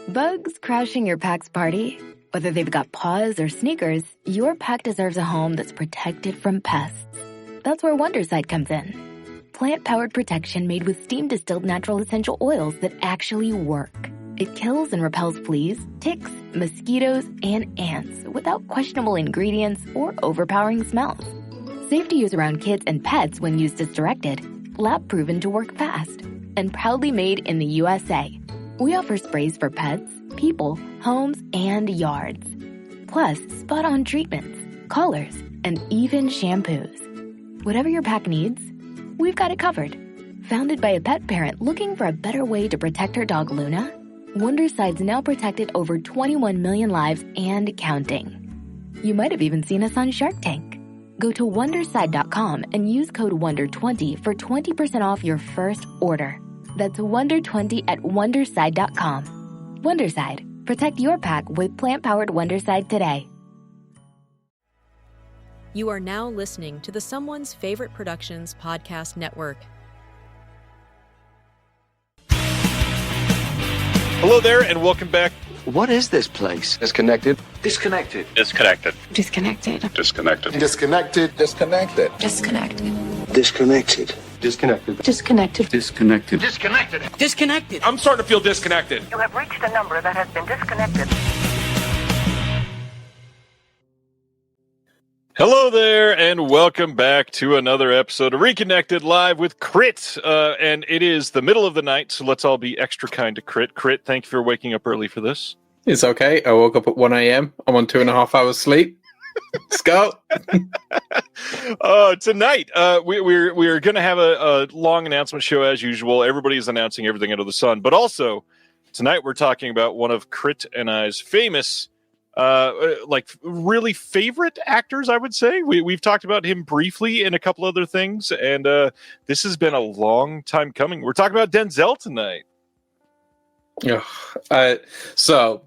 Bugs crashing your pack's party? Whether they've got paws or sneakers, your pack deserves a home that's protected from pests. That's where Wondercide comes in. Plant-powered protection made with steam-distilled natural essential oils that actually work. It kills and repels fleas, ticks, mosquitoes, and ants without questionable ingredients or overpowering smells. Safe to use around kids and pets when used as directed. Lab-proven to work fast. And proudly made in the USA. We offer sprays for pets, people, homes, and yards. Plus, spot-on treatments, collars, and even shampoos. Whatever your pack needs, we've got it covered. Founded by a pet parent looking for a better way to protect her dog Luna, Wondercide's now protected over 21 million lives and counting. You might have even seen us on Shark Tank. Go to Wondercide.com and use code WONDER20 for 20% off your first order. That's WONDER20 at Wondercide.com. Wondercide. Protect your pack with plant-powered Wondercide today. You are now listening to the Someone's Favorite Productions podcast network. Hello there, and welcome back. What is this place? Disconnected. Disconnected. Disconnected. Disconnected. Disconnected. Disconnected. Disconnected. Disconnected. Disconnected. Disconnected. Disconnected. Disconnected. Disconnected. Disconnected. I'm starting to feel disconnected. You have reached a number that has been disconnected. Hello there, and welcome back to another episode of Reconnected Live with Krit. And it is the middle of the night, so let's all be extra kind to Krit. Krit, thank you for waking up early for this. It's okay. I woke up at 1 a.m. I'm on 2.5 hours sleep. Let's go. Tonight, we're going to have a long announcement show as usual. Everybody is announcing everything under the sun. But also, tonight we're talking about one of Krit and I's famous, really favorite actors, I would say. We've talked about him briefly in a couple other things, and this has been a long time coming. We're talking about Denzel tonight. So,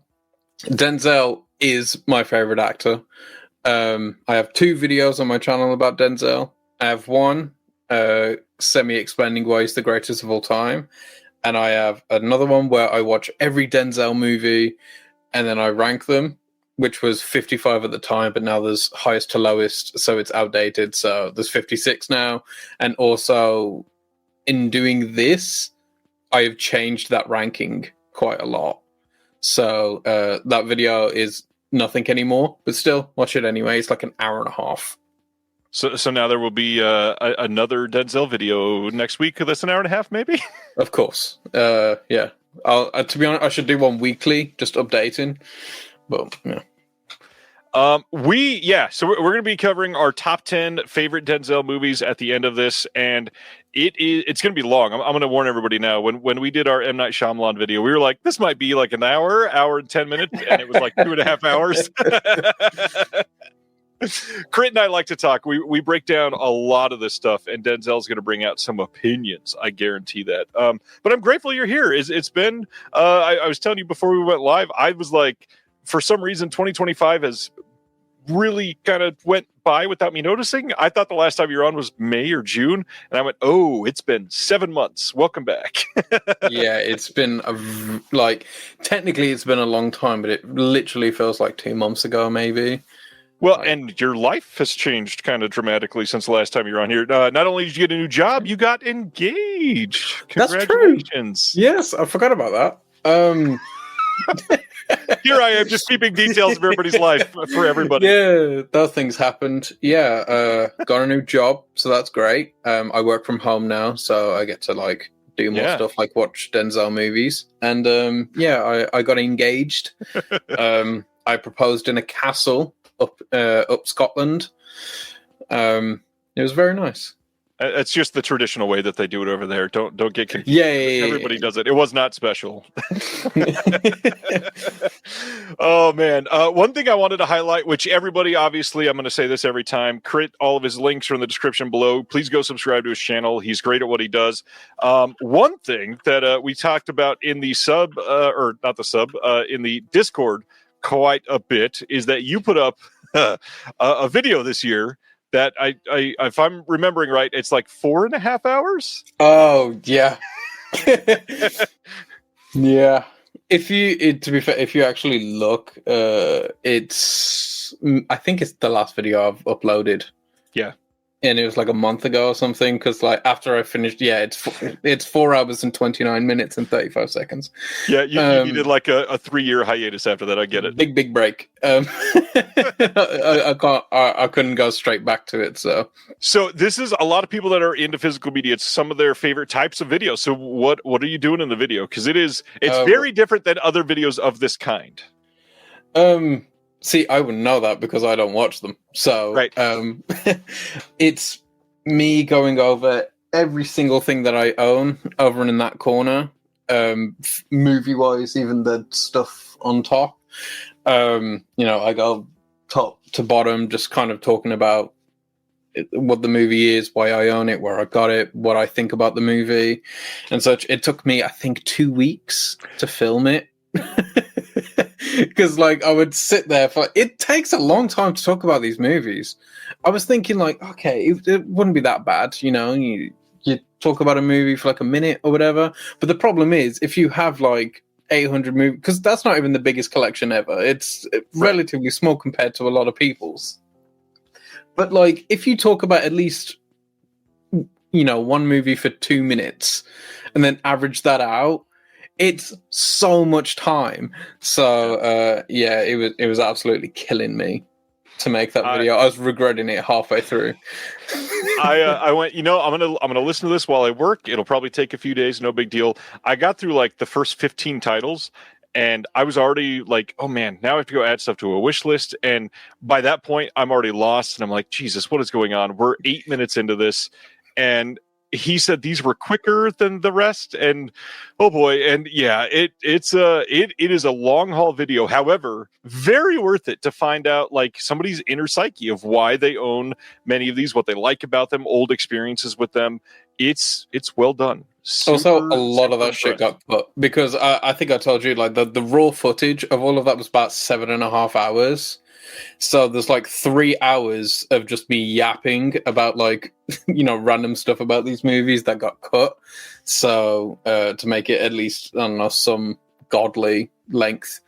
Denzel is my favorite actor. I have 2 videos on my channel about Denzel. I have one semi-explaining why he's the greatest of all time, and I have another one where I watch every Denzel movie and then I rank them, which was 55 at the time, but now there's highest to lowest, so it's outdated. So there's 56 now, and also in doing this, I have changed that ranking quite a lot. So that video is nothing anymore, but still watch it anyway. It's like an hour and a half. So now there will be another Denzel video next week that's an hour and a half, maybe? Of course. Yeah. To be honest, I should do one weekly, just updating. But yeah. So we're going to be covering our top 10 favorite Denzel movies at the end of this, and it's going to be long. I'm going to warn everybody now. When we did our M. Night Shyamalan video, we were like, this might be like an hour and 10 minutes, and it was like 2.5 hours. Krit and I like to talk. We break down a lot of this stuff, and Denzel's going to bring out some opinions. I guarantee that. But I'm grateful you're here. It's been, I was telling you before we went live, I was like, for some reason, 2025 has really kind of went by without me noticing. I thought the last time you were on was May or June, and I went, oh, it's been 7 months. Welcome back. Yeah, it's been technically it's been a long time, but it literally feels like 2 months ago, maybe. Well, and your life has changed kind of dramatically since the last time you were on here. Not only did you get a new job, you got engaged. Congratulations. That's true. Yes, I forgot about that. Here I am, just keeping details of everybody's life for everybody. Yeah, those things happened. Yeah, got a new job, so that's great. I work from home now, so I get to do more stuff, like watch Denzel movies. And I got engaged. I proposed in a castle up Scotland. It was very nice. It's just the traditional way that they do it over there. Don't get confused. Yeah. Everybody does it. It was not special. Oh, man. One thing I wanted to highlight, which everybody, obviously, I'm going to say this every time. Krit, all of his links are in the description below. Please go subscribe to his channel. He's great at what he does. One thing that we talked about in the in the Discord quite a bit is that you put up a video this year that I, if I'm remembering right, it's like 4.5 hours. Oh yeah, yeah. To be fair, if you actually look, I think it's the last video I've uploaded. Yeah. And it was like a month ago or something, because like after I finished, it's 4 hours and 29 minutes and 35 seconds. Yeah, you needed like a 3-year hiatus after that. I get it. Big break. I couldn't go straight back to it. So this is a lot of people that are into physical media. It's some of their favorite types of video. So what are you doing in the video? Because it's very different than other videos of this kind. See, I wouldn't know that because I don't watch them. So, right. It's me going over every single thing that I own over in that corner, movie-wise, even the stuff on top. I go top to bottom, just kind of talking about what the movie is, why I own it, where I got it, what I think about the movie, and such. It took me, I think, 2 weeks to film it. Because like I would sit there for it takes a long time to talk about these movies. I was thinking like, okay, it wouldn't be that bad, you talk about a movie for like a minute or whatever. But the problem is if you have like 800 movies, because that's not even the biggest collection ever. It's relatively small compared to a lot of people's. But like if you talk about at least one movie for 2 minutes and then average that out, it's so much time. So it was absolutely killing me to make that video. I was regretting it halfway through. I went, I'm gonna listen to this while I work. It'll probably take a few days, no big deal. I got through like the first 15 titles and I was already like, oh man, now I have to go add stuff to a wish list. And by that point I'm already lost and I'm like, Jesus, what is going on? We're 8 minutes into this. And he said these were quicker than the rest, and oh boy, and yeah, it is a long haul video. However, very worth it to find out like somebody's inner psyche of why they own many of these, what they like about them, old experiences with them. It's well done. Also, a lot of that shit got cut because I think I told you like the raw footage of all of that was about 7.5 hours. So there's like 3 hours of just me yapping about like, random stuff about these movies that got cut. So to make it at least, I don't know, some godly length.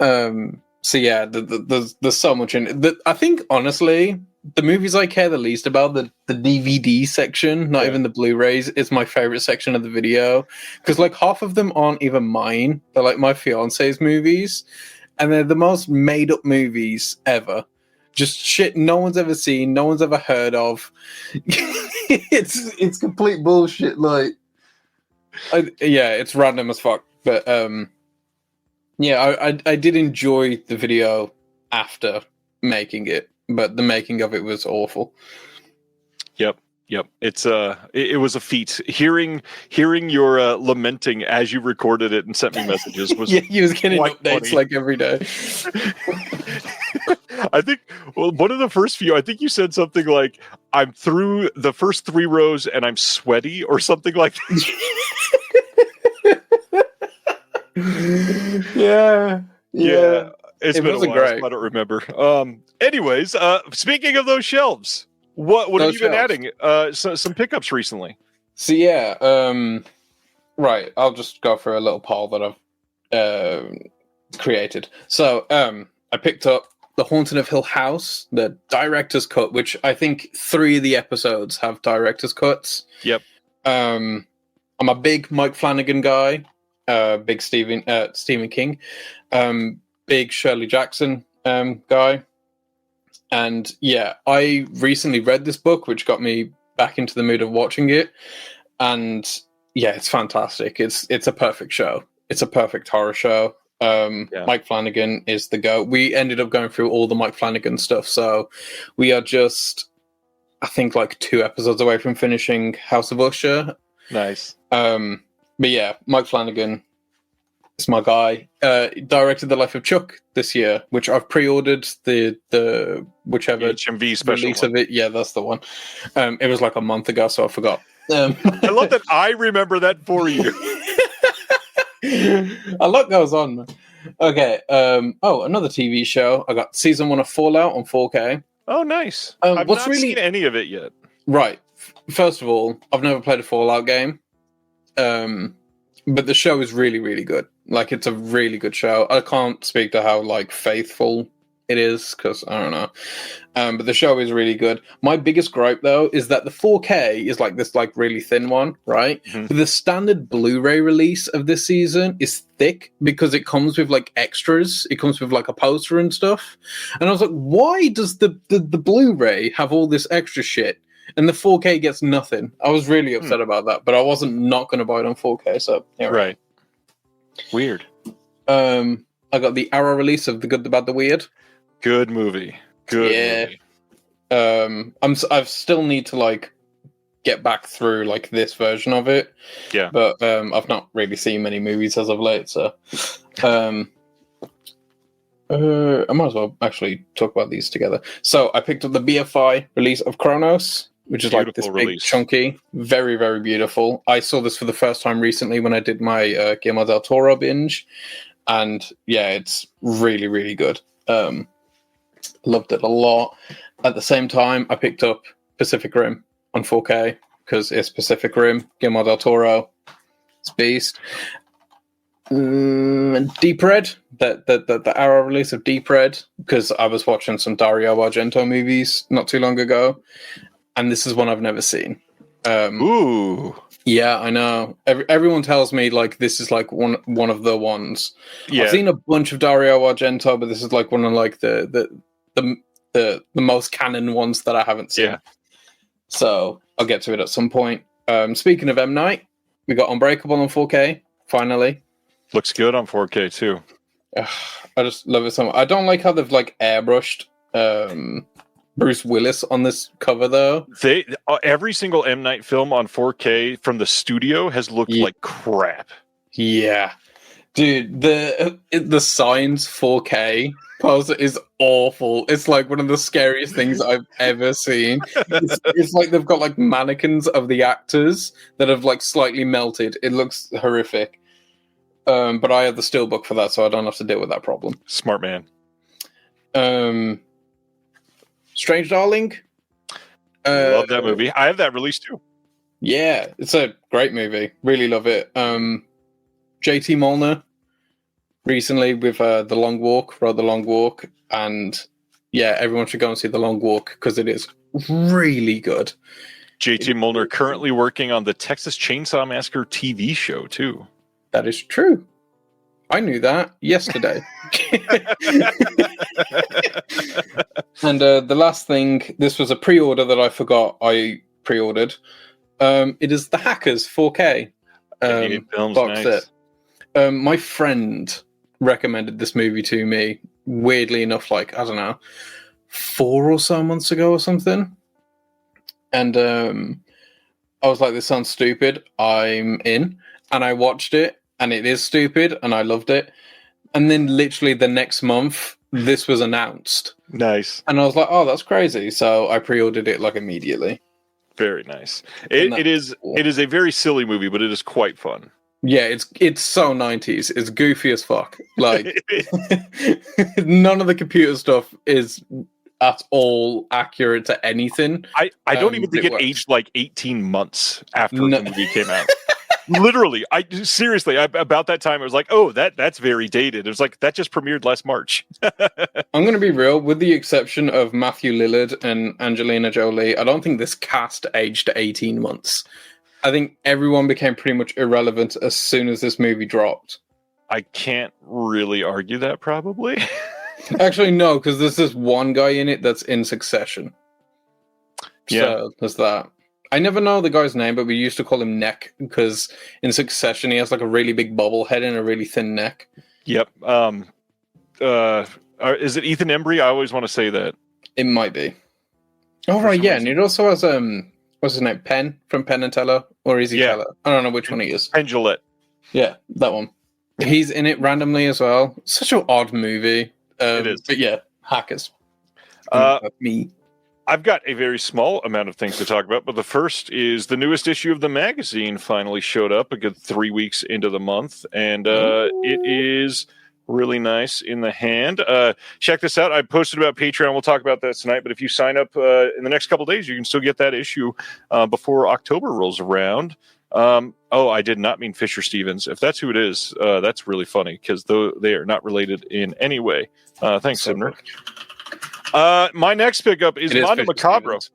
So yeah, there's so much in it. I think honestly, the movies I care the least about, the DVD section, not even the Blu-rays, is my favorite section of the video. Because like half of them aren't even mine. They're like my fiance's movies. And they're the most made-up movies ever. Just shit no one's ever seen, no one's ever heard of. It's complete bullshit. Like, it's random as fuck. But I did enjoy the video after making it, but the making of it was awful. Yep. It was a feat. Hearing your lamenting as you recorded it and sent me messages was he was getting updates funny. Like every day. I think one of the first few, I think you said something like, I'm through the first 3 rows and I'm sweaty or something like that. Yeah. It's been a while, great. So I don't remember. Anyways, speaking of those shelves, what have you been adding? Some pickups recently. So right. I'll just go for a little poll that I've created. So I picked up The Haunting of Hill House, the director's cut, which I think 3 of the episodes have director's cuts. Yep. I'm a big Mike Flanagan guy, big Stephen King, big Shirley Jackson guy. And I recently read this book, which got me back into the mood of watching it. And it's fantastic. It's a perfect show. It's a perfect horror show. Mike Flanagan is the go. We ended up going through all the Mike Flanagan stuff. So we are just, I think, like 2 episodes away from finishing House of Usher. Nice. But Mike Flanagan is my guy. Directed The Life of Chuck this year, which I've pre-ordered the whichever HMV special release one. of it. Yeah, that's the one. It was like a month ago, so I forgot. I love that I remember that for you. A lot goes on, man. Okay. Another TV show. I got season 1 of Fallout on 4K. Oh, nice. I've not seen any of it yet. Right. First of all, I've never played a Fallout game. But the show is really, really good. Like, it's a really good show. I can't speak to how, like, faithful it is, because I don't know. But the show is really good. My biggest gripe, though, is that the 4K is, like, this, like, really thin one, right? Mhm. But the standard Blu-ray release of this season is thick because it comes with, like, extras. It comes with, like, a poster and stuff. And I was like, why does the Blu-ray have all this extra shit? And the 4K gets nothing. I was really upset about that, but I wasn't not going to buy it on 4K. So Right. Weird. I got the Arrow release of The Good, the Bad, the Weird. Good movie. Good movie. I've still need to like get back through like this version of it. Yeah. But I've not really seen many movies as of late, so I might as well actually talk about these together. So I picked up the BFI release of Chronos, which is like this big, chunky, very, very beautiful. I saw this for the first time recently when I did my Guillermo del Toro binge, and yeah, it's really, really good. Loved it a lot. At the same time, I picked up Pacific Rim on 4K because it's Pacific Rim, Guillermo del Toro, it's beast. Deep Red, the Arrow release of Deep Red, because I was watching some Dario Argento movies not too long ago, and this is one I've never seen. Ooh. Yeah, I know. Everyone tells me like this is like one of the ones. Yeah. I've seen a bunch of Dario Argento, but this is like one of like the most canon ones that I haven't seen. Yeah. So I'll get to it at some point. Speaking of M. Night, we got Unbreakable on 4K finally. Looks good on 4K too. I just love it so much. I don't like how they've like airbrushed Bruce Willis on this cover though. Every single M. Night film on 4K from the studio has looked like crap. Yeah, dude, the Signs 4K poster is awful. It's like one of the scariest things I've ever seen. It's like they've got like mannequins of the actors that have like slightly melted. It looks horrific. But I have the steelbook for that, so I don't have to deal with that problem. Smart man. Strange Darling. Love that movie. I have that release too. Yeah, it's a great movie. Really love it. JT Molnar recently with The Long Walk, wrote The Long Walk, and yeah, everyone should go and see The Long Walk because it is really good. JT Molnar currently working on the Texas Chainsaw Massacre TV show too. That is true. I knew that yesterday. And the last thing, this was a pre-order that I forgot I pre-ordered. It is The Hackers 4K box set. My friend recommended this movie to me, weirdly enough, like, I don't know, 4 or so months ago or something. And I was like, this sounds stupid. I'm in. And I watched it. And it is stupid, and I loved it. And then literally the next month, this was announced. Nice. And I was like, oh, that's crazy. So I pre-ordered it like immediately. Very nice. It is a very silly movie, but it is quite fun. Yeah, it's so 90s. It's goofy as fuck. Like, none of the computer stuff is at all accurate to anything. I don't even think it aged like 18 months after the movie came out. Literally, seriously, about that time, I was like, oh, that's very dated. It was like, that just premiered last March. I'm going to be real, with the exception of Matthew Lillard and Angelina Jolie, I don't think this cast aged 18 months. I think everyone became pretty much irrelevant as soon as this movie dropped. I can't really argue that, probably. Actually, no, because there's this one guy in it that's in Succession. Yeah. So there's that. I never know the guy's name, but we used to call him Neck because in Succession he has like a really big bobble head and a really thin neck. Yep. Is it Ethan Embry? I always want to say that. It might be. Oh right, yeah, and it also has what's his name? Penn from Penn and Teller, or is he Teller? I don't know which one he is. Penn Jillette. Yeah, that one. He's in it randomly as well. Such an odd movie. It is. But yeah, Hackers. Me. I've got a very small amount of things to talk about, but the first is the newest issue of the magazine finally showed up a good 3 weeks into the month, and it is really nice in the hand. Check this out. I posted about Patreon. We'll talk about that tonight, but if you sign up in the next couple of days, you can still get that issue before October rolls around. Oh, I did not mean Fisher Stevens. If that's who it is, that's really funny because they are not related in any way. Thanks, Simner. My next pickup is Mondo Macabro.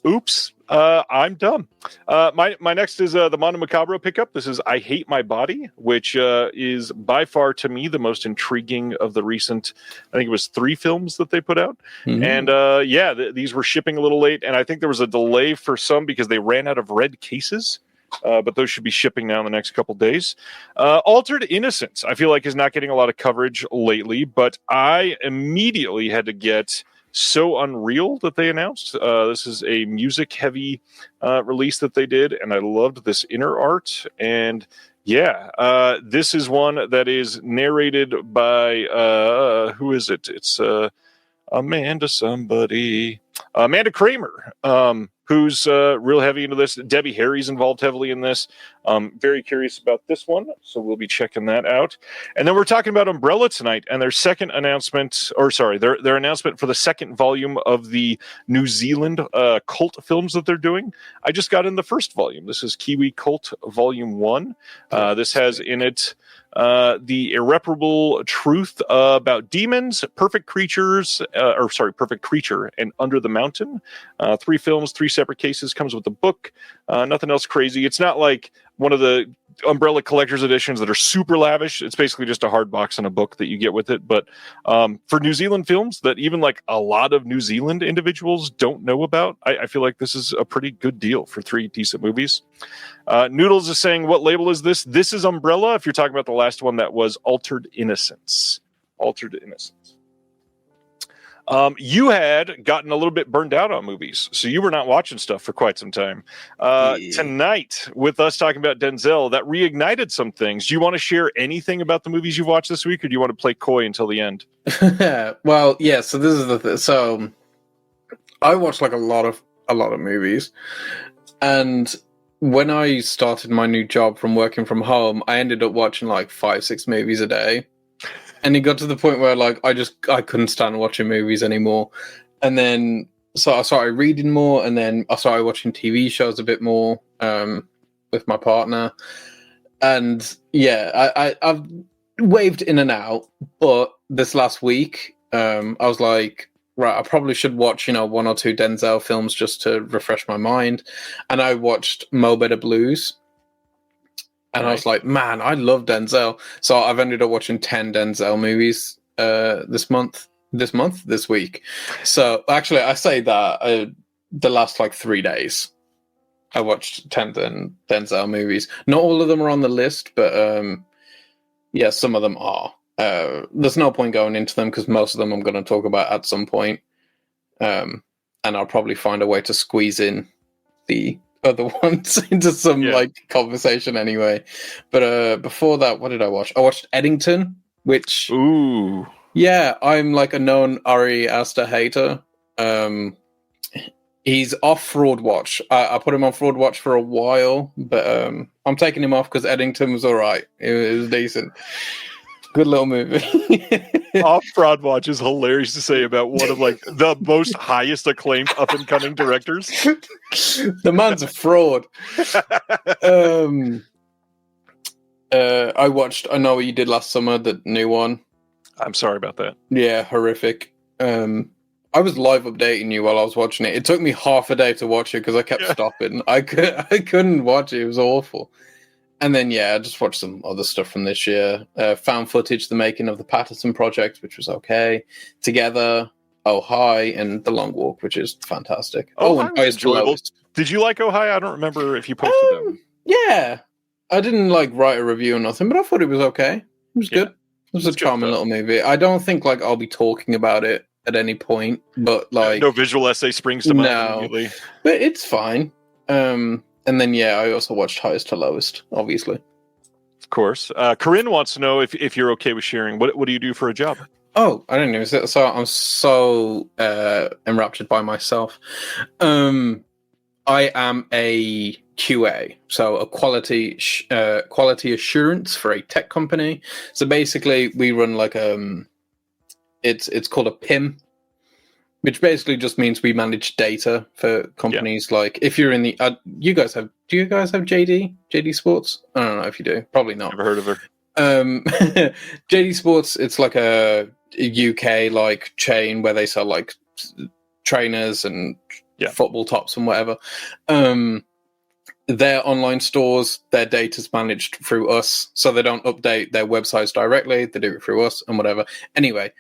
Oops, I'm dumb. My next is the Mondo Macabro pickup. This is I Hate My Body, which is by far to me the most intriguing of the recent, I think it was 3 films that they put out. Mm-hmm. And these were shipping a little late, and I think there was a delay for some because they ran out of red cases. But those should be shipping now in the next couple days. Altered Innocence, I feel like, is not getting a lot of coverage lately, but I immediately had to get So Unreal that they announced. This is a music-heavy release that they did, and I loved this inner art. And this is one that is narrated by, who is it? It's Amanda Kramer, who's real heavy into this. Debbie Harry's involved heavily in this. Very curious about this one, so we'll be checking that out. And then we're talking about Umbrella tonight and their second announcement, their announcement for the second volume of the New Zealand cult films that they're doing. I just got in the first volume. This is Kiwi Cult Volume 1. This has in it the irreparable truth about demons, Perfect Creature, and Under the Mountain. 3 films, 3 separate cases, comes with a book. Nothing else crazy. It's not like one of the Umbrella Collector's editions that are super lavish. It's basically just a hard box and a book that you get with it. But for New Zealand films that even like a lot of New Zealand individuals don't know about, I feel like this is a pretty good deal for 3 decent movies. Noodles is saying, what label is this? This is Umbrella, if you're talking about the last one that was Altered Innocence. Altered Innocence. You had gotten a little bit burned out on movies, so you were not watching stuff for quite some time. Tonight, with us talking about Denzel, that reignited some things. Do you want to share anything about the movies you've watched this week, or do you want to play coy until the end? Well, yeah. So this is the thing. So I watched like a lot of movies, and when I started my new job from working from home, I ended up watching like 5-6 movies a day. And it got to the point where like I couldn't stand watching movies anymore. And then so I started reading more, and then I started watching TV shows a bit more with my partner. And I've waved in and out, but this last week I was like, right, I probably should watch 1 or 2 Denzel films just to refresh my mind. And I watched Mo Better Blues. And I was like, man, I love Denzel. So I've ended up watching 10 Denzel movies this week. So actually, I say that the last like 3 days, I watched 10 Denzel movies. Not all of them are on the list, but some of them are. There's no point going into them because most of them I'm going to talk about at some point. And I'll probably find a way to squeeze in the other ones into some like conversation anyway. But before that, what did I watch? I watched Eddington, which I'm like a known Ari Aster hater. He's off Fraud Watch. I put him on Fraud Watch for a while, but I'm taking him off because Eddington was all right. It was decent. Good little movie. Off Fraud Watch is hilarious to say about one of like the most highest acclaimed up and coming directors. The man's a fraud. I watched I Know What You Did Last Summer, the new one. I'm sorry about that. Yeah, horrific. I was live updating you while I was watching it. It took me half a day to watch it because I kept stopping. I couldn't watch it. It was awful. And then, I just watched some other stuff from this year. Found footage, the making of the Patterson Project, which was okay. Together, Oh Hi, and The Long Walk, which is fantastic. And Highest to Lowest. Did you like Oh Hi? I don't remember if you posted them. Yeah. I didn't write a review or nothing, but I thought it was okay. It was good. It was a charming little movie. I don't think I'll be talking about it at any point, but no visual essay springs to mind immediately. But it's fine. And then, I also watched Highest to Lowest, obviously. Of course. Corinne wants to know if you're okay with sharing. What do you do for a job? Oh, I don't know. So I'm so enraptured by myself. I am a QA, so a quality assurance for a tech company. So basically, we run it's called a PIM. which basically just means we manage data for companies. Like if you're in the, do you guys have JD Sports? I don't know if you do. Probably not. Never heard of her. JD Sports, it's like a UK like chain where they sell like trainers and football tops and whatever. Their online stores, their data's managed through us, so they don't update their websites directly. They do it through us and whatever. Anyway,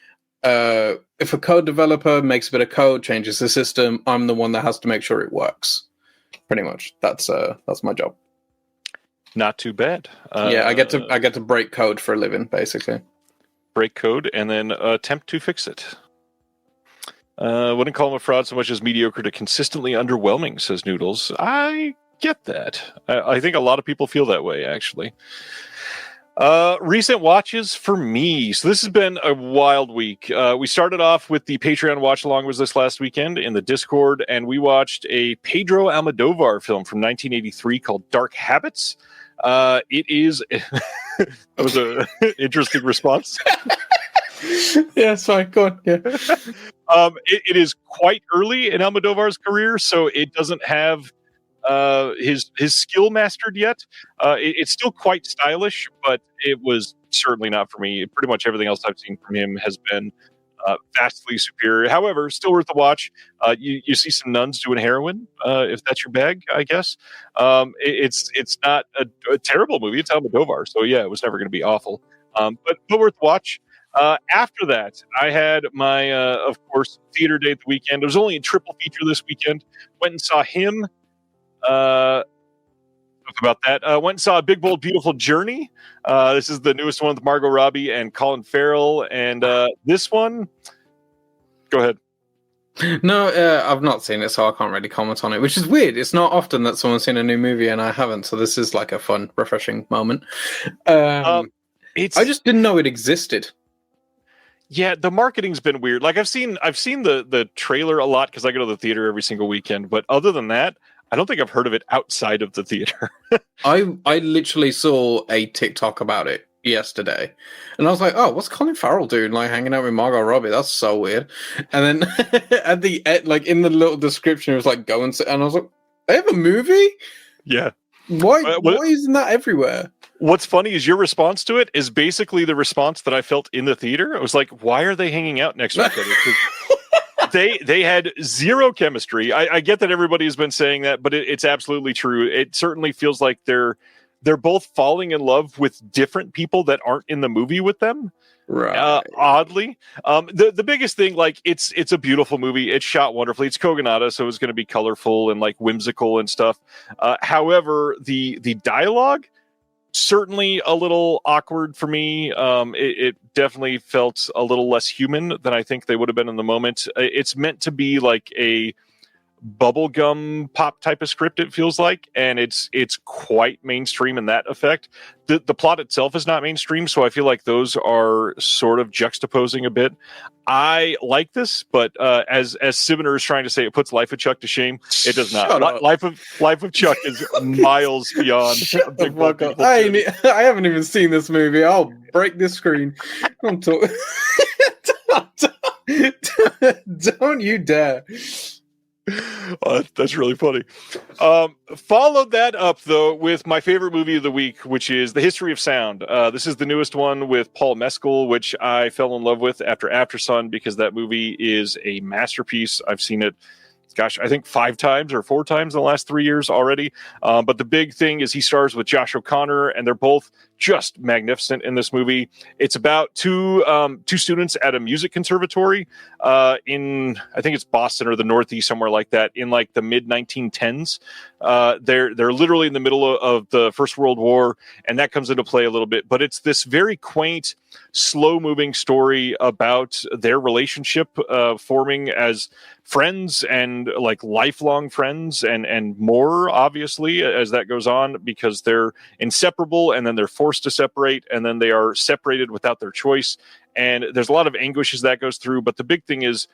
if a code developer makes a bit of code, changes the system, I'm the one that has to make sure it works. Pretty much, that's my job. Not too bad. I get to break code for a living, basically. Break code and then attempt to fix it. Wouldn't call him a fraud so much as mediocre to consistently underwhelming, says Noodles. I get that. I think a lot of people feel that way, actually. Recent watches for me. So this has been a wild week. We started off with the Patreon watch along was this last weekend in the Discord, and we watched a Pedro Almodovar film from 1983 called Dark Habits. It is that was an interesting response. Yeah, it's fine. Go on. Yeah. It is quite early in Almodovar's career, so it doesn't have his skill mastered yet. It's still quite stylish, but it was certainly not for me. Pretty much everything else I've seen from him has been vastly superior. However, still worth the watch. You see some nuns doing heroin, if that's your bag, I guess. It's not a terrible movie. It's Almodovar, so yeah, it was never going to be awful. But worth the watch. After that, I had my, of course, theater day at the weekend. It was only a triple feature this weekend. Went and saw him. Talk about that. Went and saw Big Bold Beautiful Journey. This is the newest one with Margot Robbie and Colin Farrell. And this one, go ahead. No, I've not seen it, so I can't really comment on it, which is weird. It's not often that someone's seen a new movie and I haven't, so this is like a fun, refreshing moment. I just didn't know it existed. Yeah, the marketing's been weird. Like I've seen the trailer a lot because I go to the theater every single weekend. But other than that, I don't think I've heard of it outside of the theater. I literally saw a TikTok about it yesterday, and I was like, "Oh, what's Colin Farrell doing? Like hanging out with Margot Robbie? That's so weird." And then at the end, like in the little description, it was like, "Go and sit," and I was like, "They have a movie? Yeah. Why isn't that everywhere?" What's funny is your response to it is basically the response that I felt in the theater. I was like, why are they hanging out next to each other? They had zero chemistry. I get that everybody has been saying that, but it's absolutely true. It certainly feels like they're both falling in love with different people that aren't in the movie with them. Right. Oddly. The biggest thing, like it's a beautiful movie. It's shot wonderfully. It's Kogonada, so it's going to be colorful and like whimsical and stuff. However, the dialogue, certainly a little awkward for me. It definitely felt a little less human than I think they would have been in the moment. It's meant to be like a bubblegum pop type of script, it feels like, and it's quite mainstream in that effect. The plot itself is not mainstream, so I feel like those are sort of juxtaposing a bit. I like this, but as Siviner is trying to say, it puts Life of Chuck to shame. It does not. Life of Chuck is miles beyond. I haven't even seen this movie. I'll break this screen. Don't you dare. That's really funny. Followed that up, though, with my favorite movie of the week, which is The History of Sound. This is the newest one with Paul Mescal, which I fell in love with after Aftersun because that movie is a masterpiece. I've seen it, I think 5 times or 4 times in the last 3 years already. But the big thing is he stars with Josh O'Connor, and they're both just magnificent in this movie. It's about two students at a music conservatory in, I think it's Boston or the Northeast, somewhere like that, in like the mid 1910s. They're literally in the middle of the First World War, and that comes into play a little bit. But it's this very quaint, slow-moving story about their relationship forming as friends and like lifelong friends and more, obviously, as that goes on, because they're inseparable and then they're forced to separate and then they are separated without their choice. And there's a lot of anguish as that goes through. But the big thing is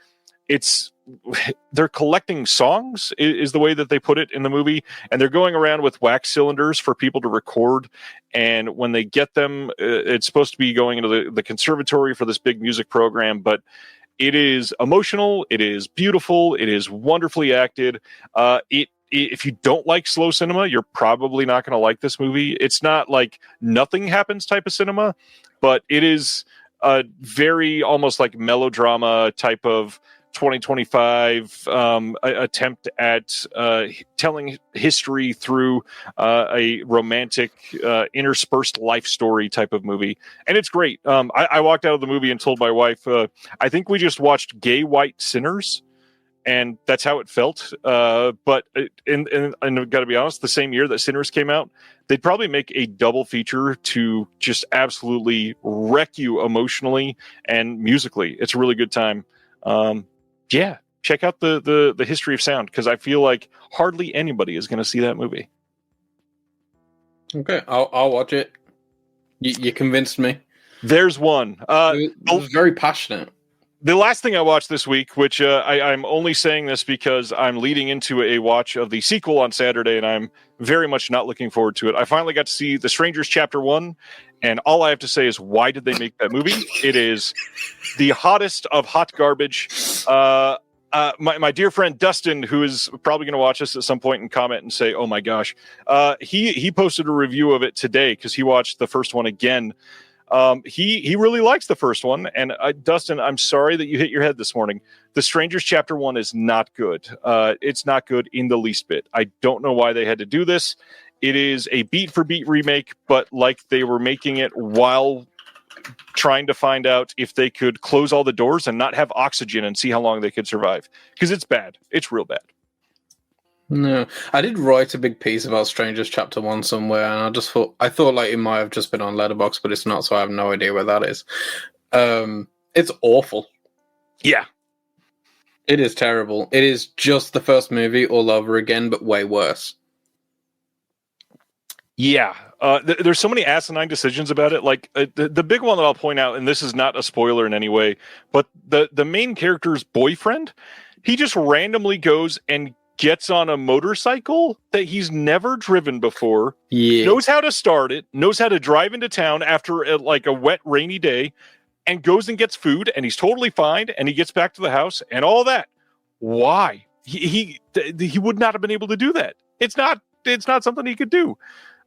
they're collecting songs is the way that they put it in the movie. And they're going around with wax cylinders for people to record. And when they get them, it's supposed to be going into the conservatory for this big music program. But It is emotional. It is beautiful. It is wonderfully acted. If you don't like slow cinema, you're probably not going to like this movie. It's not like nothing happens type of cinema, but it is a very almost like melodrama type of 2025 attempt at telling history through a romantic interspersed life story type of movie. And it's great. I walked out of the movie and told my wife, I think we just watched Gay White Sinners. And that's how it felt. But I've got to be honest, the same year that Sinners came out, they'd probably make a double feature to just absolutely wreck you emotionally and musically. It's a really good time. Yeah, check out the history of sound, because I feel like hardly anybody is going to see that movie. Okay, I'll watch it. You convinced me. There's one. It was very passionate. The last thing I watched this week, which I'm only saying this because I'm leading into a watch of the sequel on Saturday, and I'm very much not looking forward to it. I finally got to see The Strangers Chapter 1, and all I have to say is, why did they make that movie? It is the hottest of hot garbage. My dear friend Dustin, who is probably going to watch this at some point and comment and say, oh my gosh, he posted a review of it today because he watched the first one again. He really likes the first one, and Dustin, I'm sorry that you hit your head this morning. The Strangers Chapter 1 is not good. It's not good in the least bit. I don't know why they had to do this. It is a beat-for-beat remake, but like they were making it while trying to find out if they could close all the doors and not have oxygen and see how long they could survive. Because it's bad. It's real bad. No, I did write a big piece about Strangers Chapter 1 somewhere, and I thought like it might have just been on Letterboxd, but it's not, so I have no idea where that is. It's awful. Yeah. It is terrible. It is just the first movie all over again, but way worse. Yeah. There's so many asinine decisions about it. Like the big one that I'll point out, and this is not a spoiler in any way, but the main character's boyfriend, he just randomly goes and gets on a motorcycle that he's never driven before, knows how to start it, knows how to drive into town after a wet, rainy day, and goes and gets food, and he's totally fine, and he gets back to the house, and all that. Why? He would not have been able to do that. It's not something he could do.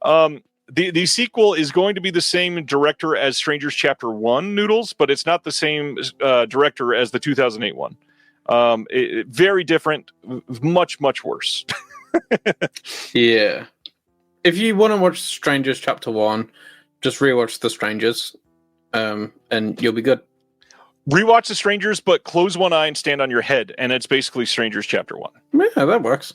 The sequel is going to be the same director as Strangers Chapter 1, Noodles, but it's not the same director as the 2008 one. Very different, much worse. Yeah. If you want to watch Strangers Chapter 1, just rewatch The Strangers, and you'll be good. Rewatch The Strangers, but close one eye and stand on your head, and it's basically Strangers Chapter 1. Yeah, that works.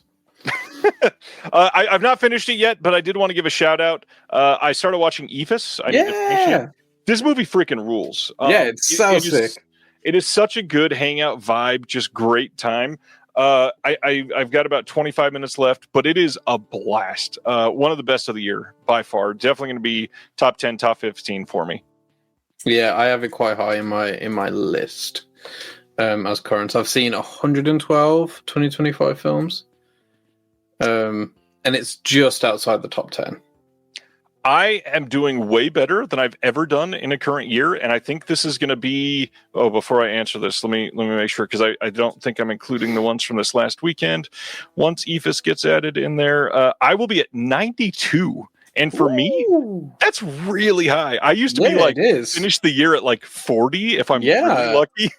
I've not finished it yet, but I did want to give a shout out. I started watching EFIS. This movie freaking rules. It's so sick. It is such a good hangout vibe, just great time. I've got about 25 minutes left, but it is a blast. One of the best of the year by far. Definitely going to be top 10, top 15 for me. Yeah, I have it quite high in my list as current. I've seen 112 2025 films, and it's just outside the top 10. I am doing way better than I've ever done in a current year, and I think this is going to be. Oh, before I answer this, let me make sure, because I don't think I'm including the ones from this last weekend. Once EFIS gets added in there, I will be at 92, and for me, that's really high. I used to be finish the year at 40 if I'm really lucky.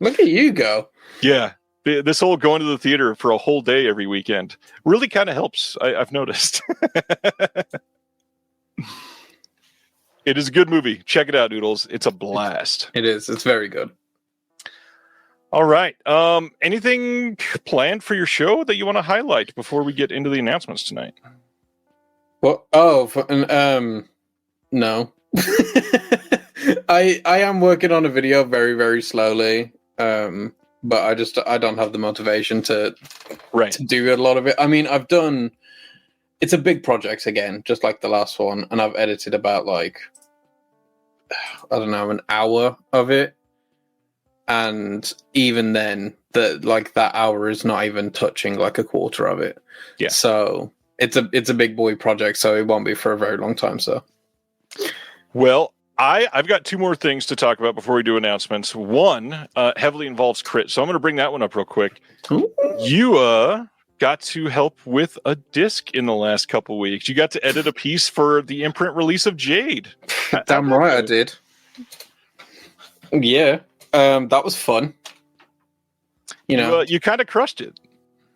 Look at you go. Yeah. This whole going to the theater for a whole day every weekend really kind of helps. I've noticed. It is a good movie. Check it out, Noodles. It's a blast. It is. It's very good. All right. Anything planned for your show that you want to highlight before we get into the announcements tonight? Well, no. I am working on a video very, very slowly. But I don't have the motivation to do a lot of it. I mean, it's a big project again, just like the last one, and I've edited about an hour of it, and even then, that hour is not even touching a quarter of it. Yeah. So it's a big boy project, so it won't be for a very long time. So, well, I've got two more things to talk about before we do announcements. One heavily involves Krit, so I'm going to bring that one up real quick. Ooh. You got to help with a disc in the last couple weeks. You got to edit a piece for the imprint release of Jade. Damn right I did. Yeah, that was fun. You kind of crushed it.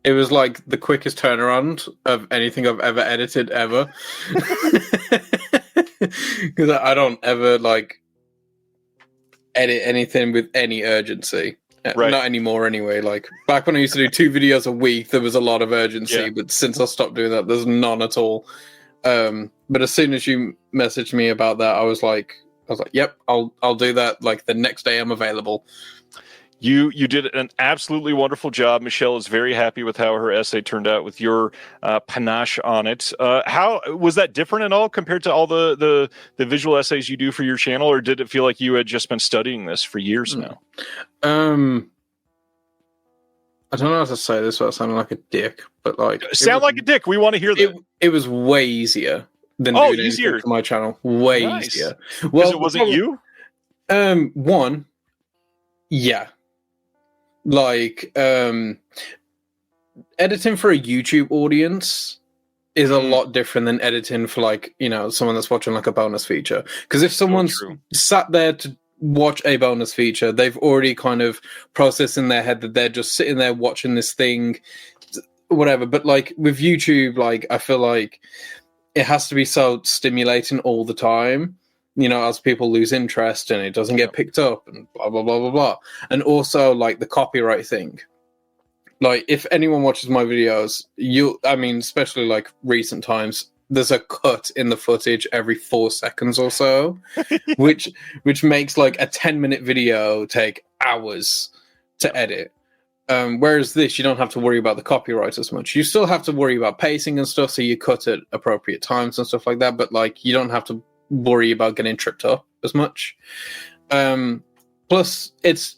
It was like the quickest turnaround of anything I've ever edited ever. Because I don't ever like edit anything with any urgency. Right. Not anymore anyway. Like back when I used to do 2 videos a week, there was a lot of urgency, but since I stopped doing that, there's none at all. But as soon as you messaged me about that, I was like, yep, I'll do that. Like the next day I'm available. You did an absolutely wonderful job. Michelle is very happy with how her essay turned out with your panache on it. How was that different at all compared to all the visual essays you do for your channel, or did it feel like you had just been studying this for years now? I don't know how to say this without sounding like a dick, but like like a dick. We want to hear that. It was way easier than doing anything for my channel. Way easier. Well, it wasn't you. One, yeah. Like, editing for a YouTube audience is a lot different than editing for, like, someone that's watching, like, a bonus feature. Because if someone's sat there to watch a bonus feature, they've already kind of processed in their head that they're just sitting there watching this thing, whatever. But, like, with YouTube, like, I feel like it has to be so stimulating all the time. As people lose interest and it doesn't get picked up and blah, blah, blah, blah, blah. And also, like, the copyright thing. Like, if anyone watches my videos, especially, like, recent times, there's a cut in the footage every 4 seconds or so, which makes, like, a 10-minute video take hours to edit. Whereas this, you don't have to worry about the copyright as much. You still have to worry about pacing and stuff, so you cut at appropriate times and stuff like that, but, like, you don't have to worry about getting tripped up as much. Plus, it's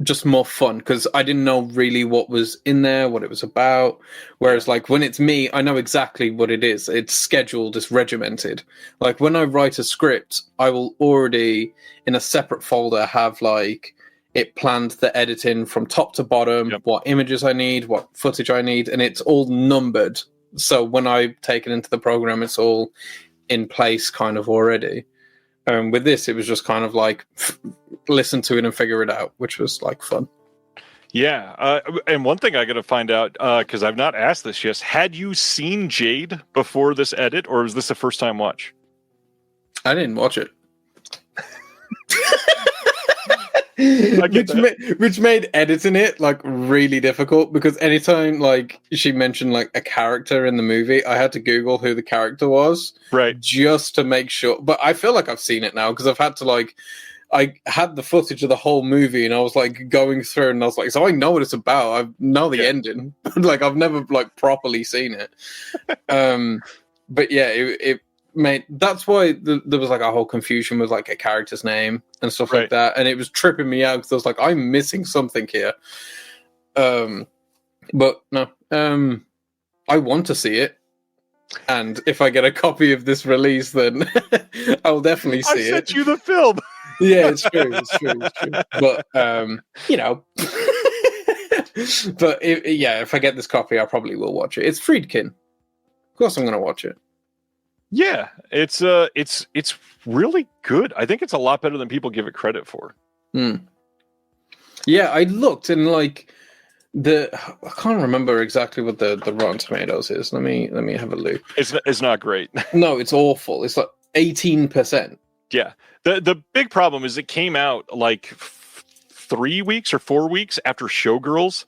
just more fun because I didn't know really what was in there, what it was about. Whereas, like, when it's me, I know exactly what it is. It's scheduled, it's regimented. Like, when I write a script, I will already, in a separate folder, have, like, it planned the editing from top to bottom, what images I need, what footage I need, and it's all numbered. So when I take it into the program, it's all in place kind of already. With this, it was just kind of like listen to it and figure it out, which was like fun. Yeah. And one thing I got to find out, because I've not asked this yet, had you seen Jade before this edit, or was this a first time watch? I didn't watch it. Which made editing it like really difficult because anytime like she mentioned like a character in the movie, I had to Google who the character was, right, just to make sure. But I feel like I've seen it now because I've had to like I had the footage of the whole movie and I was like going through and I was like, so I know what it's about. I know the ending, like I've never like properly seen it. But yeah, it made that's why there was like a whole confusion with like a character's name and stuff like that, and it was tripping me out because I was like, I'm missing something here. But no, I want to see it, and if I get a copy of this release, then I will definitely see it. I sent you the film. Yeah, it's true. But but if I get this copy, I probably will watch it. It's Friedkin. Of course, I'm going to watch it. Yeah, it's really good. I think it's a lot better than people give it credit for. Yeah, I looked and like I can't remember exactly what the Rotten Tomatoes is. Let me have a look. It's not great. No, it's awful. It's like 18%. Yeah. The big problem is it came out like 3 weeks or 4 weeks after Showgirls,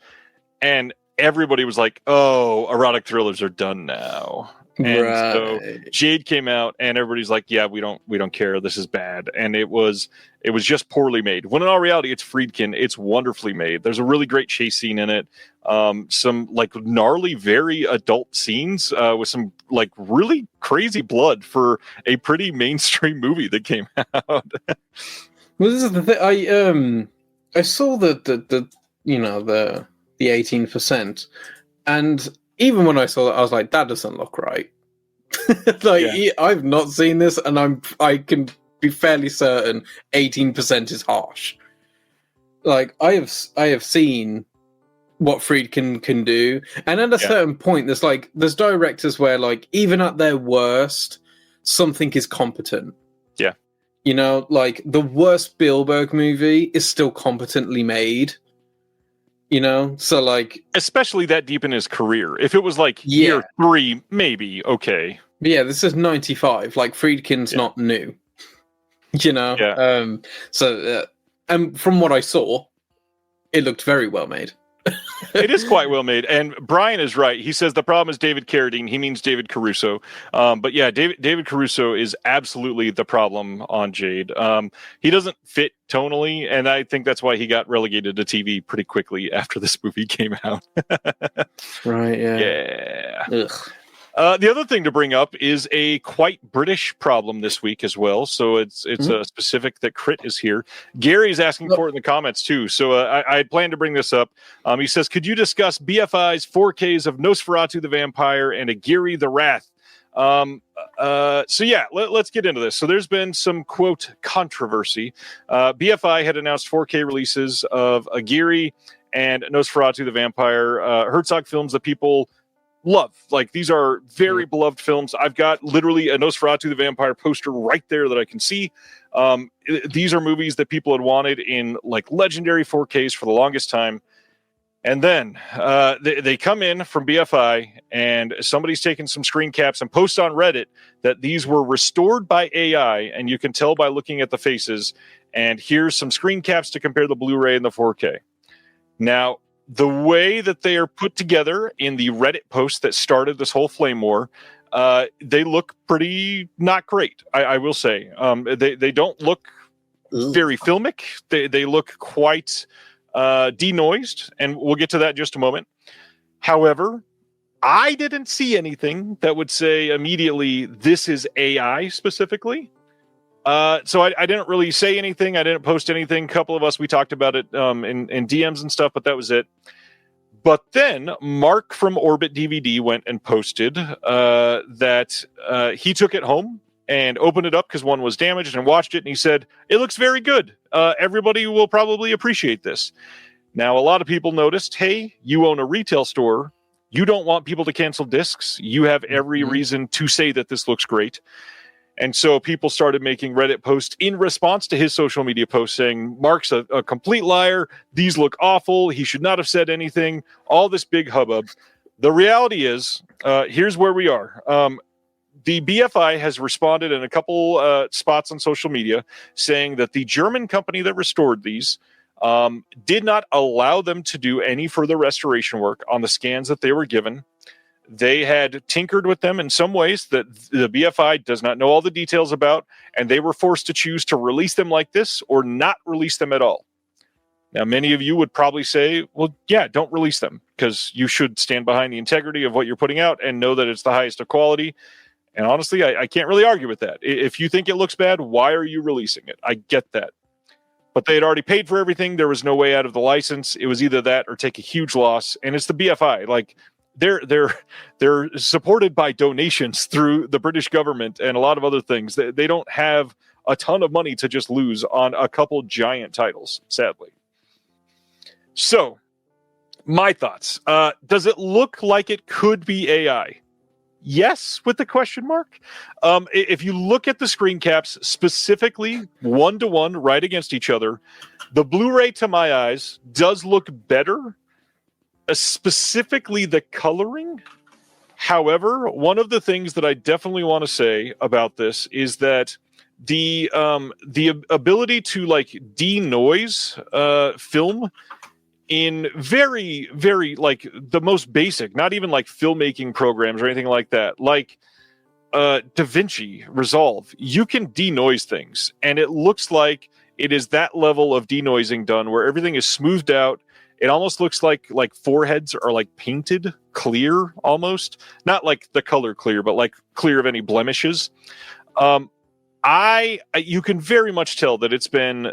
and everybody was like, "Oh, erotic thrillers are done now." And so Jade came out, and everybody's like, "Yeah, we don't care. This is bad." And it was just poorly made. When in all reality, it's Friedkin. It's wonderfully made. There's a really great chase scene in it. Some like gnarly, very adult scenes with some like really crazy blood for a pretty mainstream movie that came out. Well, this is the thing. I saw the 18%, and even when I saw that, I was like, that doesn't look right. I've not seen this, and I can be fairly certain 18% is harsh. Like, I have seen what Friedkin can do, and at a certain point, there's directors where, like, even at their worst, something is competent. Yeah. You know, like, the worst Spielberg movie is still competently made. You know, so, like, especially that deep in his career. If it was like year 3, maybe okay. But yeah, this is 95. Like, Friedkin's not new. You know? Yeah. And from what I saw, it looked very well made. It is quite well made. And Brian is right. He says the problem is David Carradine. He means David Caruso. But yeah, David Caruso is absolutely the problem on Jade. He doesn't fit tonally, and I think that's why he got relegated to TV pretty quickly after this movie came out. Right, yeah. Yeah. Ugh. The other thing to bring up is a quite British problem this week as well. So it's a specific that Krit is here. Gary's asking for it in the comments too. So I had planned to bring this up. He says, could you discuss BFI's 4Ks of Nosferatu the Vampire and Aguirre the Wrath? So yeah, let's get into this. So there's been some, quote, controversy. BFI had announced 4K releases of Aguirre and Nosferatu the Vampire, Herzog films that people love. Like, these are very beloved films. I've got literally a Nosferatu the Vampire poster right there that I can see. These are movies that people had wanted in, like, legendary 4Ks for the longest time. And then they come in from BFI, and somebody's taken some screen caps and posts on Reddit that these were restored by AI, and you can tell by looking at the faces. And here's some screen caps to compare the Blu-ray and the 4K. Now, the way that they are put together in the Reddit post that started this whole flame war, they look pretty not great, I will say. They don't look very filmic. They look quite denoised, and we'll get to that in just a moment. However, I didn't see anything that would say immediately this is AI specifically. So I didn't really say anything. I didn't post anything. A couple of us, we talked about it in DMs and stuff, but that was it. But then Mark from Orbit DVD went and posted that he took it home and opened it up because one was damaged and watched it. And he said, it looks very good. Everybody will probably appreciate this. Now, a lot of people noticed, hey, you own a retail store. You don't want people to cancel discs. You have every reason to say that this looks great. And so people started making Reddit posts in response to his social media posts saying, Mark's a complete liar. These look awful. He should not have said anything. All this big hubbub. The reality is, here's where we are. The BFI has responded in a couple spots on social media saying that the German company that restored these did not allow them to do any further restoration work on the scans that they were given. They had tinkered with them in some ways that the BFI does not know all the details about, and they were forced to choose to release them like this or not release them at all. Now, many of you would probably say, well, yeah, don't release them, because you should stand behind the integrity of what you're putting out and know that it's the highest of quality. And honestly, I can't really argue with that. If you think it looks bad, why are you releasing it? I get that. But they had already paid for everything. There was no way out of the license. It was either that or take a huge loss. And it's the BFI. Like, they're supported by donations through the British government and a lot of other things. They don't have a ton of money to just lose on a couple giant titles, sadly. So, my thoughts. Does it look like it could be AI? Yes, with the question mark. If you look at the screen caps specifically, 1-to-1 right against each other, the Blu-ray, to my eyes, does look better. Specifically the coloring. However, one of the things that I definitely want to say about this is that the ability to, like, denoise film in very, very, like, the most basic, not even like filmmaking programs or anything like that, like DaVinci Resolve, you can denoise things, and it looks like it is that level of denoising done where everything is smoothed out. It almost looks like foreheads are, like, painted clear almost. Not like the color clear, but like clear of any blemishes. You can very much tell that it's been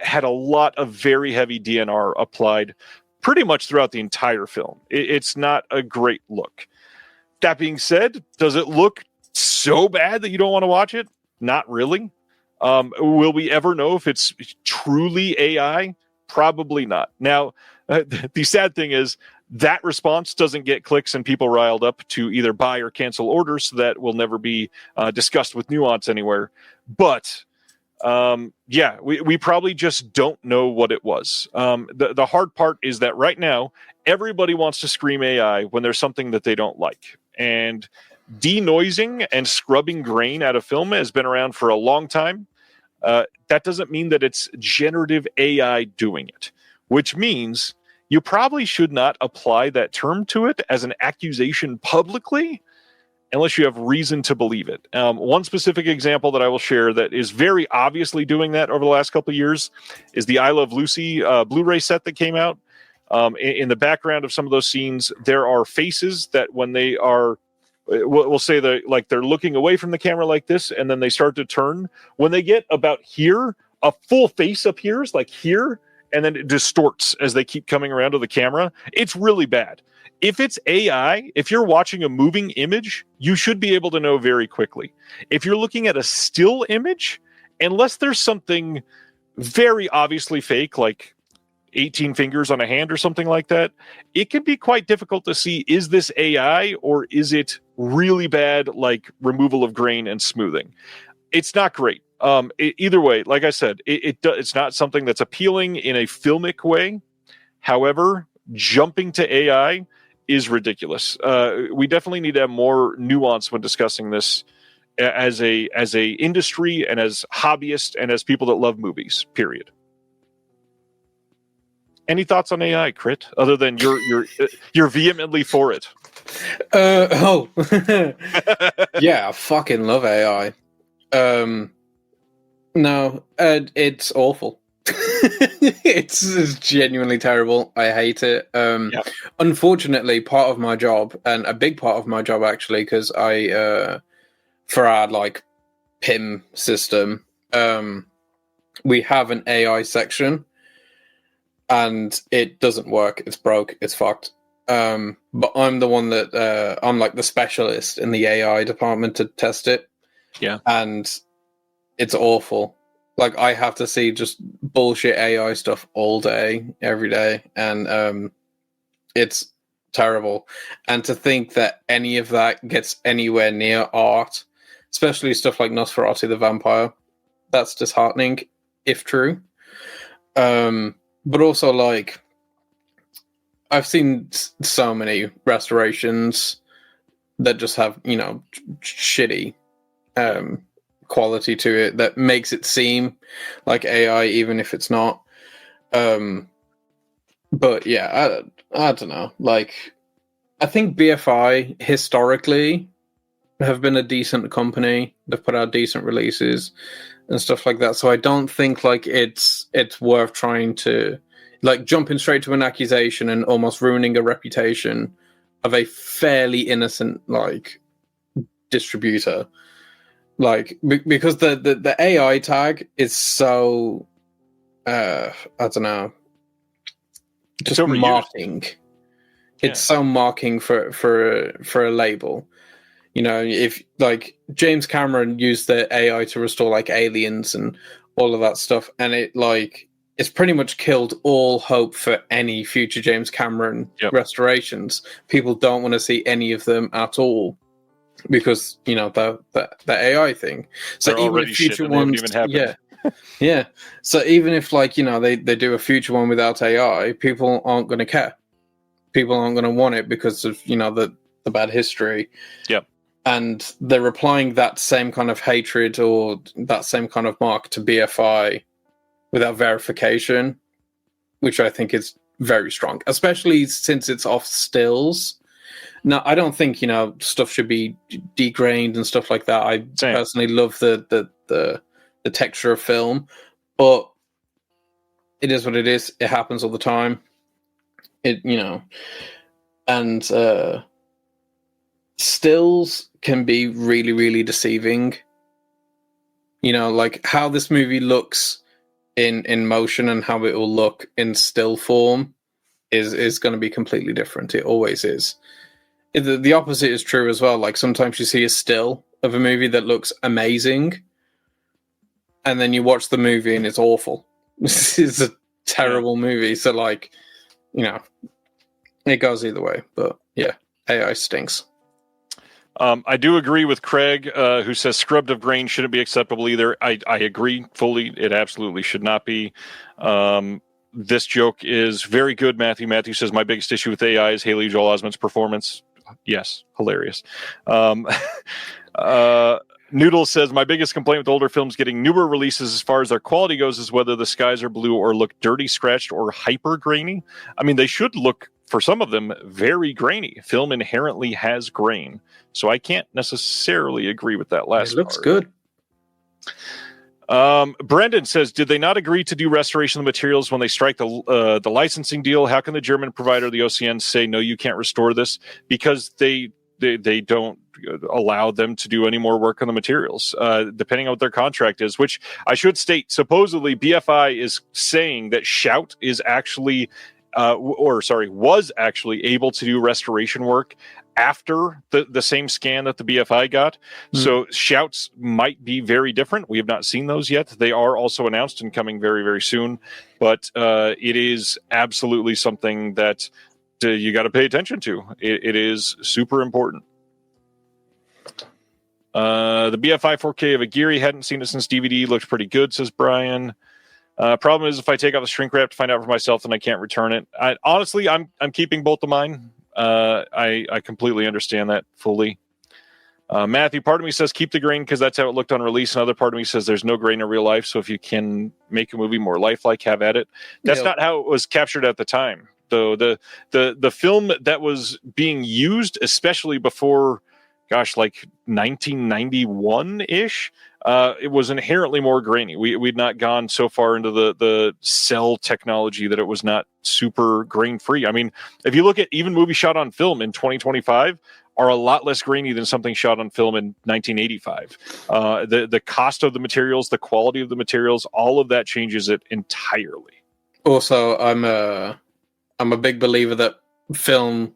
had a lot of very heavy DNR applied pretty much throughout the entire film. It's not a great look. That being said, does it look so bad that you don't want to watch it? Not really. Will we ever know if it's truly AI? Probably not. Now, the sad thing is that response doesn't get clicks and people riled up to either buy or cancel orders, so that will never be discussed with nuance anywhere. But we probably just don't know what it was. The hard part is that right now, everybody wants to scream AI when there's something that they don't like. And denoising and scrubbing grain out of film has been around for a long time. That doesn't mean that it's generative AI doing it, which means you probably should not apply that term to it as an accusation publicly unless you have reason to believe it. One specific example that I will share that is very obviously doing that over the last couple of years is the I Love Lucy Blu-ray set that came out. In the background of some of those scenes, there are faces that when they are, we'll say they're looking away from the camera like this, and then they start to turn. When they get about here, a full face appears like here, and then it distorts as they keep coming around to the camera. It's really bad. If it's AI, if you're watching a moving image, you should be able to know very quickly. If you're looking at a still image, unless there's something very obviously fake, like 18 fingers on a hand or something like that, it can be quite difficult to see, is this AI or is it really bad, like removal of grain and smoothing? It's not great. Either way, like I said, it's not something that's appealing in a filmic way. However, jumping to AI is ridiculous. We definitely need to have more nuance when discussing this as a industry and as hobbyists and as people that love movies, period. Any thoughts on AI, Krit, other than you're vehemently for it? Yeah, I fucking love AI. No, it's awful. It's genuinely terrible. I hate it. Unfortunately, part of my job, and a big part of my job actually, because for our like PIM system, we have an AI section, and it doesn't work. It's broke. It's fucked. But I'm the one that I'm like the specialist in the AI department to test it. Yeah, and it's awful. Like, I have to see just bullshit AI stuff all day, every day, and it's terrible. And to think that any of that gets anywhere near art, especially stuff like Nosferatu the Vampire, that's disheartening, if true. But also, like, I've seen so many restorations that just have, you know, shitty quality to it that makes it seem like AI, even if it's not. But yeah, I don't know. Like, I think BFI historically have been a decent company. They've put out decent releases and stuff like that. So I don't think like it's worth trying to like jumping straight to an accusation and almost ruining a reputation of a fairly innocent like distributor. Like, because the AI tag is so, I don't know, just overused. marking. It's so marking for a label. You know, if like James Cameron used the AI to restore like Aliens and all of that stuff, and it's pretty much killed all hope for any future James Cameron restorations. People don't want to see any of them at all. Because, you know, the AI thing. So they're even if future ones, yeah. So even if like, you know, they do a future one without AI, people aren't going to care. People aren't going to want it because of, you know, the bad history. Yep. And they're applying that same kind of hatred or that same kind of mark to BFI without verification, which I think is very strong, especially since it's off stills. No, I don't think, you know, stuff should be degrained and stuff like that. I personally love the texture of film, but it is what it is. It happens all the time. It, you know, and stills can be really, really deceiving. You know, like how this movie looks in motion and how it will look in still form is going to be completely different. It always is. The opposite is true as well. Like sometimes you see a still of a movie that looks amazing, and then you watch the movie and it's awful. This is a terrible movie. So, like, it goes either way. But yeah, AI stinks. I do agree with Craig, who says scrubbed of grain shouldn't be acceptable either. I agree fully. It absolutely should not be. This joke is very good, Matthew. Matthew says, my biggest issue with AI is Haley Joel Osment's performance. Yes, hilarious. Noodle says, my biggest complaint with older films getting newer releases as far as their quality goes is whether the skies are blue or look dirty, scratched, or hyper grainy. I mean, they should look, for some of them, very grainy. Film inherently has grain. So I can't necessarily agree with that last part. It looks good. Brendan says, did they not agree to do restoration of the materials when they strike the licensing deal? How can the German provider, the OCN, say, no, you can't restore this? Because they don't allow them to do any more work on the materials, depending on what their contract is, which I should state, supposedly BFI is saying that Shout is actually, was actually able to do restoration work after the same scan that the BFI got. So Shouts might be very different. We have not seen those yet. They are also announced and coming very, very soon. But it is absolutely something that you got to pay attention to. It is super important. The BFI 4K of Aguirre, hadn't seen it since DVD. Looked pretty good, says Brian. Problem is, if I take out the shrink wrap to find out for myself, then I can't return it. Honestly, I'm keeping both of mine. I completely understand that fully. Matthew, part of me says keep the grain because that's how it looked on release. Another part of me says there's no grain in real life, so if you can make a movie more lifelike, have at it. That's not how it was captured at the time, though. The film that was being used, especially before, like 1991-ish, it was inherently more grainy. We'd not gone so far into the cell technology that it was not super grain free. I mean, if you look at even movies shot on film in 2025 are a lot less grainy than something shot on film in 1985. The cost of the materials, the quality of the materials, all of that changes it entirely. Also, I'm a big believer that film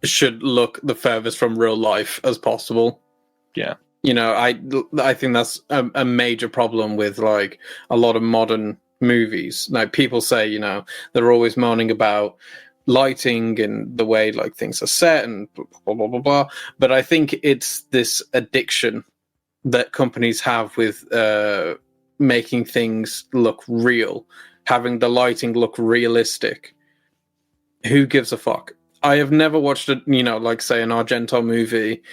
should look the furthest from real life as possible. Yeah. I think that's a major problem with like a lot of modern movies. Like people say, they're always moaning about lighting and the way like things are set and blah, blah, blah, blah. But I think it's this addiction that companies have with making things look real, having the lighting look realistic. Who gives a fuck? I have never watched like say an Argento movie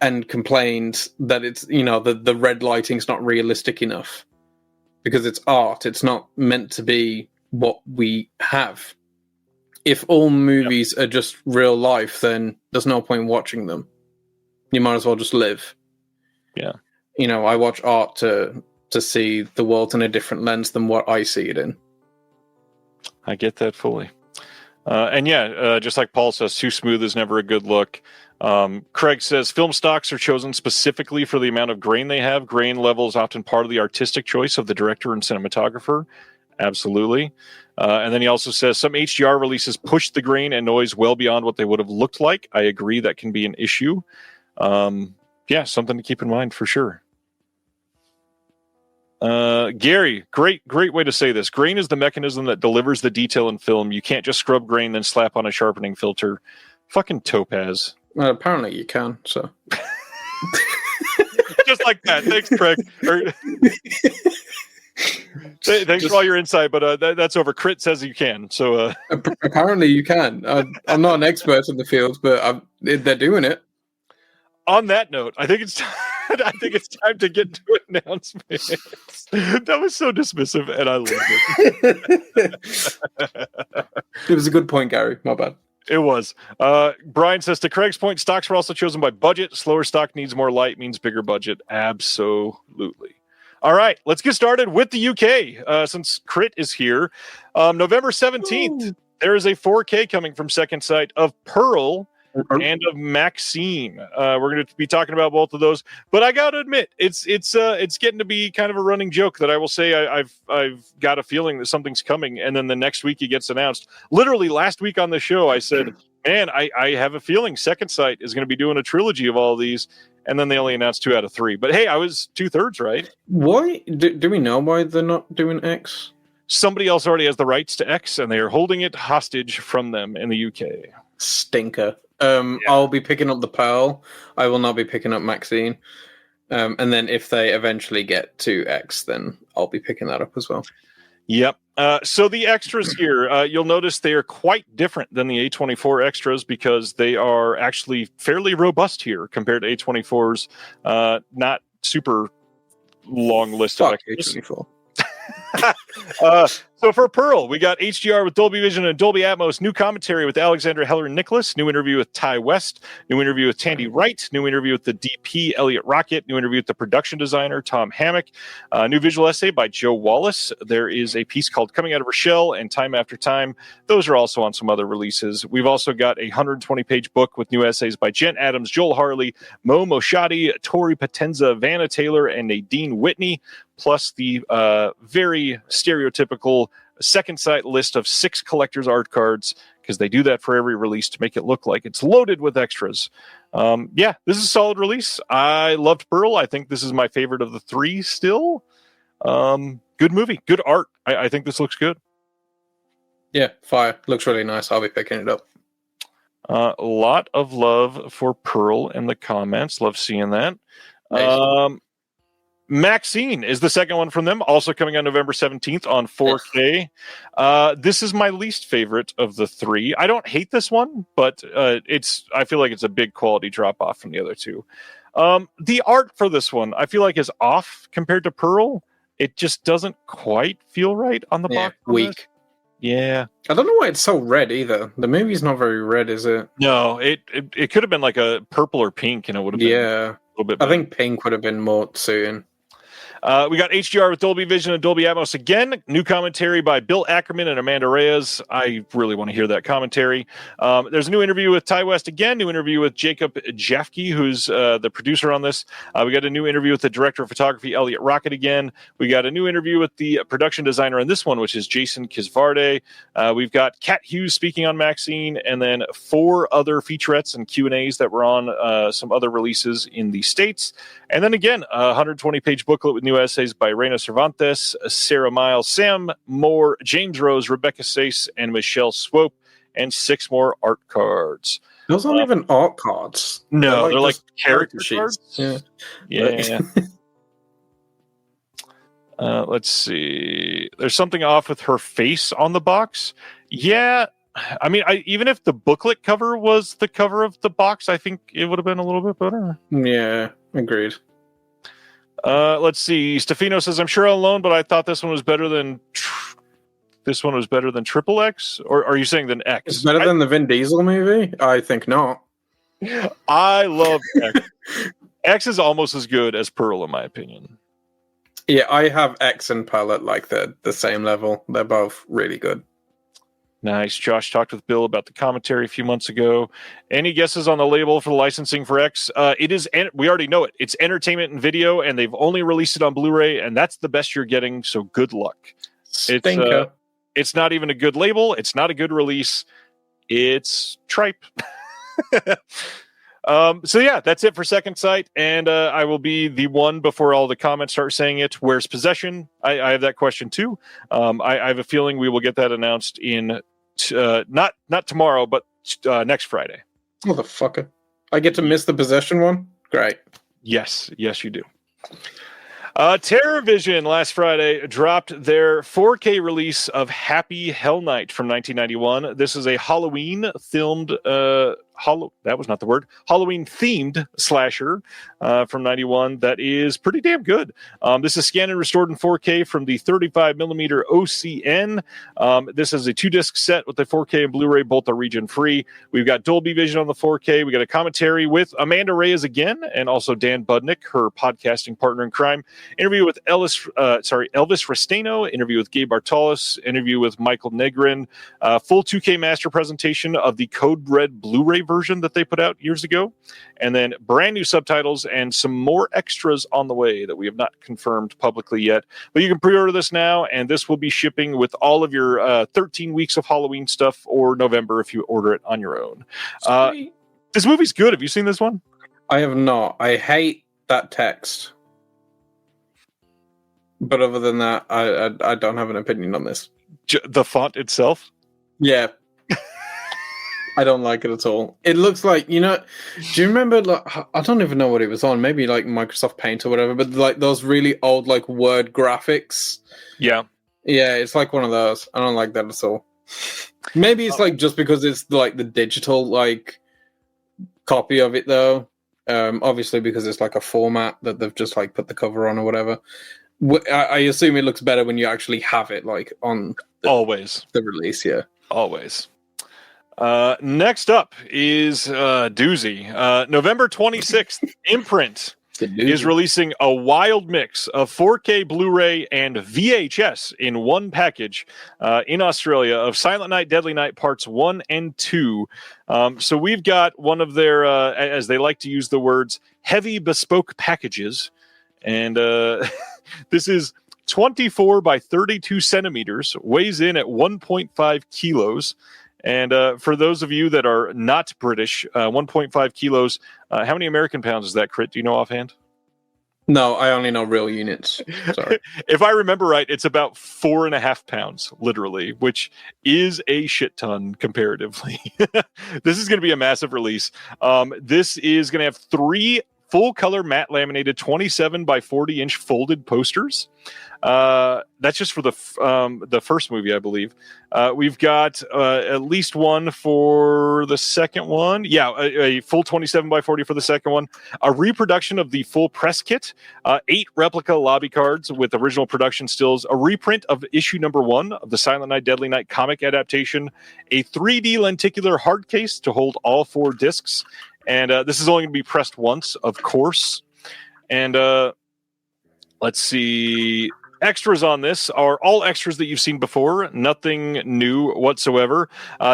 and complained that it's, the red lighting's not realistic enough because it's art. It's not meant to be what we have. If all movies are just real life, then there's no point watching them. You might as well just live. Yeah. I watch art to see the world in a different lens than what I see it in. I get that fully. Just like Paul says, too smooth is never a good look. Craig says, film stocks are chosen specifically for the amount of grain they have. Grain level is often part of the artistic choice of the director and cinematographer. Absolutely. And then he also says, some HDR releases push the grain and noise well beyond what they would have looked like. I agree that can be an issue. Something to keep in mind for sure. Gary, great way to say this. Grain is the mechanism that delivers the detail in film. You can't just scrub grain then slap on a sharpening filter. Fucking Topaz. Well, apparently you can, so. Just like that. Thanks, Craig. Thanks for all your insight, but that's over. Krit says you can. So apparently you can. I'm not an expert in the field, but they're doing it. On that note, I think it's time to get to announcements. That was so dismissive, and I loved it. It was a good point, Gary. My bad. It was. Brian says, to Craig's point, stocks were also chosen by budget. Slower stock needs more light, means bigger budget. Absolutely. All right, let's get started with the UK. Since Krit is here, November 17th, there is a 4K coming from Second Sight of Pearl and of Maxine. We're going to be talking about both of those, but I got to admit, it's getting to be kind of a running joke that I will say I've got a feeling that something's coming, and then the next week it gets announced. Literally last week on the show, I said, man, I have a feeling Second Sight is going to be doing a trilogy of all of these. and then they only announced 2 out of 3. But hey, I was 2/3 right. Why do we know why they're not doing X? Somebody else already has the rights to X, and they are holding it hostage from them in the UK. Stinker. I'll be picking up the Pearl. I will not be picking up Maxine. And then if they eventually get to X, then I'll be picking that up as well. Yep. So the extras here, you'll notice they are quite different than the A24 extras because they are actually fairly robust here compared to A24's not super long list of extras. A24. So for Pearl, we got HDR with Dolby Vision and Dolby Atmos, new commentary with Alexandra Heller-Nicholas, new interview with Ty West, new interview with Tandy Wright, new interview with the DP Elliot Rocket, new interview with the production designer Tom Hammock, new visual essay by Joe Wallace. There is a piece called Coming Out of Her Shell and Time After Time. Those are also on some other releases. We've also got a 120-page book with new essays by Jen Adams, Joel Harley, Mo Moshadi, Tori Potenza, Vanna Taylor, and Nadine Whitney, plus the very stereotypical second sight list of 6 collector's art cards, because they do that for every release to make it look like it's loaded with extras. Yeah, this is a solid release. I loved Pearl. I think this is my favorite of the 3 still. Good movie, good art. I think this looks good. Yeah, fire. Looks really nice. I'll be picking it up. A lot of love for Pearl in the comments. Love seeing that. Nice. Maxine is the second one from them, also coming on November 17th on 4K. This is my least favorite of the 3. I don't hate this one, but I feel like it's a big quality drop off from the other 2. The art for this one, I feel like, is off compared to Pearl. It just doesn't quite feel right on the box. Weak. Yeah. I don't know why it's so red either. The movie's not very red, is it? No, it could have been like a purple or pink, and it would have been a little bit better. I think pink would have been more suiting. We got HDR with Dolby Vision and Dolby Atmos again. New commentary by Bill Ackerman and Amanda Reyes. I really want to hear that commentary. There's a new interview with Ty West again. New interview with Jacob Jafke, who's the producer on this. We got a new interview with the director of photography, Elliot Rocket, again. We got a new interview with the production designer on this one, which is Jason Kisvarde. We've got Kat Hughes speaking on Maxine, and then 4 other featurettes and Q&As that were on some other releases in the States. And then again, a 120-page booklet with new essays by Reina Cervantes, Sarah Miles, Sam Moore, James Rose, Rebecca Sace, and Michelle Swope, and 6 more art cards. Those aren't even art cards. No, they're like character sheets. cards. Yeah. Let's see. There's something off with her face on the box. Yeah. I mean, even if the booklet cover was the cover of the box, I think it would have been a little bit better. Yeah, agreed. Let's see. Stefano says, "I'm sure I'm alone, but I thought this one was better than Triple X." Or are you saying than X? It's better than the Vin Diesel movie? I think not. I love X. X is almost as good as Pearl, in my opinion. Yeah, I have X and Pearl at like the same level. They're both really good. Nice. Josh talked with Bill about the commentary a few months ago. Any guesses on the label for the licensing for X? It is. We already know it. It's entertainment and video, and they've only released it on Blu-ray, and that's the best you're getting. So good luck. It's not even a good label. It's not a good release. It's tripe. So yeah, that's it for Second Sight, and I will be the one before all the comments start saying it. Where's Possession? I have that question too. I have a feeling we will get that announced in not tomorrow, but next Friday. Motherfucker! I get to miss the Possession one. Great. Yes, you do. TerrorVision last Friday dropped their 4K release of Happy Hell Night from 1991. This is a Halloween-themed Halloween-themed slasher from 91 that is pretty damn good. This is scanned and restored in 4K from the 35mm OCN. This is a 2-disc set with the 4K and Blu-ray, both are region-free. We've got Dolby Vision on the 4K. We got a commentary with Amanda Reyes again, and also Dan Budnick, her podcasting partner in crime. Interview with Elvis Restaino. Interview with Gabe Bartalos. Interview with Michael Negrin. Full 2K master presentation of the Code Red Blu-ray version that they put out years ago, and then brand new subtitles and some more extras on the way that we have not confirmed publicly yet, but you can pre-order this now, and this will be shipping with all of your 13 weeks of Halloween stuff, or November if you order it on your own. This movie's good. Have you seen this one? I have not. I hate that text. But other than that, I don't have an opinion on this. The font itself? Yeah. I don't like it at all. It looks like, do you remember, like, I don't even know what it was on, maybe like Microsoft Paint or whatever, but like those really old like Word graphics? Yeah. Yeah, it's like one of those. I don't like that at all. Maybe it's like just because it's like the digital like copy of it though. Obviously because it's like a format that they've just like put the cover on or whatever. I assume it looks better when you actually have it like on Always the release, yeah. Always. Next up is doozy. November 26th, Imprint is releasing a wild mix of 4K Blu-ray and VHS in one package in Australia of Silent Night, Deadly Night Parts 1 and 2. So we've got one of their, as they like to use the words, heavy bespoke packages. And this is 24 by 32 centimeters, weighs in at 1.5 kilos. And for those of you that are not British, 1.5 kilos, how many American pounds is that, Krit? Do you know offhand? No, I only know real units. Sorry. If I remember right, it's about 4.5 pounds, literally, which is a shit ton comparatively. This is going to be a massive release. This is going to have 3 full-color matte laminated 27 by 40-inch folded posters. That's just for the first movie, I believe. We've got at least one for the second one. Yeah, a full 27 by 40 for the second one. A reproduction of the full press kit. 8 replica lobby cards with original production stills. A reprint of issue number 1 of the Silent Night, Deadly Night comic adaptation. A 3D lenticular hard case to hold all 4 discs. And this is only going to be pressed once, of course. And let's see. Extras on this are all extras that you've seen before. Nothing new whatsoever.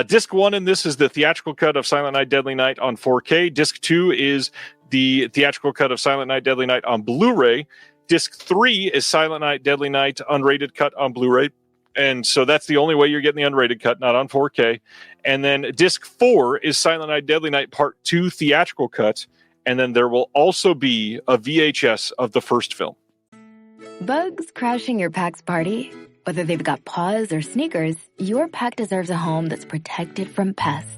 Disc 1 in this is the theatrical cut of Silent Night, Deadly Night on 4K. Disc 2 is the theatrical cut of Silent Night, Deadly Night on Blu-ray. Disc 3 is Silent Night, Deadly Night unrated cut on Blu-ray. And so that's the only way you're getting the unrated cut, not on 4K. And then disc 4 is Silent Night, Deadly Night Part 2 theatrical cut. And then there will also be a VHS of the first film. Bugs crashing your pack's party? Whether they've got paws or sneakers, your pack deserves a home that's protected from pests.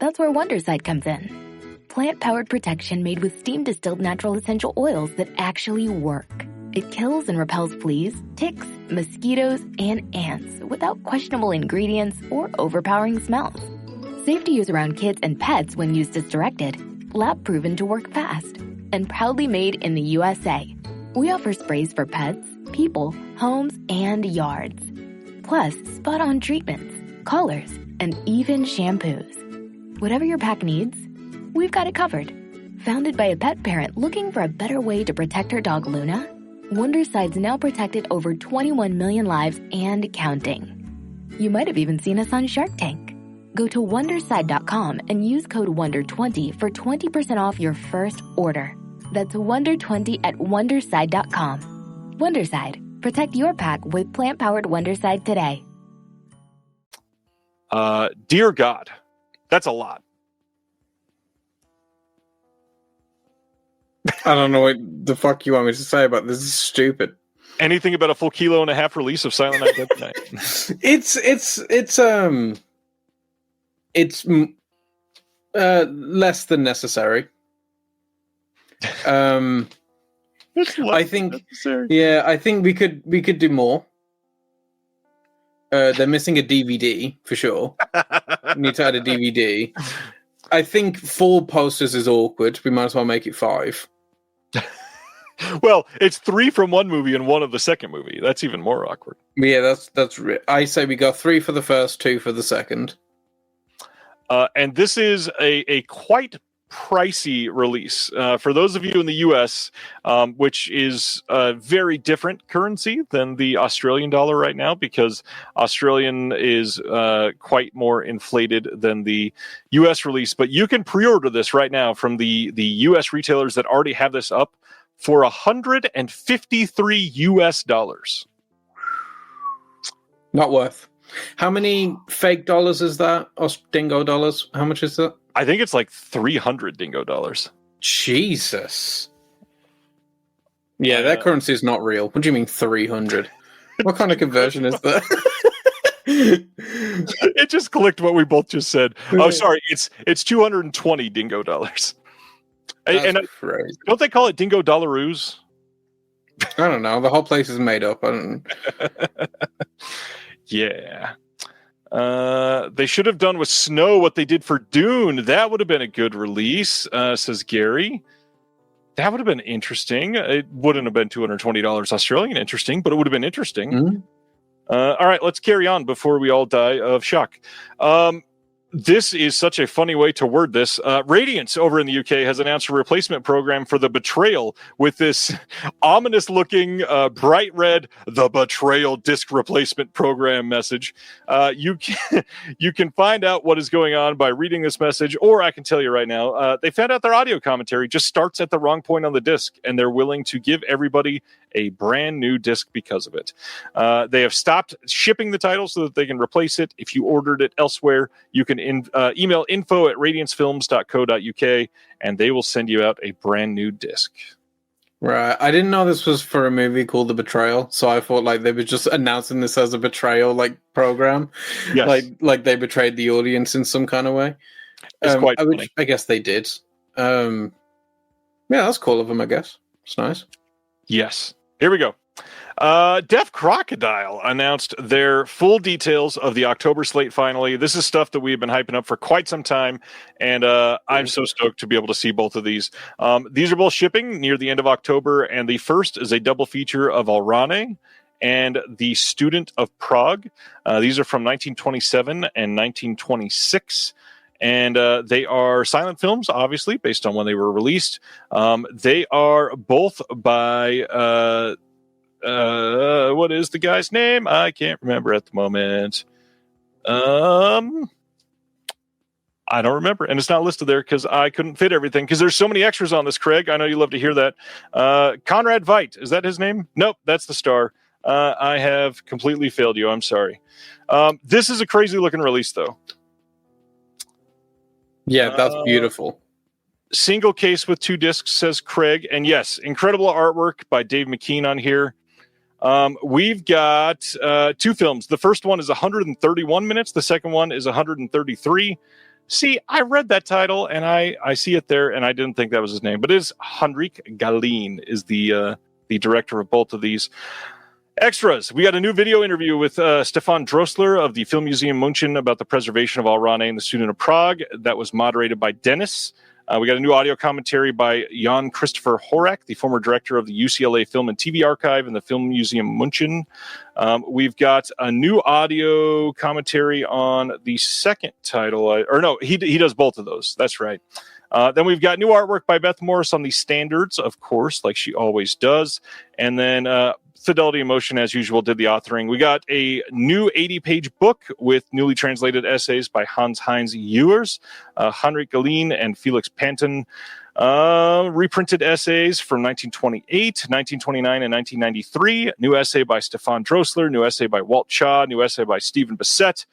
That's where Wondercide comes in. Plant-powered protection made with steam-distilled natural essential oils that actually work. It kills and repels fleas, ticks, mosquitoes, and ants without questionable ingredients or overpowering smells. Safe to use around kids and pets when used as directed. Lab-proven to work fast. And proudly made in the USA. We offer sprays for pets, people, homes, and yards. Plus, spot-on treatments, collars, and even shampoos. Whatever your pack needs, we've got it covered. Founded by a pet parent looking for a better way to protect her dog Luna, Wonderside's now protected over 21 million lives and counting. You might have even seen us on Shark Tank. Go to Wonderside.com and use code WONDER20 for 20% off your first order. That's WONDER20 at Wonderside.com. Wonderside. Protect your pack with plant-powered Wonderside today. Dear God, that's a lot. I don't know what the fuck you want me to say about this. This is stupid. Anything about a full 1.5 kilo release of Silent Night, Deadly Night? It's less than necessary. I think necessary. Yeah, I think we could do more. They're missing a DVD for sure. We need to add a DVD. I think 4 posters is awkward. We might as well make it 5. Well, it's 3 from one movie and 1 of the second movie. That's even more awkward. Yeah, that's. I say we go 3 for the first, 2 for the second. And this is a quite pricey release. For those of you in the US, which is a very different currency than the Australian dollar right now, because Australian is quite more inflated than the US release. But you can pre-order this right now from the US retailers that already have this up for $153 US. Not worth. How many fake dollars is that? Or dingo dollars? How much is that? I think it's like 300 dingo dollars. Jesus. Yeah, that currency is not real. What do you mean 300? What kind of conversion is that? It just clicked what we both just said. Oh, sorry. It's 220 dingo dollars. That's crazy. Don't they call it dingo dollaroos? I don't know. The whole place is made up. I don't. Yeah. They should have done with Snow what they did for Dune. That would have been a good release, says Gary. That would have been interesting. It wouldn't have been $220 Australian interesting, but it would have been interesting. Mm-hmm. All right, let's carry on before we all die of shock. This is such a funny way to word this. Radiance over in the UK has announced a replacement program for The Betrayal with this ominous-looking, bright red, The Betrayal disc replacement program message. You can find out what is going on by reading this message, or I can tell you right now, they found out their audio commentary just starts at the wrong point on the disc, and they're willing to give everybody a brand new disc because of it. They have stopped shipping the title so that they can replace it. If you ordered it elsewhere, you can email info@radiancefilms.co.uk and they will send you out a brand new disc. Right. I didn't know this was for a movie called The Betrayal, so I thought like they were just announcing this as a betrayal like program. Yes. Like they betrayed the audience in some kind of way. It's quite funny. I guess they did. Yeah, that's cool of them, I guess. It's nice. Yes. Here we go. Deaf Crocodile announced their full details of the October slate finally. This is stuff that we've been hyping up for quite some time, and I'm so stoked to be able to see both of these. These are both shipping near the end of October, and the first is a double feature of Alrane and The Student of Prague. These are from 1927 and 1926. And they are silent films, obviously, based on when they were released. They are both by... what is the guy's name? I can't remember at the moment. I don't remember, and it's not listed there because I couldn't fit everything because there's so many extras on this, Craig. I know you love to hear that. Conrad Veidt, is that his name? Nope, that's the star. I have completely failed you. I'm sorry. This is a crazy looking release, though. Yeah, that's beautiful. Single case with 2 discs, says Craig. And yes, incredible artwork by Dave McKean on here. We've got 2 films. The first one is 131 minutes. The second one is 133. See, I read that title, and I see it there, and I didn't think that was his name. But it is Henrik Galeen is the director of both of these. Extras. We got a new video interview with Stefan Drossler of the Film Museum München about the preservation of Alrane and the Student of Prague. That was moderated by Dennis. We got a new audio commentary by Jan Christopher Horak, the former director of the UCLA Film and TV Archive and the Film Museum München. We've got a new audio commentary on the second title. He does both of those. That's right. Then we've got new artwork by Beth Morris on the standards, of course, like she always does. And then Fidelity and Motion, as usual, did the authoring. We got a new 80-page book with newly translated essays by Hans-Heinz Ewers, Henrik Galeen, and Felix Panton. Reprinted essays from 1928, 1929, and 1993. New essay by Stefan Drossler, new essay by Walt Cha, new essay by Stephen Bissett.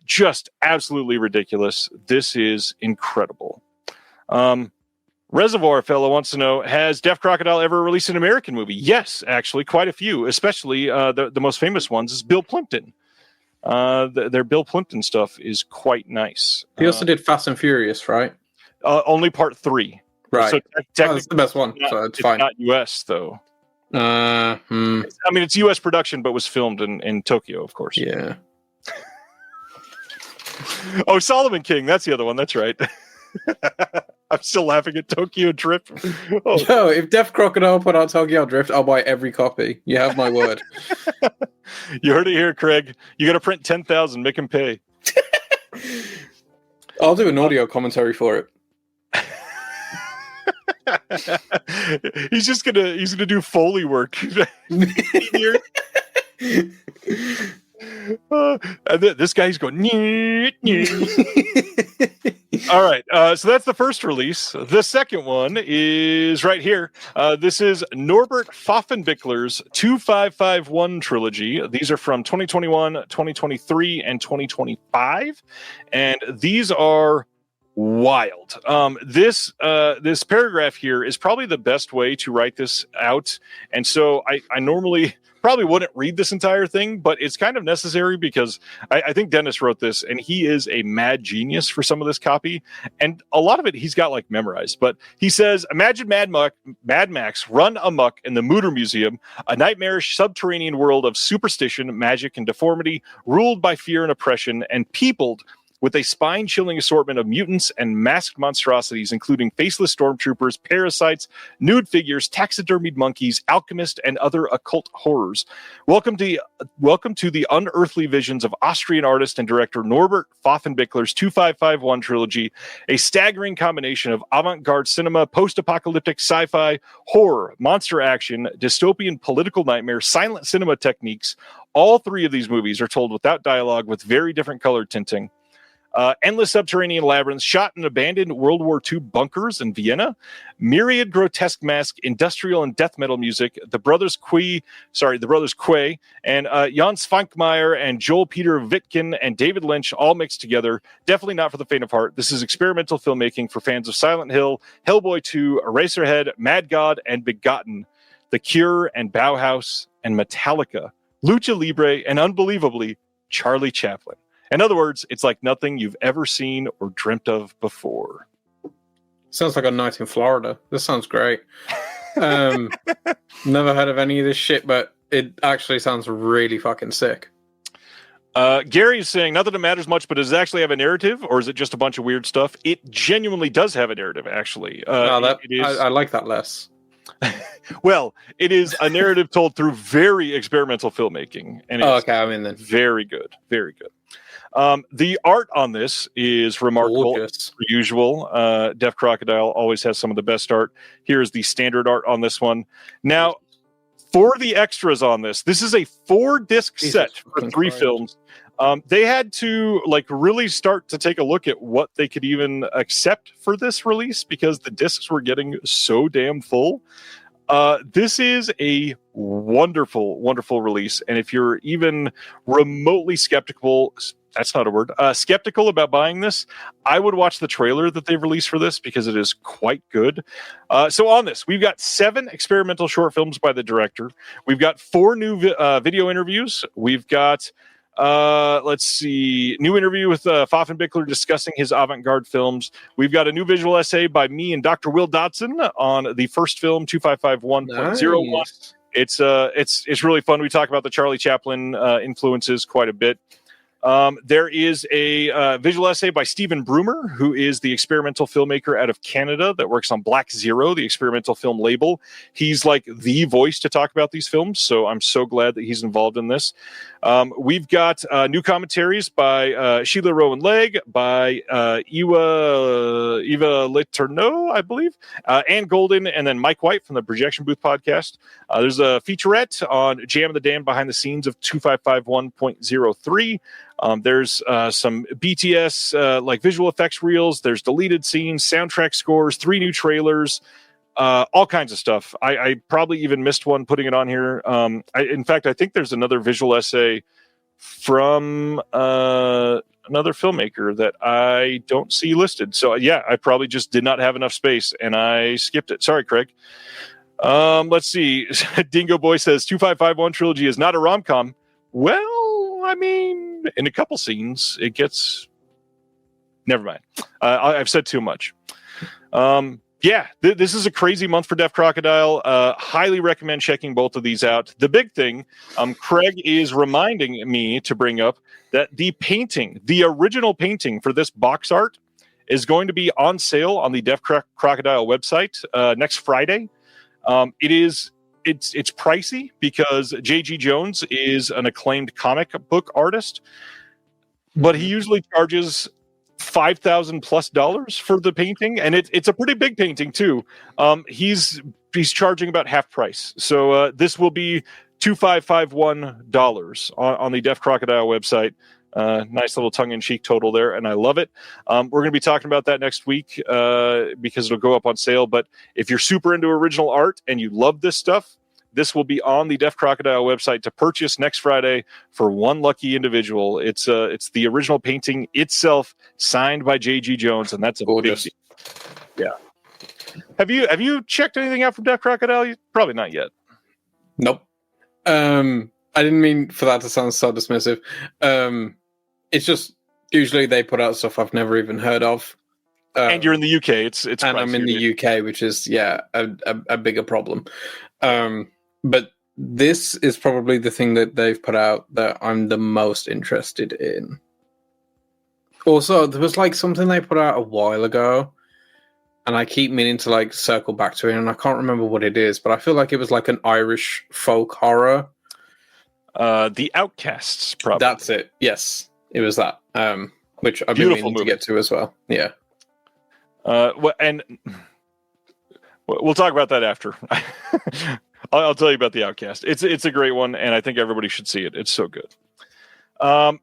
Just absolutely ridiculous. This is incredible. Reservoir Fellow wants to know, has Deaf Crocodile ever released an American movie? Yes, actually, quite a few, especially the most famous ones is Bill Plimpton. Their Bill Plimpton stuff is quite nice. He also did Fast and Furious, right? Only part 3. Right. So that's the best one, so it's fine. Not U.S., though. I mean, it's U.S. production, but was filmed in Tokyo, of course. Yeah. Oh, Solomon King, that's the other one. That's right. I'm still laughing at Tokyo Drift. Oh. Yo, if Deaf Crocodile put out Tokyo Drift, I'll buy every copy. You have my word. You heard it here, Craig. You got to print 10,000. Make him pay. I'll do an audio commentary for it. He's gonna do Foley work. And this guy's going. All right, so that's the first release. The second one is right here. This is Norbert Pfaffenbichler's 2551 trilogy. These are from 2021, 2023, and 2025. And these are wild. This paragraph here is probably the best way to write this out. And so I normally probably wouldn't read this entire thing, but it's kind of necessary because I think Dennis wrote this and he is a mad genius for some of this copy. And a lot of it he's got like memorized. But he says, imagine Mad Max run amok in the Mutter Museum, a nightmarish subterranean world of superstition, magic, and deformity, ruled by fear and oppression, and peopled with a spine-chilling assortment of mutants and masked monstrosities, including faceless stormtroopers, parasites, nude figures, taxidermied monkeys, alchemists, and other occult horrors. Welcome to the unearthly visions of Austrian artist and director Norbert Pfaffenbichler's 2551 trilogy, a staggering combination of avant-garde cinema, post-apocalyptic sci-fi, horror, monster action, dystopian political nightmare, silent cinema techniques. All three of these movies are told without dialogue with very different color tinting. Endless subterranean labyrinths shot in abandoned World War II bunkers in Vienna, myriad grotesque masks, industrial and death metal music, the brothers Quay, and Jan Svankmajer and Joel Peter Witkin and David Lynch all mixed together. Definitely not for the faint of heart. This is experimental filmmaking for fans of Silent Hill, Hellboy 2, Eraserhead, Mad God, and Begotten, The Cure and Bauhaus and Metallica, Lucha Libre, and unbelievably, Charlie Chaplin. In other words, it's like nothing you've ever seen or dreamt of before. Sounds like a night in Florida. This sounds great. Never heard of any of this shit, but it actually sounds really fucking sick. Gary is saying, not that it matters much, but does it actually have a narrative, or is it just a bunch of weird stuff? It genuinely does have a narrative, actually. I like that less. Well, it is a narrative told through very experimental filmcrafting. And it's I'm in then. Very good. Very good. The art on this is remarkable. Gorgeous. Per usual. Deaf Crocodile always has some of the best art. Here's the standard art on this one. Now, for the extras on this is a 4-disc set for 3 films. They had to really start to take a look at what they could even accept for this release because the discs were getting so damn full. This is a wonderful, wonderful release. And if you're even remotely skeptical, that's not a word, skeptical about buying this, I would watch the trailer that they've released for this because it is quite good. So on this, we've got 7 experimental short films by the director. We've got 4 new video interviews. We've got, new interview with Pfaffenbichler discussing his avant-garde films. We've got a new visual essay by me and Dr. Will Dodson on the first film, 2551.01. Nice. It's really fun. We talk about the Charlie Chaplin influences quite a bit. There is a visual essay by Stephen Brumer, who is the experimental filmmaker out of Canada that works on Black Zero, the experimental film label. He's like the voice to talk about these films, so I'm so glad that he's involved in this. We've got new commentaries by Sheila Rowan Legg, by Eva Letourneau, I believe, Ann Golden, and then Mike White from the Projection Booth podcast. There's a featurette on Jam of the Damned behind the scenes of 2551.03. There's some BTS visual effects reels. There's deleted scenes, soundtrack scores, 3 new trailers, all kinds of stuff. I probably even missed one putting it on here. In fact, I think there's another visual essay from another filmmaker that I don't see listed. So yeah, I probably just did not have enough space and I skipped it. Sorry, Craig. Let's see. Dingo Boy says 2551 trilogy is not a rom-com. Well, I mean, in a couple scenes, it gets... Never mind. I've said too much. This is a crazy month for Deaf Crocodile. Highly recommend checking both of these out. The big thing, Craig is reminding me to bring up that the original painting for this box art is going to be on sale on the Deaf Crocodile website next Friday. It's pricey because J.G. Jones is an acclaimed comic book artist, but he usually charges $5,000+ for the painting, and it's a pretty big painting too. He's charging about half price, so this will be $2,551 on the Deaf Crocodile website. Nice little tongue-in-cheek total there, and I love it. We're going to be talking about that next week because it'll go up on sale. But if you're super into original art and you love this stuff, This will be on the Deaf Crocodile website to purchase next Friday for one lucky individual. It's the original painting itself, signed by J.G. Jones, and that's a Gorgeous. big deal. Yeah. Have you checked anything out from Deaf Crocodile? Probably not yet. Nope. I didn't mean for that to sound so dismissive. It's just usually they put out stuff I've never even heard of. And you're in the UK. It's and I'm in the UK, which is a bigger problem. But this is probably the thing that they've put out that I'm the most interested in. Also, there was like something they put out a while ago, and I keep meaning to like circle back to it, and I can't remember what it is, but I feel like it was like an Irish folk horror. The Outcasts, probably. That's it. Yes, it was that. Which I've Beautiful been meaning movie to get to as well. Yeah. And we'll talk about that after. I'll tell you about The Outcast. It's a great one, and I think everybody should see it. It's so good.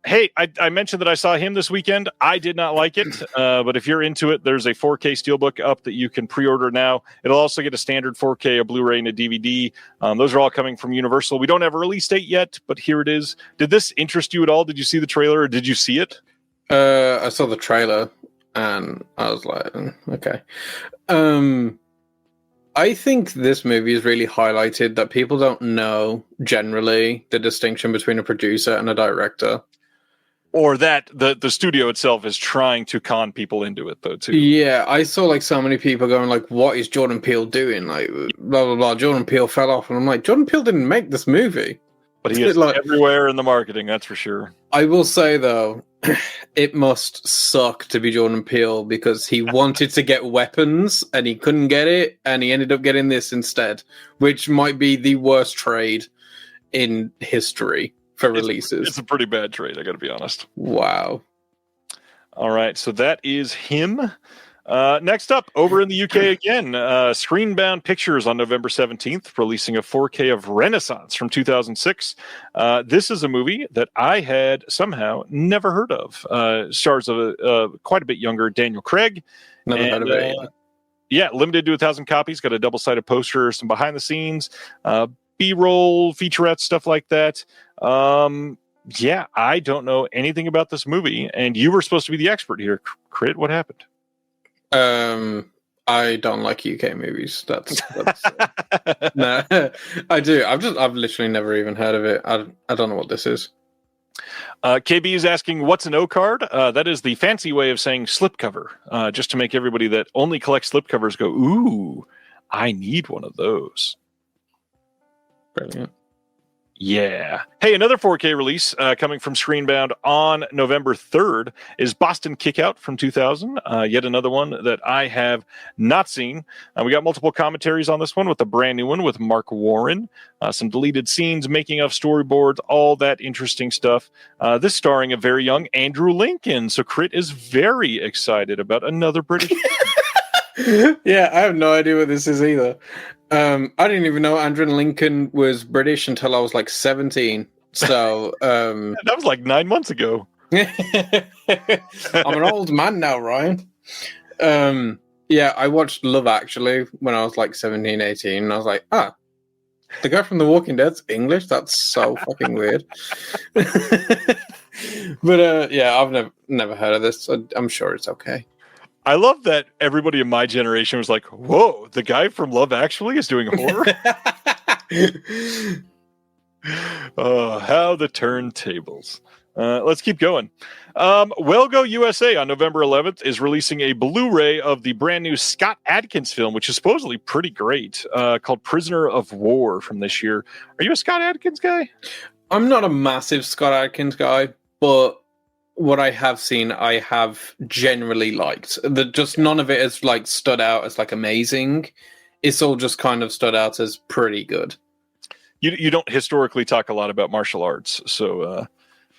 Hey, I mentioned that I saw him this weekend. I did not like it, but if you're into it, there's a 4K Steelbook up that you can pre-order now. It'll also get a standard 4K, a Blu-ray, and a DVD. Those are all coming from Universal. We don't have a release date yet, but here it is. Did this interest you at all? Did you see the trailer, or did you see it? I saw the trailer, and I was like, okay. I think this movie has really highlighted that people don't know generally the distinction between a producer and a director. Or that the studio itself is trying to con people into it, though, too. Yeah, I saw like so many people going like, what is Jordan Peele doing? Like, blah, blah, blah. Jordan Peele fell off. And I'm like, Jordan Peele didn't make this movie. But he is like, everywhere in the marketing, that's for sure. I will say, though, it must suck to be Jordan Peele because he wanted to get weapons and he couldn't get it, and he ended up getting this instead, which might be the worst trade in history for releases. It's a pretty bad trade, I gotta be honest. Wow. All right, so that is him. Next up, over in the UK again, Screenbound Pictures on November 17th, releasing a 4K of Renaissance from 2006. This is a movie that I had somehow never heard of. Stars quite a bit younger Daniel Craig. Never heard of it. Yeah, limited to 1,000 copies. Got a double-sided poster, some behind-the-scenes, B-roll, featurettes, stuff like that. Yeah, I don't know anything about this movie, and you were supposed to be the expert here. Krit, what happened? I don't like UK movies. That's no, I do. I've literally never even heard of it. I don't know what this is. KB is asking, what's an O card? That is the fancy way of saying slipcover, just to make everybody that only collects slipcovers go, ooh, I need one of those. Brilliant. Yeah. Hey, another 4K release coming from Screenbound on November 3rd is Boston Kickout from 2000. Yet another one that I have not seen. We got multiple commentaries on this one with a brand new one with Mark Warren. Some deleted scenes, making of storyboards, all that interesting stuff. This starring a very young Andrew Lincoln. So Krit is very excited about another British. Yeah, I have no idea what this is either. I didn't even know Andrew Lincoln was British until I was like 17. So that was like 9 months ago. I'm an old man now, Ryan. Yeah, I watched Love Actually when I was like 17, 18, and I was like, the guy from The Walking Dead's English? That's so fucking weird. But yeah, I've never heard of this. So I'm sure it's okay. I love that everybody in my generation was like, whoa, the guy from Love Actually is doing horror? Oh, how the turntables. Let's keep going. Well Go USA on November 11th is releasing a Blu-ray of the brand new Scott Adkins film, which is supposedly pretty great, called Prisoner of War from this year. Are you a Scott Adkins guy? I'm not a massive Scott Adkins guy, but what I have seen, I have generally liked. Just none of it has like stood out as like amazing. It's all just kind of stood out as pretty good. You don't historically talk a lot about martial arts, so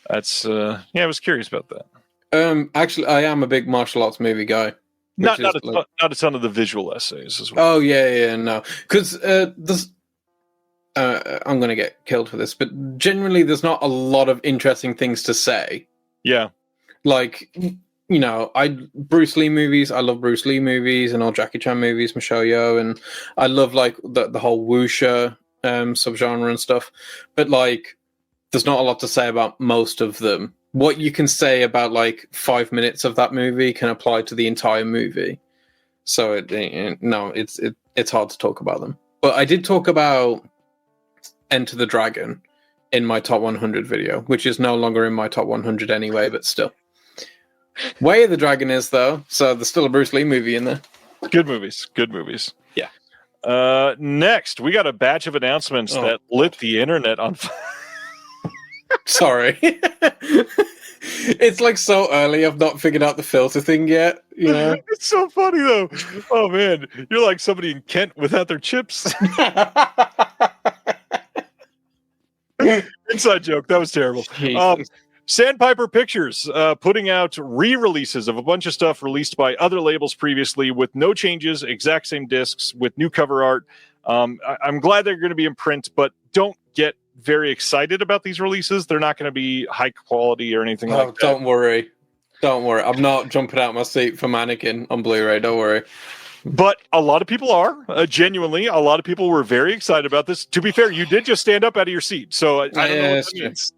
that's I was curious about that. Actually, I am a big martial arts movie guy. Not a ton of the visual essays as well. Oh yeah, no, because there's. I'm going to get killed for this, but generally, there's not a lot of interesting things to say. Yeah. Like, you know, Bruce Lee movies, I love Bruce Lee movies and all Jackie Chan movies, Michelle Yeoh, and I love like the whole wuxia subgenre and stuff, but like, there's not a lot to say about most of them. What you can say about like 5 minutes of that movie can apply to the entire movie. So it's hard to talk about them. But I did talk about Enter the Dragon in my top 100 video, which is no longer in my top 100 anyway, but still. Way of the Dragon is, though, so there's still a Bruce Lee movie in there. Good movies. Good movies. Yeah. Next, we got a batch of announcements that lit the internet on fire. Sorry. It's like so early, I've not figured out the filter thing yet, you know? It's so funny, though. Oh, man. You're like somebody in Kent without their chips. Inside joke. That was terrible. Sandpiper Pictures putting out re-releases of a bunch of stuff released by other labels previously with no changes, exact same discs with new cover art. I'm glad they're going to be in print, but don't get very excited about these releases. They're not going to be high quality or anything like that. Don't worry. I'm not jumping out my seat for Mannequin on Blu-ray. Don't worry. But a lot of people are. Genuinely, a lot of people were very excited about this. To be fair, you did just stand up out of your seat. So I don't know what that means.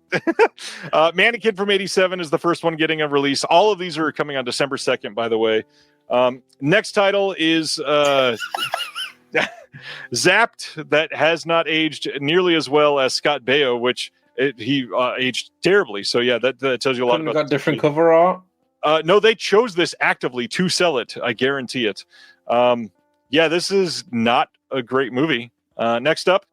Mannequin from 87 is the first one getting a release. All of these are coming on December 2nd, by the way. Next title is Zapped, that has not aged nearly as well as Scott Baio, which he aged terribly. So yeah, that tells you a lot about. Got different cover art. No, they chose this actively to sell it. I guarantee it. Yeah, this is not a great movie. Next up,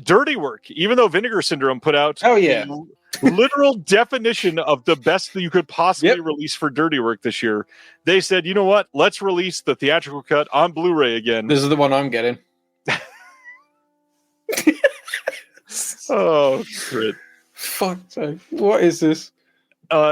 Dirty Work. Even though Vinegar Syndrome put out the literal definition of the best that you could possibly release for Dirty Work this year, they said, you know what? Let's release the theatrical cut on Blu-ray again. This is the one I'm getting. Oh, Krit. Fuck. What is this?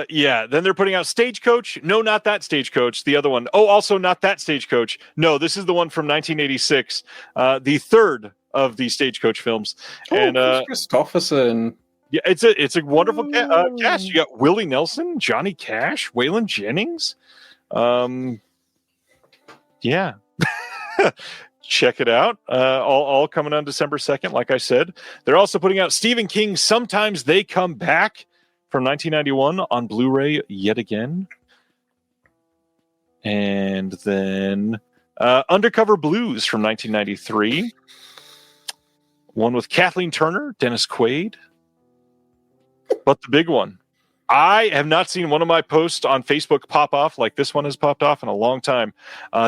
Yeah, then they're putting out Stagecoach. No, not that Stagecoach. The other one. Oh, also not that Stagecoach. No, this is the one from 1986. The third of the Stagecoach films. Oh, and Christopherson. Yeah, it's a wonderful cast. You got Willie Nelson, Johnny Cash, Waylon Jennings. Yeah. Check it out. All coming on December 2nd, like I said. They're also putting out Stephen King's Sometimes They Come Back from 1991 on Blu-ray yet again. And then Undercover Blues from 1993. One with Kathleen Turner, Dennis Quaid. But the big one. I have not seen one of my posts on Facebook pop off like this one has popped off in a long time.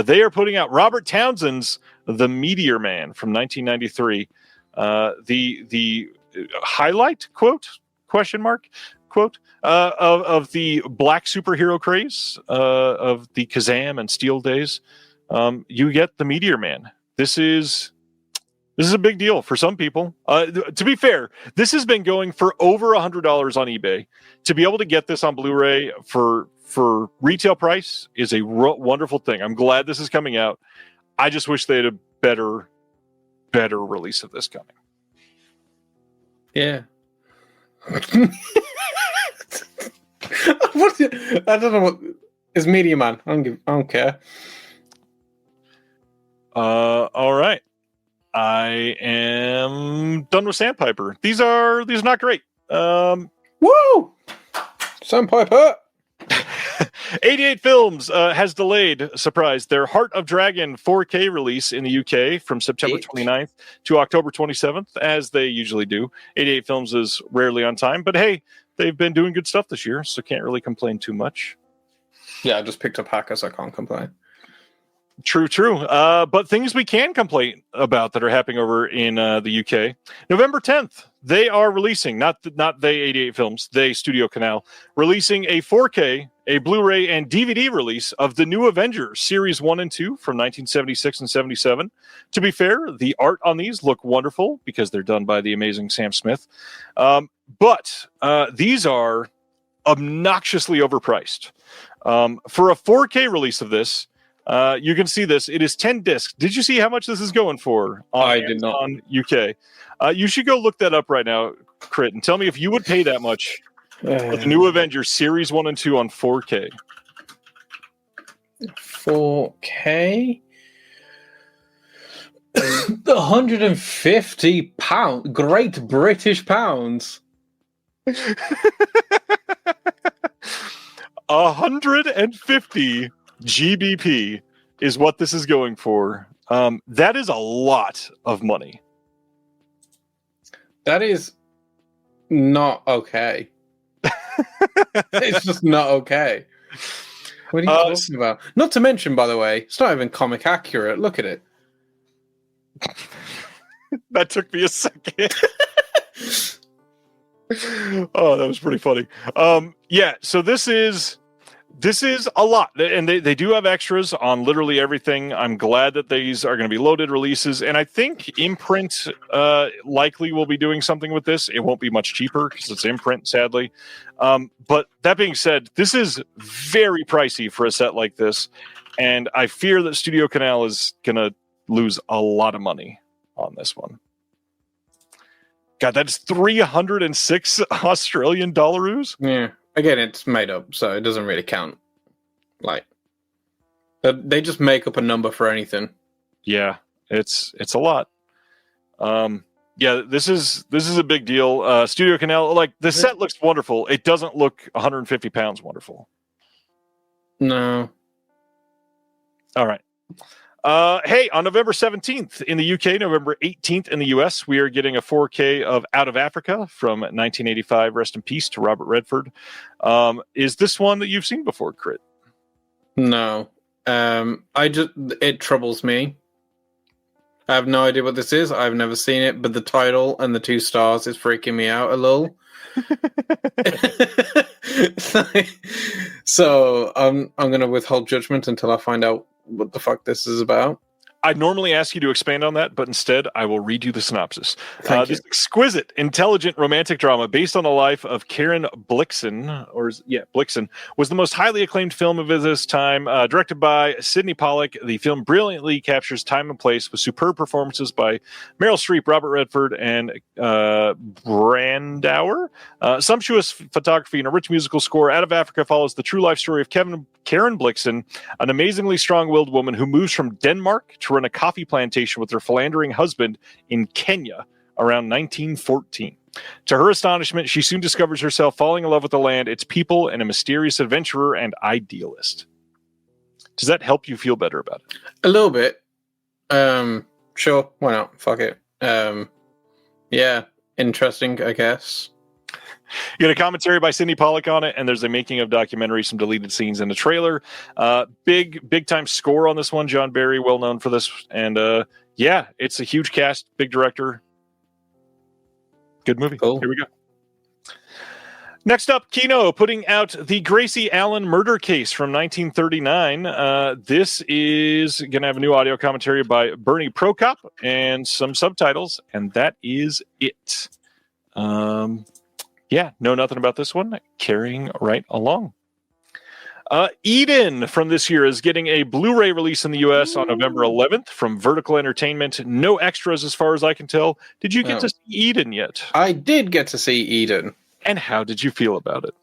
They are putting out Robert Townsend's The Meteor Man from 1993. The highlight quote of the black superhero craze of the Kazam and Steel days. You get The Meteor Man. This is a big deal for some people. To be fair, this has been going for over $100 on eBay. To be able to get this on Blu-ray for retail price is a wonderful thing. I'm glad this is coming out. I just wish they had a better release of this coming. Yeah. I don't know what is Media Man. I don't care. All right. I am done with Sandpiper. These are not great. Woo! Sandpiper. 88 Films has delayed, surprise, their Heart of Dragon 4K release in the UK from September 29th to October 27th, as they usually do. 88 Films is rarely on time, but hey, they've been doing good stuff this year, so can't really complain too much. Yeah, I just picked up Hackers. I can't complain. True. But things we can complain about that are happening over in the UK. November 10th, they are releasing, not they 88 Films, they Studio Canal, releasing a 4K, a Blu-ray, and DVD release of the New Avengers Series 1 and 2 from 1976 and 77. To be fair, the art on these look wonderful because they're done by the amazing Sam Smith. But these are obnoxiously overpriced. For a 4K release of this, you can see this. It is 10 discs. Did you see how much this is going for on Amazon UK? You should go look that up right now, Krit, and tell me if you would pay that much for the New Avengers Series 1 and 2 on 4K. 4K? The £150 Great British Pounds. 150 GBP is what this is going for. That is a lot of money. That is not okay. It's just not okay. What are you talking about? Not to mention, by the way, it's not even comic accurate. Look at it. That took me a second. Oh, that was pretty funny. Yeah, so this is a lot, and they do have extras on literally everything. I'm glad that these are going to be loaded releases, and I think Imprint likely will be doing something with this. It won't be much cheaper because it's Imprint, sadly. But that being said, this is very pricey for a set like this, and I fear that Studio Canal is going to lose a lot of money on this one. God, that's 306 Australian dollaroos. Yeah. Again, it's made up, so it doesn't really count. Like, they just make up a number for anything. Yeah, it's a lot. Yeah, this is a big deal. Studio Canal, like, the set looks wonderful. It doesn't look 150 pounds wonderful. No. All right. Hey, on November 17th in the UK, November 18th in the US, we are getting a 4K of Out of Africa from 1985. Rest in peace to Robert Redford. Is this one that you've seen before, Krit? No. It troubles me. I have no idea what this is. I've never seen it, but the title and the 2 stars is freaking me out a little. So I'm going to withhold judgment until I find out what the fuck this is about. I normally ask you to expand on that, but instead I will read you the synopsis. This exquisite, intelligent romantic drama based on the life of Karen Blixen, Blixen, was the most highly acclaimed film of its time. Directed by Sidney Pollack, the film brilliantly captures time and place with superb performances by Meryl Streep, Robert Redford, and Brandauer. Sumptuous photography and a rich musical score. Out of Africa follows the true life story of Karen Blixen, an amazingly strong-willed woman who moves from Denmark to run a coffee plantation with her philandering husband in Kenya around 1914. To her astonishment, she soon discovers herself falling in love with the land, its people, and a mysterious adventurer and idealist. Does that help you feel better about it? A little bit. Sure, why not? Fuck it. Yeah, interesting, I guess. You get a commentary by Sidney Pollack on it, and there's a making of documentary, some deleted scenes in the trailer. Big time score on this one. John Barry, well known for this. And yeah, it's a huge cast, big director. Good movie. Cool. Here we go. Next up, Kino putting out the Gracie Allen murder case from 1939. This is going to have a new audio commentary by Bernie Prokop and some subtitles, and that is it. Yeah, know nothing about this one. Carrying right along. Eden from this year is getting a Blu-ray release in the U.S. on November 11th from Vertical Entertainment. No extras as far as I can tell. Did you get to see Eden yet? I did get to see Eden. And how did you feel about it?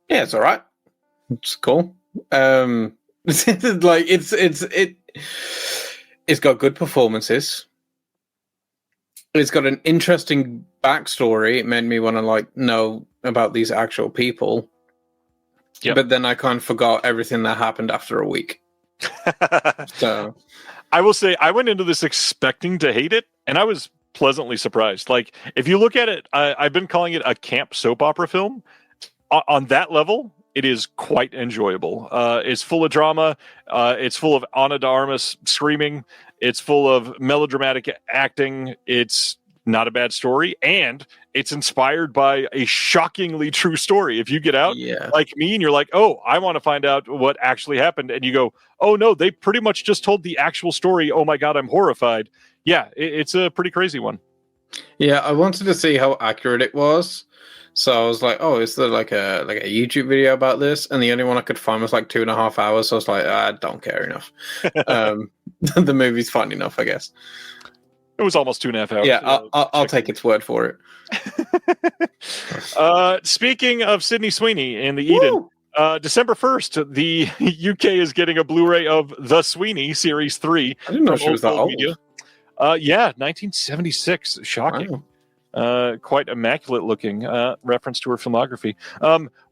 Yeah, it's all right. It's cool. Like it's got good performances. It's got an interesting backstory. It made me want to know about these actual people. Yep. But then I kind of forgot everything that happened after a week. So I will say I went into this expecting to hate it, and I was pleasantly surprised. Like, if you look at it, I've been calling it a camp soap opera film. On that level, it is quite enjoyable. It's full of drama. It's full of Ana de Armas screaming. It's full of melodramatic acting. It's not a bad story, and it's inspired by a shockingly true story. If you get out like me and you're like, oh, I want to find out what actually happened, and you go, oh no, they pretty much just told the actual story. Oh my God, I'm horrified. Yeah, it's a pretty crazy one. Yeah, I wanted to see how accurate it was. So I was like, oh, is there like a YouTube video about this? And the only one I could find was 2.5 hours. So I was like, I don't care enough. The movie's fun enough, I guess. It was almost 2.5 hours. Yeah, I'll take its word for it. Speaking of Sydney Sweeney in the Eden, December 1st, the UK is getting a Blu-ray of The Sweeney Series 3. I didn't know she was that old. Yeah, 1976. Shocking. Wow. Quite immaculate looking reference to her filmography.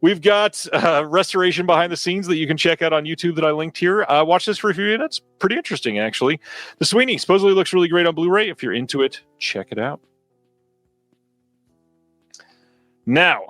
We've got restoration behind the scenes that you can check out on YouTube that I linked here. Watch this for a few minutes. Pretty interesting, actually. The Sweeney supposedly looks really great on Blu-ray. If you're into it, check it out. Now,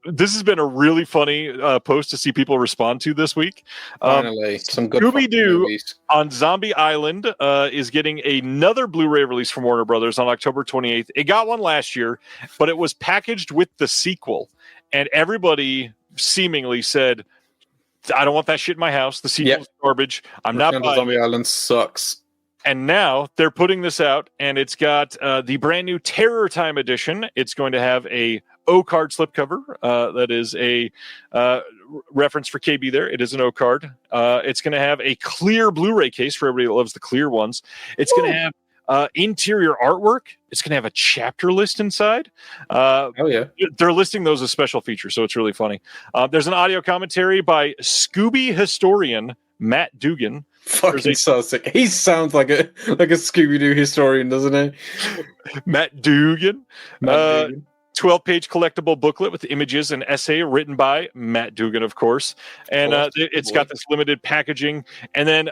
this has been a really funny post to see people respond to this week. Finally, some good Scooby-Doo movies. on Zombie Island is getting another Blu-ray release from Warner Brothers on October 28th. It got one last year, but it was packaged with the sequel. And everybody seemingly said, I don't want that shit in my house. The sequel's garbage. I'm not buying Zombie it. Island sucks. And now they're putting this out, and it's got the brand new Terror Time edition. It's going to have a O-card slipcover. That is a reference for KB there. It is an O-card. It's going to have a clear Blu-ray case for everybody that loves the clear ones. It's going to have interior artwork. It's going to have a chapter list inside. They're listing those as special features, so it's really funny. There's an audio commentary by Scooby historian Matt Dugan. Fucking so sick. He sounds like a Scooby-Doo historian, doesn't he? Matt Dugan. 12-page collectible booklet with images and essay written by Matt Dugan, of course. And it's got this limited packaging. And then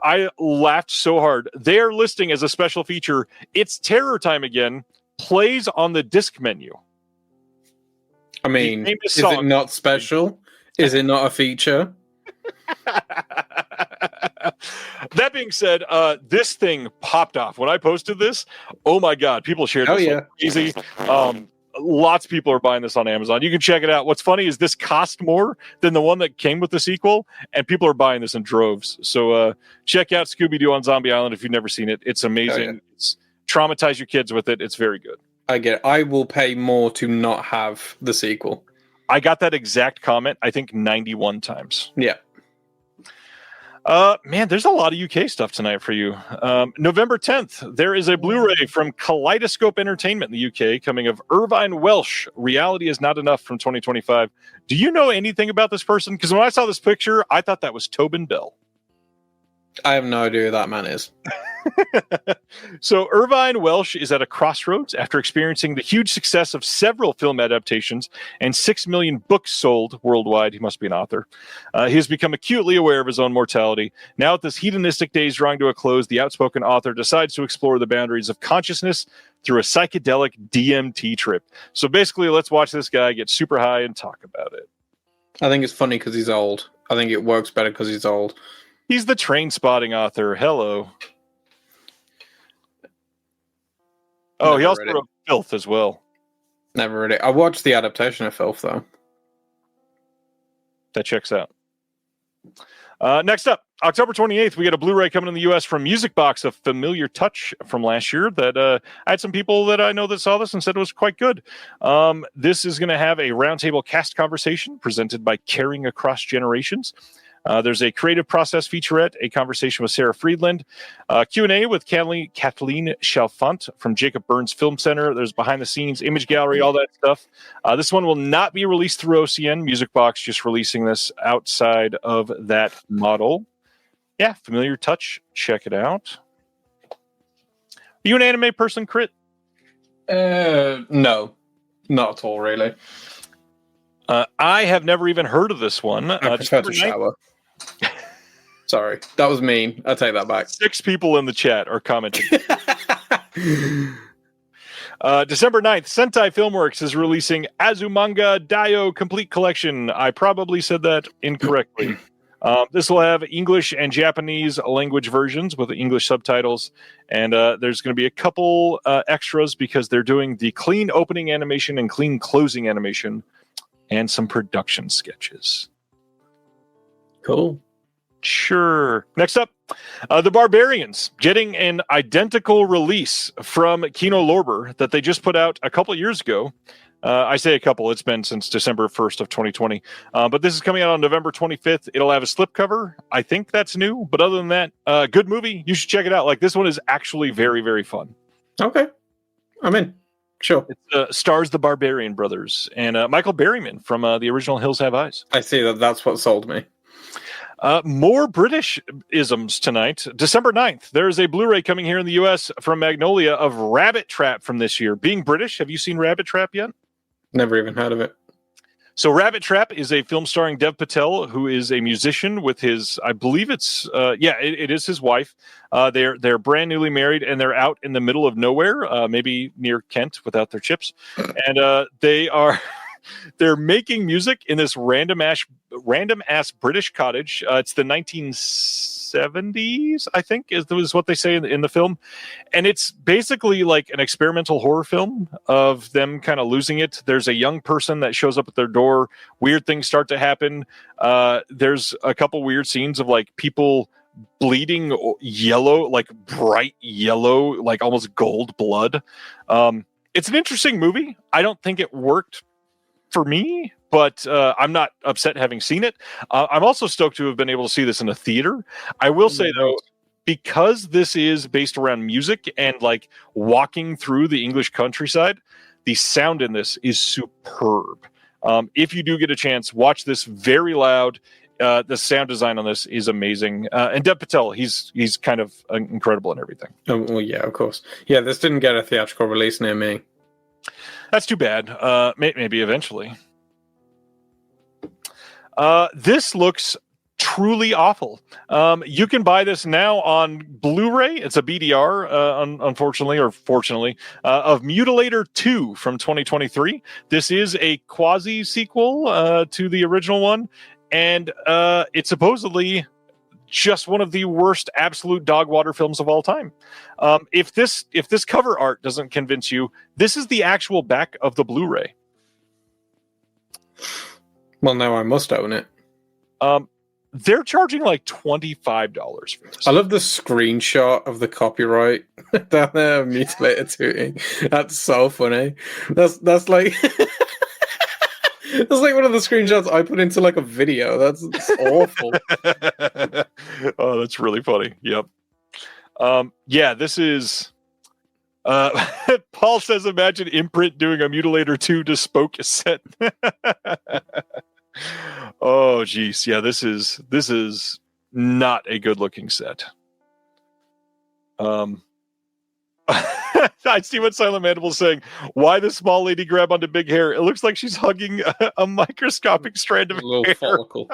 I laughed so hard. They're listing as a special feature, It's Terror Time Again, plays on the disc menu. I mean, is it not special? Is it not a feature? That being said, this thing popped off when I posted this. Oh my god, people shared this like crazy. Lots of people are buying this on Amazon. You can check it out. What's funny is this cost more than the one that came with the sequel, and people are buying this in droves. So check out Scooby-Doo on Zombie Island if you've never seen it. It's amazing. It's traumatize your kids with it. It's very good. I get it. I will pay more to not have the sequel. I got that exact comment, I think 91 times. Yeah. Man, there's a lot of UK stuff tonight for you. November 10th, there is a Blu-ray from Kaleidoscope Entertainment in the UK coming of Irvine Welsh, Reality Is Not Enough from 2025. Do you know anything about this person? Because when I saw this picture, I thought that was Tobin Bell. I have no idea who that man is. So Irvine Welsh is at a crossroads after experiencing the huge success of several film adaptations and 6 million books sold worldwide. He must be an author. He has become acutely aware of his own mortality. Now, at this hedonistic day is drawing to a close, the outspoken author decides to explore the boundaries of consciousness through a psychedelic DMT trip. So basically, let's watch this guy get super high and talk about it. I think it's funny because he's old. I think it works better because he's old. He's the Train Spotting author. Hello. Oh, he also wrote Filth as well. Never read it. I watched the adaptation of Filth, though. That checks out. Next up, October 28th, we get a Blu-ray coming in the U.S. from Music Box, A Familiar Touch from last year. That I had some people that I know that saw this and said it was quite good. This is going to have a roundtable cast conversation presented by Caring Across Generations. There's a creative process featurette, a conversation with Sarah Friedland, Q&A with Kathleen Chalfant from Jacob Burns Film Center. There's behind the scenes, image gallery, all that stuff. This one will not be released through OCN. Music Box just releasing this outside of that model. Yeah, Familiar Touch. Check it out. Are you an anime person, Krit? No, not at all, really. I have never even heard of this one. I prefer to shower. Sorry, that was mean. I take that back. 6 people in the chat are commenting. December 9th, Sentai Filmworks is releasing Azumanga Daioh Complete Collection. I probably said that incorrectly. This will have English and Japanese language versions with English subtitles. And there's going to be a couple extras because they're doing the clean opening animation and clean closing animation and some production sketches. Cool. Sure. Next up, The Barbarians getting an identical release from Kino Lorber that they just put out a couple years ago. I say a couple. It's been since December 1st of 2020. But this is coming out on November 25th. It'll have a slipcover. I think that's new. But other than that, good movie. You should check it out. Like, this one is actually very, very fun. Okay. I'm in. Sure. It stars the Barbarian brothers and Michael Berryman from the original Hills Have Eyes. I see that. That's what sold me. More British isms tonight. December 9th, there is a Blu-ray coming here in the U.S. from Magnolia of Rabbit Trap from this year. Being British, have you seen Rabbit Trap yet? Never even heard of it. So Rabbit Trap is a film starring Dev Patel, who is a musician with his, I believe it's, it is his wife. They're brand newly married, and they're out in the middle of nowhere, maybe near Kent without their chips. And they're making music in this random ass British cottage. It's the 1970s, I think, is what they say in the film. And it's basically like an experimental horror film of them kind of losing it. There's a young person that shows up at their door. Weird things start to happen. There's a couple weird scenes of like people bleeding yellow, like bright yellow, like almost gold blood. It's an interesting movie. I don't think it worked for me, but I'm not upset having seen it. I'm also stoked to have been able to see this in a theater. I will say, though, because this is based around music and like walking through the English countryside, the sound in this is superb. If you do get a chance, watch this very loud. The sound design on this is amazing. And Dev Patel, he's kind of incredible in everything. Oh, well, yeah, of course. Yeah, this didn't get a theatrical release near me. That's too bad. Maybe eventually. This looks truly awful. You can buy this now on Blu-ray. It's a BDR, unfortunately or fortunately, of Mutilator 2 from 2023. This is a quasi-sequel to the original one, and it's supposedly just one of the worst absolute dog water films of all time. If this cover art doesn't convince you, this is the actual back of the Blu-ray. Well, now I must own it. They're charging like $25 for this. I love the screenshot of the copyright down there, Mutilator 2. That's so funny. That's like that's like one of the screenshots I put into like a video. That's awful. Oh, that's really funny. Yep. Yeah, this is. Paul says, "Imagine Imprint doing a Mutilator 2 Bespoke set." Oh, geez, yeah, this is not a good looking set. I see what Silent Mandible's saying. Why the small lady grab onto big hair? It looks like she's hugging a microscopic strand of little hair. follicle.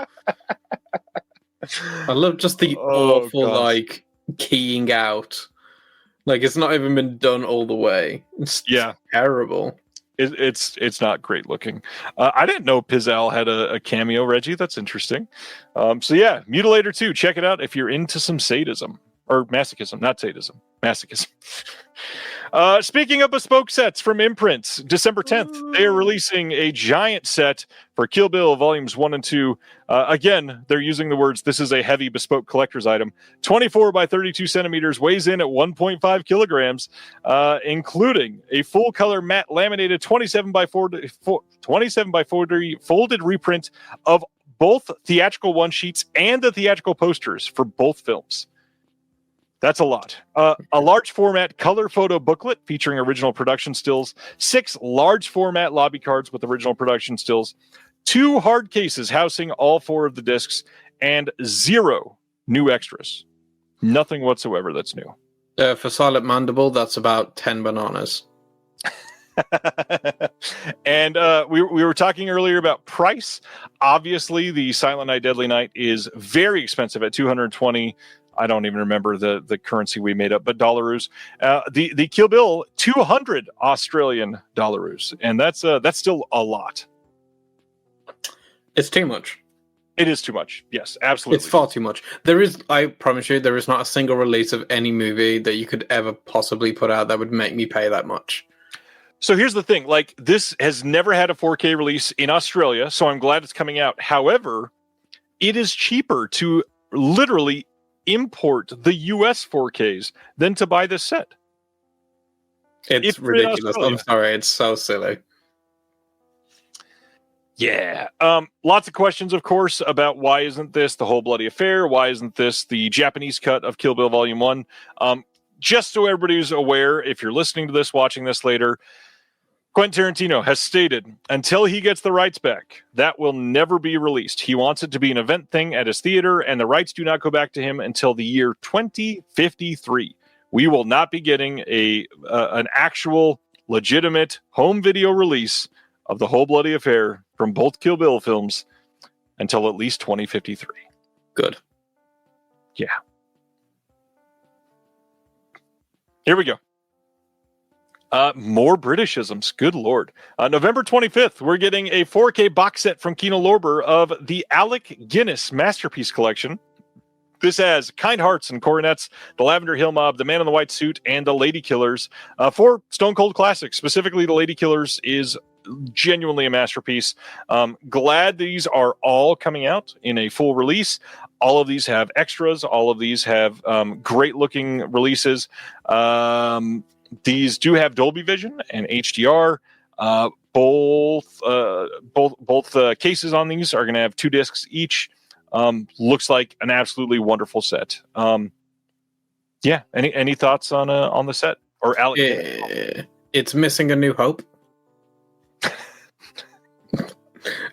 I love just the awful like keying out. Like it's not even been done all the way. It's terrible. It's not great looking. I didn't know Pizzal had a cameo, Reggie. That's interesting. So yeah, Mutilator 2. Check it out if you're into some sadism. Or masochism, not sadism. Masochism. Speaking of bespoke sets from Imprints, December 10th, they are releasing a giant set for Kill Bill Volumes 1 and 2. Again, they're using the words, this is a heavy bespoke collector's item. 24 by 32 centimeters, weighs in at 1.5 kilograms, including a full-color matte laminated 27 by 40 folded reprint of both theatrical one-sheets and the theatrical posters for both films. That's a lot. A large format color photo booklet featuring original production stills, 6 large format lobby cards with original production stills, 2 hard cases housing all 4 of the discs, and 0 new extras. Nothing whatsoever that's new. For Silent Mandible, that's about 10 bananas. And we were talking earlier about price. Obviously, the Silent Night, Deadly Night is very expensive at $220. I don't even remember the currency we made up, but dollaroos. The Kill Bill, 200 Australian dollaroos, and that's still a lot. It's too much. It is too much. Yes, absolutely. It's far too much. I promise you, there is not a single release of any movie that you could ever possibly put out that would make me pay that much. So here's the thing, like this has never had a 4K release in Australia, so I'm glad it's coming out. However, it is cheaper to literally import the US 4Ks than to buy this set. It's ridiculous. I'm sorry, it's so silly. Yeah. Lots of questions, of course, about why isn't this the Whole Bloody Affair? Why isn't this the Japanese cut of Kill Bill Volume 1? Just so everybody's aware, if you're listening to this, watching this later, Quentin Tarantino has stated, until he gets the rights back, that will never be released. He wants it to be an event thing at his theater, and the rights do not go back to him until the year 2053. We will not be getting an actual, legitimate home video release of The Whole Bloody Affair from both Kill Bill films until at least 2053. Good. Yeah. Here we go. More Britishisms. Good Lord. November 25th, we're getting a 4K box set from Kino Lorber of the Alec Guinness Masterpiece Collection. This has Kind Hearts and Coronets, The Lavender Hill Mob, The Man in the White Suit, and The Lady Killers. 4 Stone Cold classics. Specifically, The Lady Killers is genuinely a masterpiece. Glad these are all coming out in a full release. All of these have extras. All of these have great looking releases. These do have Dolby Vision and HDR. Both cases on these are going to have 2 discs each. Looks like an absolutely wonderful set. Yeah. Any thoughts on the set or Alec? It's missing A New Hope.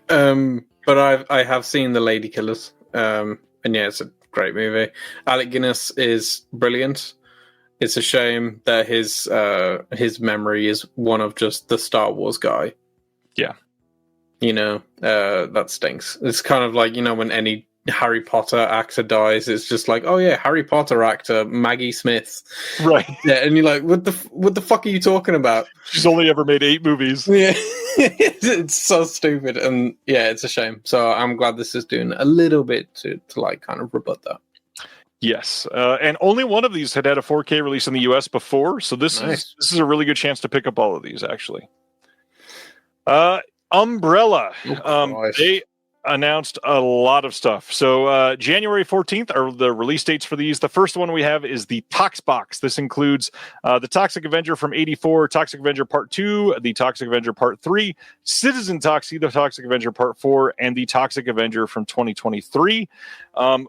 But I have seen The Lady Killers. And yeah, it's a great movie. Alec Guinness is brilliant. It's a shame that his memory is one of just the Star Wars guy. Yeah. That stinks. It's kind of like, when any Harry Potter actor dies, it's just like, oh yeah, Harry Potter actor Maggie Smith. Right. Yeah, and you're like, what the fuck are you talking about? She's only ever made 8 movies. Yeah. It's so stupid. And yeah, it's a shame. So I'm glad this is doing a little bit to like kind of rebut that. Yes, and only one of these had a 4K release in the US before, so this is a really good chance to pick up all of these, actually. Umbrella. They announced a lot of stuff. So January 14th are the release dates for these. The first one we have is the Tox Box. This includes the Toxic Avenger from 84, Toxic Avenger Part 2, the Toxic Avenger Part 3, Citizen Toxie, the Toxic Avenger Part 4, and the Toxic Avenger from 2023.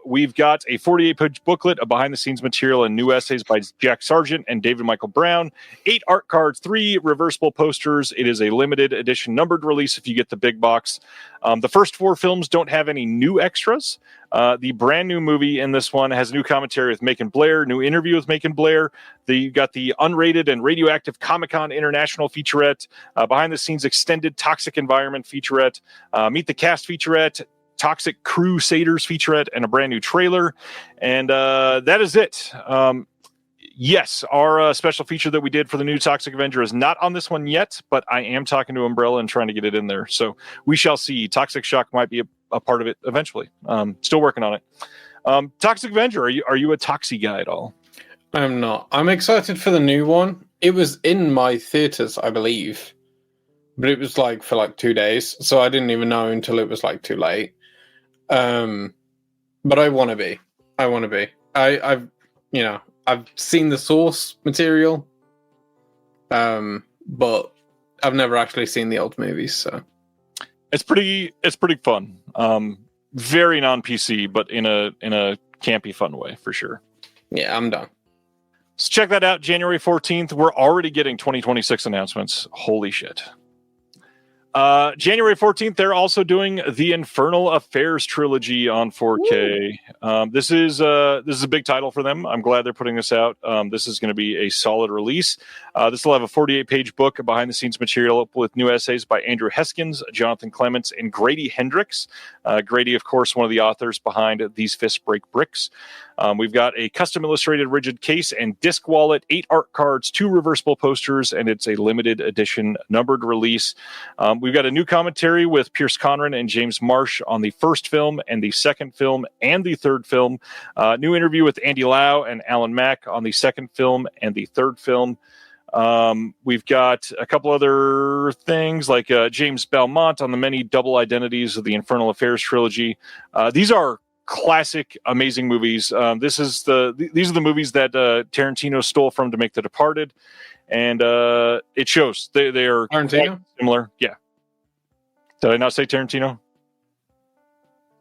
We've got a 48-page booklet of behind-the-scenes material and new essays by Jack Sargent and David Michael Brown, 8 art cards, 3 reversible posters. It is a limited edition numbered release if you get the big box. The first 4 films don't have any new extras. The brand new movie in this one has new commentary with Macon Blair, new interview with Macon Blair. You got the unrated and radioactive Comic-Con International featurette, behind-the-scenes extended Toxic Environment featurette, Meet the Cast featurette, Toxic Crusaders featurette, and a brand new trailer. And that is it. Yes, our special feature that we did for the new Toxic Avenger is not on this one yet, but I am talking to Umbrella and trying to get it in there. So we shall see. Toxic Shock might be a part of it eventually. Still working on it. Toxic Avenger, are you a Toxie guy at all? I'm not. I'm excited for the new one. It was in my theaters, I believe, but it was like for like 2 days, so I didn't even know until it was like too late. But I want to be. I've seen the source material, but I've never actually seen the old movies. So it's pretty fun. Very non-PC, but in a campy, fun way for sure. Yeah, I'm done. So check that out. January 14th. We're already getting 2026 announcements. Holy shit. January 14th, they're also doing the Infernal Affairs trilogy on 4K. This is a big title for them. I'm glad they're putting this out. This is going to be a solid release. This will have a 48-page book, behind the scenes material with new essays by Andrew Heskins, Jonathan Clements, and Grady Hendrix. Grady, of course, one of the authors behind These Fists Break Bricks. We've got a custom illustrated rigid case and disc wallet, 8 art cards, 2 reversible posters, and it's a limited edition numbered release. We've got a new commentary with Pierce Conran and James Marsh on the first film and the second film and the third film. New interview with Andy Lau and Alan Mack on the second film and the third film. We've got a couple other things like James Belmont on the many double identities of the Infernal Affairs trilogy. These are classic, amazing movies. These are the movies that Tarantino stole from to make The Departed, and it shows. They are quite similar. Yeah. Did I not say Tarantino?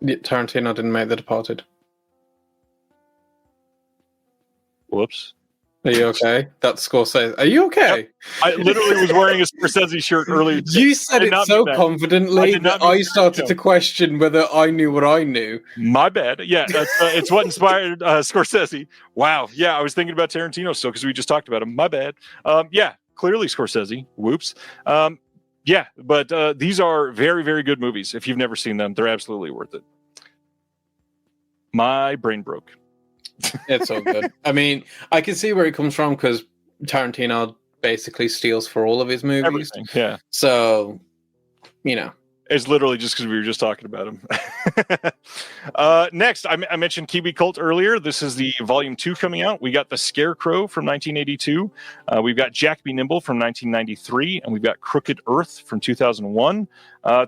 Yeah, Tarantino didn't make The Departed. Whoops. Are you okay? That's Scorsese. Are you okay? Yep. I literally was wearing a Scorsese shirt earlier. You said it so confidently that I started to question whether I knew what I knew. My bad. Yeah, that's, it's what inspired Scorsese. Wow. Yeah, I was thinking about Tarantino still because we just talked about him. My bad. Yeah, clearly Scorsese. Whoops. Yeah, but these are very, very good movies. If you've never seen them, they're absolutely worth it. My brain broke. It's all good. I mean, I can see where it comes from because Tarantino basically steals for all of his movies. Everything, yeah. So, you know. It's literally just because we were just talking about him. Next, I mentioned Kiwi Cult earlier. This is the Volume 2 coming out. We got The Scarecrow from 1982. We've got Jack Be Nimble from 1993. And we've got Crooked Earth from 2001.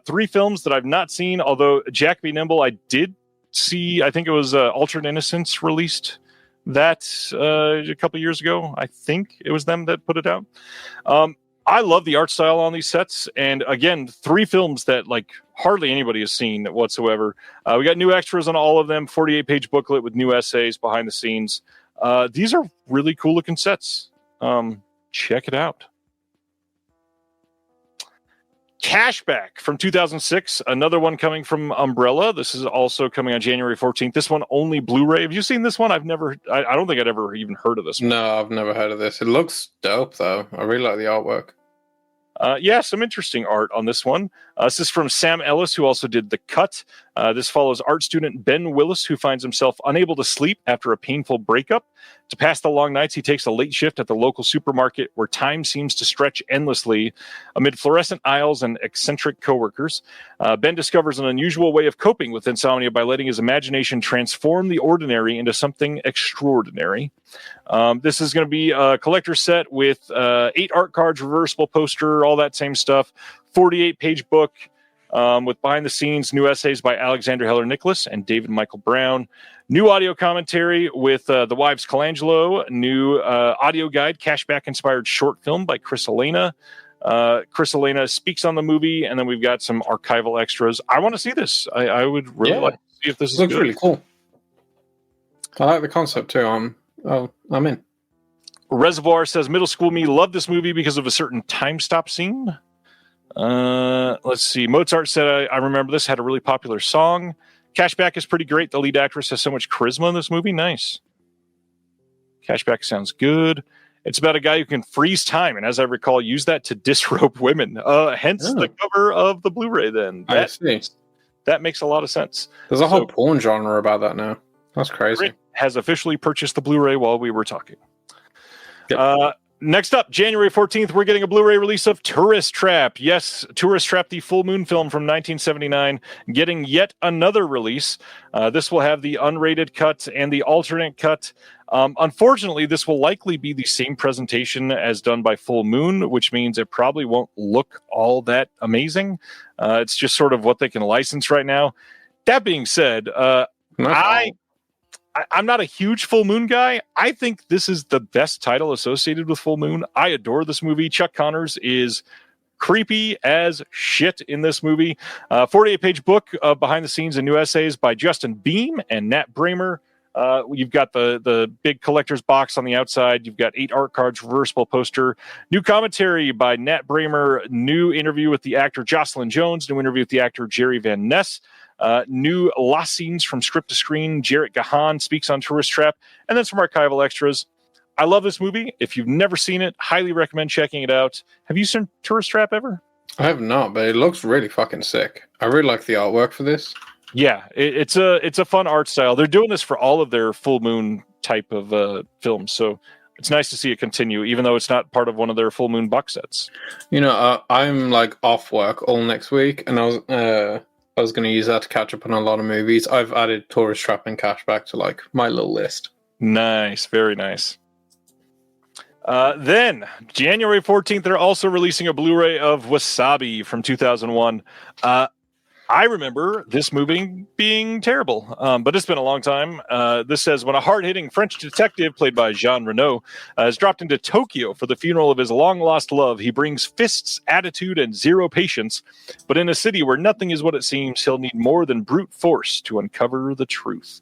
3 films that I've not seen, although Jack Be Nimble I did see. I think it was Altered Innocence released that a couple years ago. I think it was them that put it out. I love the art style on these sets, and again, 3 films that like hardly anybody has seen whatsoever. We got new extras on all of them, 48-page booklet with new essays behind the scenes. These are really cool looking sets. Check it out. Cashback from 2006, another one coming from Umbrella. This is also coming on January 14th. This one only Blu-ray. Have you seen this one? I don't think I'd ever even heard of this one. No, I've never heard of this. It looks dope, though. I really like the artwork. Yeah, some interesting art on this one. This is from Sam Ellis, who also did The Cut. This follows art student Ben Willis, who finds himself unable to sleep after a painful breakup. To pass the long nights, he takes a late shift at the local supermarket where time seems to stretch endlessly. Amid fluorescent aisles and eccentric coworkers, Ben discovers an unusual way of coping with insomnia by letting his imagination transform the ordinary into something extraordinary. This is going to be a collector set with 8 art cards, reversible poster, all that same stuff. 48-page book with behind-the-scenes new essays by Alexander Heller Nicholas and David Michael Brown. New audio commentary with The Wives Colangelo. New audio guide, cashback-inspired short film by Chris Elena. Chris Elena speaks on the movie, and then we've got some archival extras. I want to see this. I would really like to see if this is looks good. Really cool. I like the concept too. I'm in. Reservoir says, middle school me loved this movie because of a certain time stop scene. Let's see. Mozart said, I remember this, had a really popular song. Cashback is pretty great. The lead actress has so much charisma in this movie. Nice. Cashback sounds good. It's about a guy who can freeze time, and as I recall, use that to disrobe women. Hence the cover of the Blu-ray then. That makes a lot of sense. There's a whole porn genre about that now. That's crazy. Krit has officially purchased the Blu-ray while we were talking. Yep. Next up, January 14th, we're getting a Blu-ray release of Tourist Trap. Yes, Tourist Trap, the Full Moon film from 1979, getting yet another release. This will have the unrated cut and the alternate cut. Unfortunately, this will likely be the same presentation as done by Full Moon, which means it probably won't look all that amazing. It's just sort of what they can license right now. That being said, I'm not a huge Full Moon guy. I think this is the best title associated with Full Moon. I adore this movie. Chuck Connors is creepy as shit in this movie. 48-page book of behind the scenes and new essays by Justin Beam and Nat Bramer. You've got the big collector's box on the outside. You've got 8 art cards, reversible poster, new commentary by Nat Bramer, new interview with the actor Jocelyn Jones, new interview with the actor Jerry Van Ness. New last scenes from script to screen. Jarrett Gahan speaks on Tourist Trap, and then some archival extras. I love this movie. If you've never seen it, highly recommend checking it out. Have you seen Tourist Trap ever? I have not, but it looks really fucking sick. I really like the artwork for this. Yeah, it's a fun art style. They're doing this for all of their Full Moon type of films, so it's nice to see it continue, even though it's not part of one of their Full Moon box sets. You know, I'm like off work all next week, and I was going to use that to catch up on a lot of movies. I've added Tourist Trap and Cashback to like my little list. Nice, very nice. Then, January 14th, they're also releasing a Blu-ray of Wasabi from 2001. I remember this movie being terrible, but it's been a long time. This says, when a hard-hitting French detective played by Jean Reno is dropped into Tokyo for the funeral of his long-lost love, he brings fists, attitude, and zero patience. But in a city where nothing is what it seems, he'll need more than brute force to uncover the truth.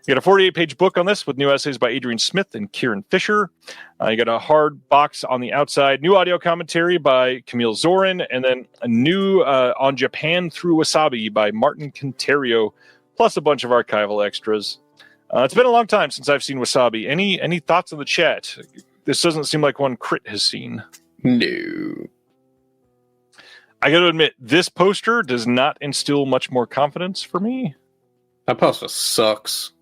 You got a 48-page book on this with new essays by Adrian Smith and Kieran Fisher. You got a hard box on the outside, new audio commentary by Camille Zorin, and then a new on Japan Through Wasabi by Martin Conterio, plus a bunch of archival extras. It's been a long time since I've seen Wasabi. Any thoughts in the chat? This doesn't seem like one Krit has seen. No. I got to admit, this poster does not instill much more confidence for me. That poster sucks.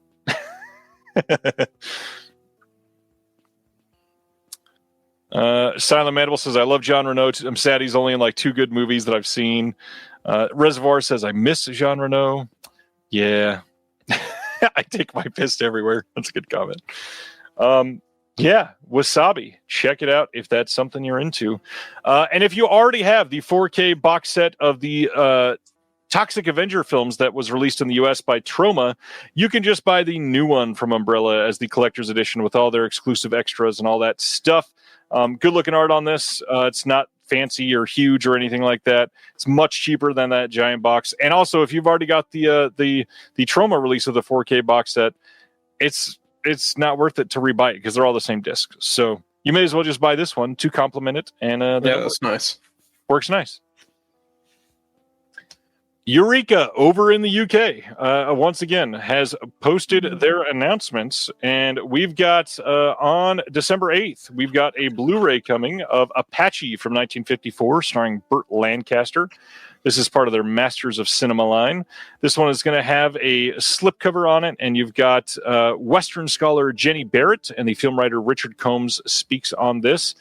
Silent Mandible says, I love Jean Reno. I'm sad he's only in like 2 good movies that I've seen. Reservoir says, I miss Jean Reno. Yeah. I take my fist everywhere. That's a good comment. Yeah, Wasabi. Check it out if that's something you're into. And if you already have the 4K box set of the Toxic Avenger films that was released in the US by Troma, you can just buy the new one from Umbrella as the collector's edition with all their exclusive extras and all that stuff. Good looking art on this. It's not fancy or huge or anything like that. It's much cheaper than that giant box. And also, if you've already got the Troma release of the 4K box set, it's not worth it to rebuy it because they're all the same disc. So you may as well just buy this one to complement it. And yeah, that's nice. Works nice. Eureka over in the UK once again has posted their announcements, and we've got on December 8th we've got a Blu-ray coming of Apache from 1954 starring Burt Lancaster. This is part of their Masters of Cinema line. This one is going to have a slipcover on it, and you've got Western scholar Jenny Barrett and the film writer Richard Combs speaks on this.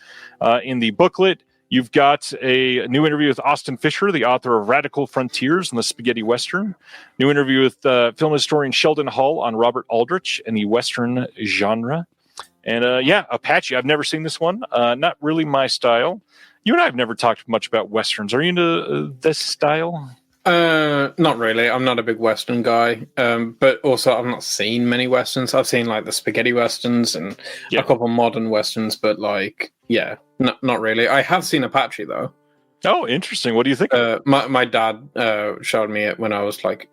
In the booklet, you've got a new interview with Austin Fisher, the author of Radical Frontiers and the Spaghetti Western. New interview with film historian Sheldon Hull on Robert Aldrich and the Western genre. And yeah, Apache. I've never seen this one. Not really my style. You and I have never talked much about Westerns. Are you into this style? Not really. I'm not a big Western guy. But also, I've not seen many Westerns. I've seen like the Spaghetti Westerns and a couple modern Westerns, but like, yeah, not really. I have seen Apache though. Oh, interesting. What do you think? My dad showed me it when I was like,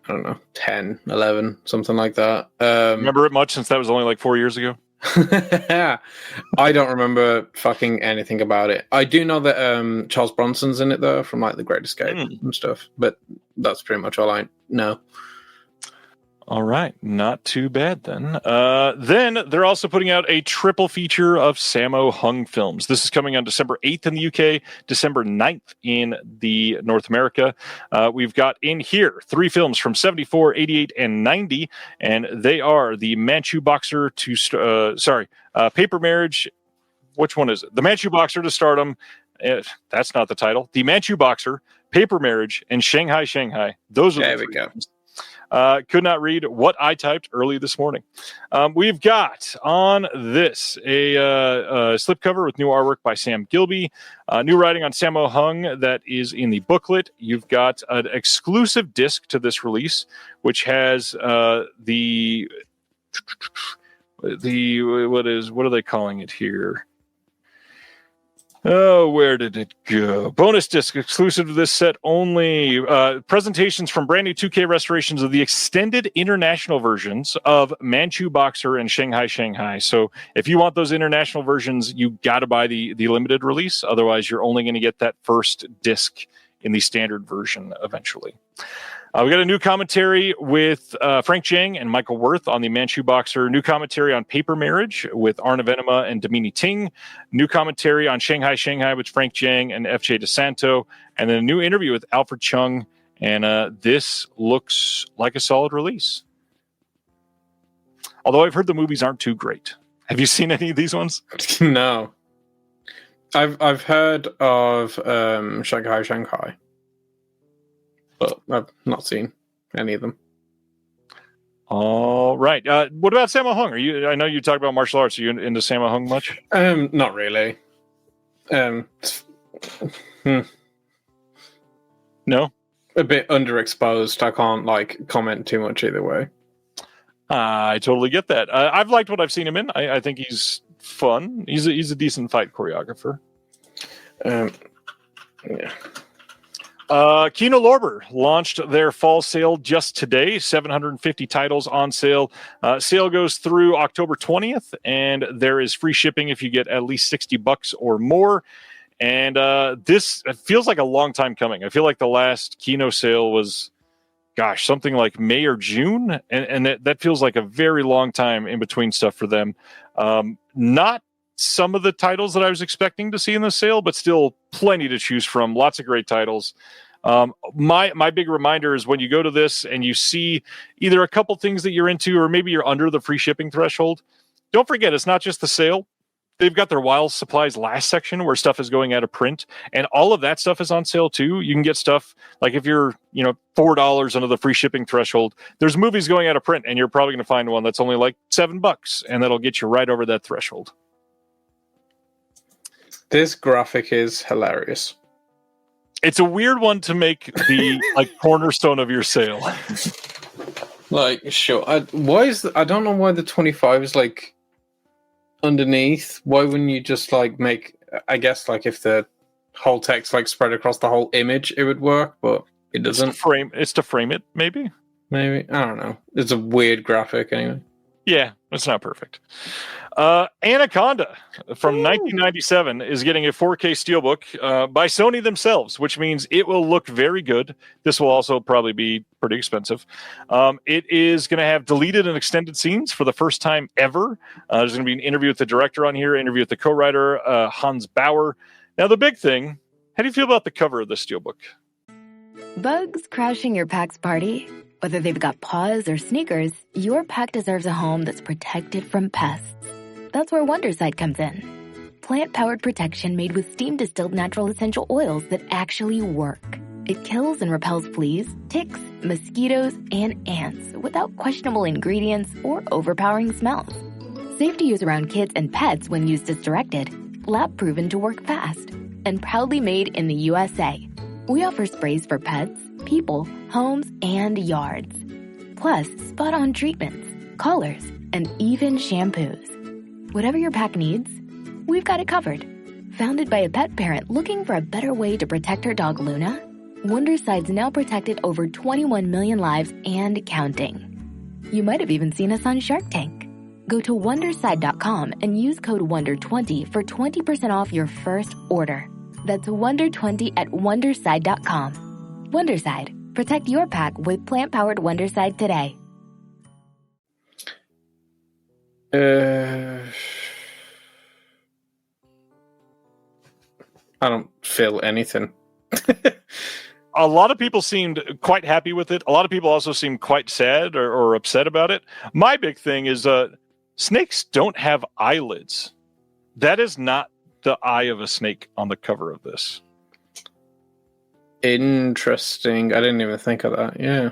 I don't know, 10, 11, something like that. Remember it much since that was only like 4 years ago? I don't remember fucking anything about it. I do know that Charles Bronson's in it though, from like The Great Escape and stuff, but that's pretty much all I know. All right, not too bad then. Then they're also putting out a triple feature of Sammo Hung films. This is coming on December 8th in the UK, December 9th in the North America. We've got in here 3 films from 74, 88, and 90, and they are The Manchu Boxer to Paper Marriage. Which one is it? The Manchu Boxer to Stardom. That's not the title. The Manchu Boxer, Paper Marriage, and Shanghai Shanghai. Those are the 3 films. Could not read what I typed early this morning. We've got on this a slipcover with new artwork by Sam Gilby, new writing on Sammo Hung that is in the booklet. You've got an exclusive disc to this release, which has the what are they calling it here? Oh, where did it go? Bonus disc exclusive to this set only. Presentations from brand new 2K restorations of the extended international versions of Manchu Boxer and Shanghai Shanghai. So if you want those international versions, you got to buy the limited release. Otherwise, you're only going to get that first disc in the standard version eventually. We got a new commentary with Frank Jang and Michael Worth on the Manchu Boxer. New commentary on Paper Marriage with Arna Venema and Damini Ting. New commentary on Shanghai Shanghai with Frank Jang and FJ DeSanto. And then a new interview with Alfred Chung. And this looks like a solid release. Although I've heard the movies aren't too great. Have you seen any of these ones? No. I've heard of Shanghai Shanghai. But I've not seen any of them. All right. What about Sammo Hung? I know you talk about martial arts. Are you into Sammo Hung much? Not really. No? A bit underexposed. I can't comment too much either way. I totally get that. I've liked what I've seen him in. I think he's fun. He's a decent fight choreographer. Yeah. Kino Lorber launched their fall sale just today. 750 titles on sale. Sale goes through October 20th, and there is free shipping if you get at least $60 or more. And this feels like a long time coming. I feel like the last Kino sale was, something like May or June, and that feels like a very long time in between stuff for them. Not some of the titles that I was expecting to see in the sale, but still plenty to choose from. Lots of great titles. My big reminder is when you go to this and you see either a couple things that you're into, or maybe you're under the free shipping threshold, don't forget, it's not just the sale. They've got their Wild Supplies last section where stuff is going out of print, and all of that stuff is on sale too. You can get stuff like if you're, $4 under the free shipping threshold, there's movies going out of print, and you're probably going to find one that's only like $7, and that'll get you right over that threshold. This graphic is hilarious. It's a weird one to make the cornerstone of your sale. Sure. I don't know why the 25 is underneath. Why wouldn't you just make, I guess if the whole text spread across the whole image, it would work, but it doesn't. It's to frame it, maybe. I don't know. It's a weird graphic anyway. Yeah, it's not perfect. Anaconda from 1997 is getting a 4K steelbook by Sony themselves, which means it will look very good. This will also probably be pretty expensive. It is going to have deleted and extended scenes for the first time ever. There's going to be an interview with the director on here, interview with the co-writer, Hans Bauer. Now, the big thing, how do you feel about the cover of the steelbook? Bugs crashing your pack's party? Whether they've got paws or sneakers, your pack deserves a home that's protected from pests. That's where Wondercide comes in. Plant-powered protection made with steam-distilled natural essential oils that actually work. It kills and repels fleas, ticks, mosquitoes, and ants without questionable ingredients or overpowering smells. Safe to use around kids and pets when used as directed. Lab-proven to work fast. And proudly made in the USA. We offer sprays for pets, people, homes, and yards. Plus, spot-on treatments, collars, and even shampoos. Whatever your pack needs, we've got it covered. Founded by a pet parent looking for a better way to protect her dog Luna, Wondercide's now protected over 21 million lives and counting. You might have even seen us on Shark Tank. Go to Wondercide.com and use code WONDER20 for 20% off your first order. That's WONDER20 at Wondercide.com. Wondercide. Protect your pack with plant-powered Wondercide today. I don't feel anything. A lot of people seemed quite happy with it. A lot of people also seemed quite sad or upset about it. My big thing is snakes don't have eyelids. That is not the eye of a snake on the cover of this. Interesting. I didn't even think of that. Yeah.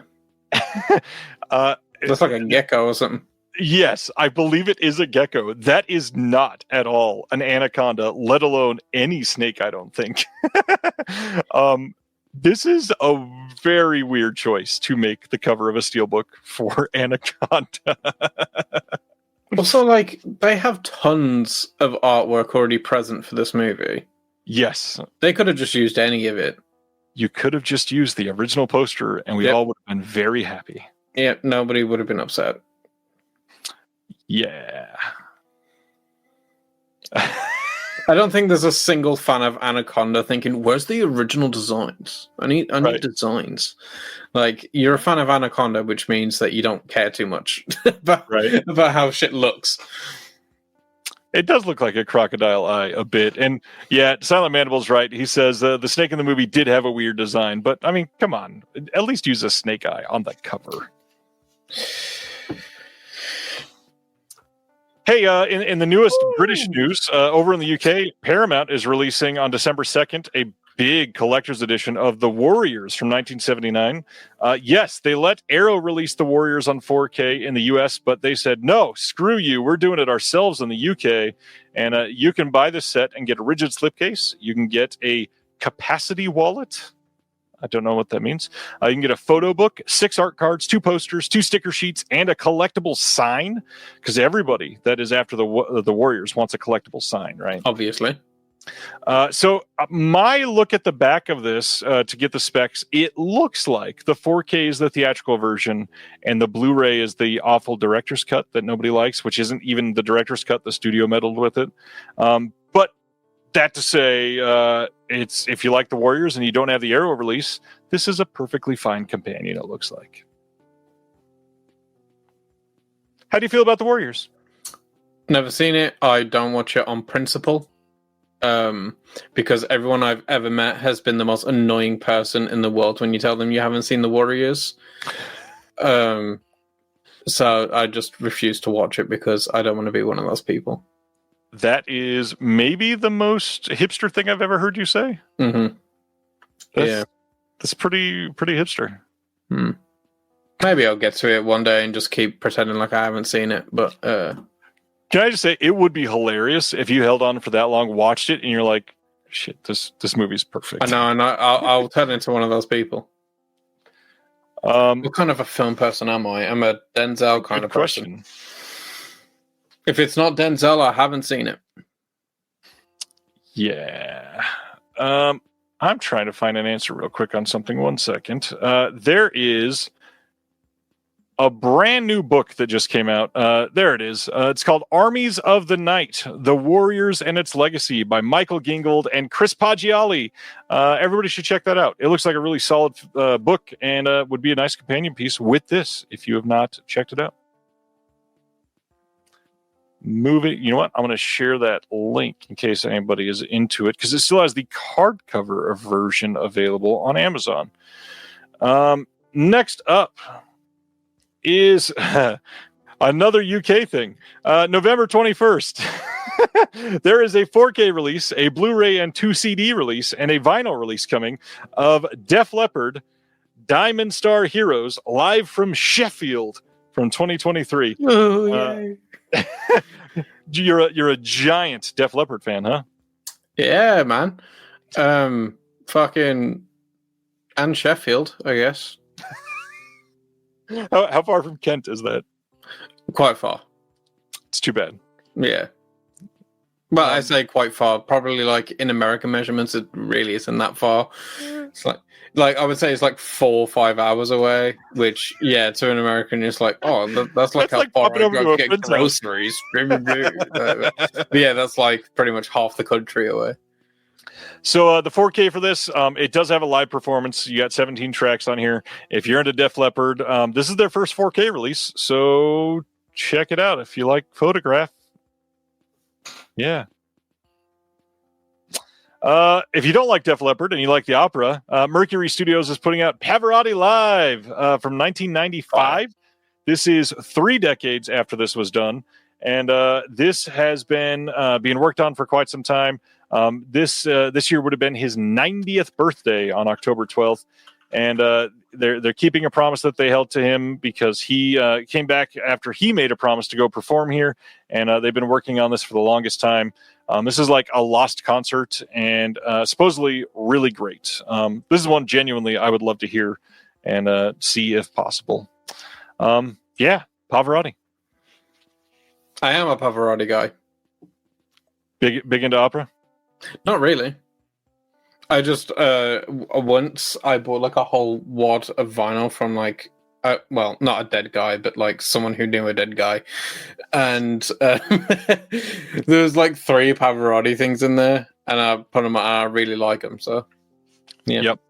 Looks like a gecko or something. Yes, I believe it is a gecko. That is not at all an anaconda, let alone any snake, I don't think. This is a very weird choice to make the cover of a steelbook for Anaconda. Also, they have tons of artwork already present for this movie. Yes. They could have just used any of it. You could have just used the original poster, and we all would have been very happy. Yeah, nobody would have been upset. Yeah. I don't think there's a single fan of Anaconda thinking, where's the original designs? I need designs. You're a fan of Anaconda, which means that you don't care too much about how shit looks. It does look like a crocodile eye a bit. And yeah, Silent Mandible's right. He says the snake in the movie did have a weird design. But, I mean, come on. At least use a snake eye on the cover. Hey, in the newest British news, over in the UK, Paramount is releasing on December 2nd a big collector's edition of The Warriors from 1979. Yes, they let Arrow release The Warriors on 4K in the US, but they said, no, screw you. We're doing it ourselves in the UK. And you can buy this set and get a rigid slipcase. You can get a capacity wallet. I don't know what that means. You can get a photo book, 6 art cards, 2 posters, 2 sticker sheets, and a collectible sign. Because everybody that is after the Warriors wants a collectible sign, right? Obviously. So my look at the back of this to get the specs, it looks like the 4K is the theatrical version and the Blu-ray is the awful director's cut that nobody likes, which isn't even the director's cut. The studio meddled with it. But that to say, it's if you like the Warriors and you don't have the Arrow release, this is a perfectly fine companion, it looks like. How do you feel about the Warriors? Never seen it. I don't watch it on principle. Because everyone I've ever met has been the most annoying person in the world when you tell them you haven't seen the Warriors. So I just refuse to watch it because I don't want to be one of those people. That is maybe the most hipster thing I've ever heard you say. Mm-hmm. That's pretty hipster. Maybe I'll get to it one day and just keep pretending like I haven't seen it. But can I just say it would be hilarious if you held on for that long, watched it, and you're like, "Shit, this movie's perfect." I know, and I'll turn into one of those people. What kind of a film person am I? I'm a Denzel kind of person. If it's not Denzel, I haven't seen it. Yeah. I'm trying to find an answer real quick on something. 1 second. There is a brand new book that just came out. There it is. It's called Armies of the Night, The Warriors and Its Legacy by Michael Gingold and Chris Paggiali. Everybody should check that out. It looks like a really solid book and would be a nice companion piece with this if you have not checked it out. Move it. You know what? I'm going to share that link in case anybody is into it because it still has the hardcover version available on Amazon. Next up is another UK thing. November 21st. There is a 4K release, a Blu-ray and 2 CD release, and a vinyl release coming of Def Leppard, Diamond Star Heroes, live from Sheffield from 2023. Oh, yay. You're a giant Def Leppard fan, huh? Yeah, man. Fucking and Sheffield, I guess. How far from Kent is that? Quite far. It's too bad. Yeah. Well, I say quite far. Probably like in American measurements, it really isn't that far. It's like I would say it's like 4 or 5 hours away. Which, yeah, to an American, it's like, oh, that's like how far I go to get groceries. But yeah, that's like pretty much half the country away. So the 4K for this, it does have a live performance. You got 17 tracks on here. If you're into Def Leppard, this is their first 4K release. So check it out if you like Photograph. Yeah. If you don't like Def Leppard and you like the opera, Mercury Studios is putting out Pavarotti Live from 1995. This is 3 decades after this was done. And this has been being worked on for quite some time. This year would have been his 90th birthday on October 12th. And they're keeping a promise that they held to him because he came back after he made a promise to go perform here. And they've been working on this for the longest time. This is like a lost concert and supposedly really great. This is one genuinely I would love to hear and see if possible. Yeah, Pavarotti. I am a Pavarotti guy. Big into opera? Not really. I just once I bought like a whole wad of vinyl from like well, not a dead guy, but like someone who knew a dead guy, and there was like 3 Pavarotti things in there, and I put them. I really like them, so yeah. Yep.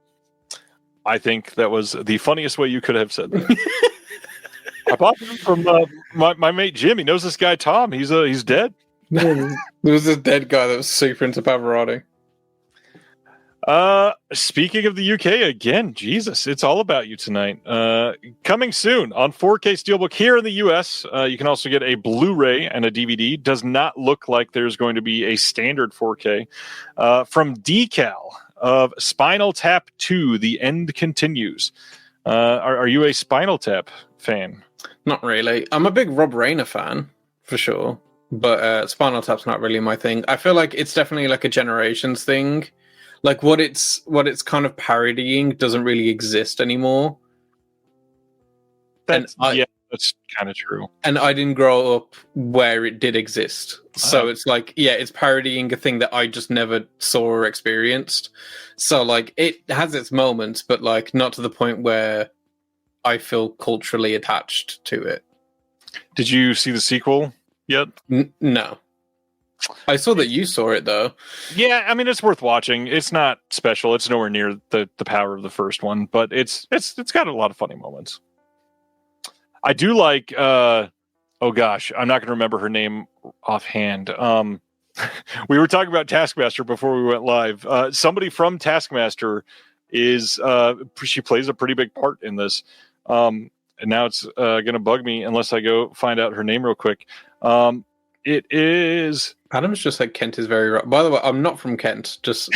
I think that was the funniest way you could have said that. I bought them from my mate Jim. He knows this guy Tom. He's dead. There was this dead guy that was super into Pavarotti. Speaking of the UK again, Jesus, it's all about you tonight. Coming soon on 4K Steelbook here in the US. You can also get a Blu-ray and a DVD. Does not look like there's going to be a standard 4K. From Decal of Spinal Tap 2, The End Continues. Are you a Spinal Tap fan? Not really. I'm a big Rob Reiner fan, for sure. But Spinal Tap's not really my thing. I feel like it's definitely like a generations thing. Like what it's kind of parodying doesn't really exist anymore. Yeah, That's kind of true. And I didn't grow up where it did exist. So it's like, yeah, it's parodying a thing that I just never saw or experienced. So, like, it has its moments, but, like, not to the point where I feel culturally attached to it. Did you see the sequel yet? No. I saw that you saw it, though. Yeah, I mean, it's worth watching. It's not special. It's nowhere near the power of the first one, but it's got a lot of funny moments. I do like, oh gosh, I'm not going to remember her name offhand. We were talking about Taskmaster before we went live. Somebody from Taskmaster is, she plays a pretty big part in this. And now it's going to bug me unless I go find out her name real quick. It is... Adam's just like, Kent is very right. By the way, I'm not from Kent. Just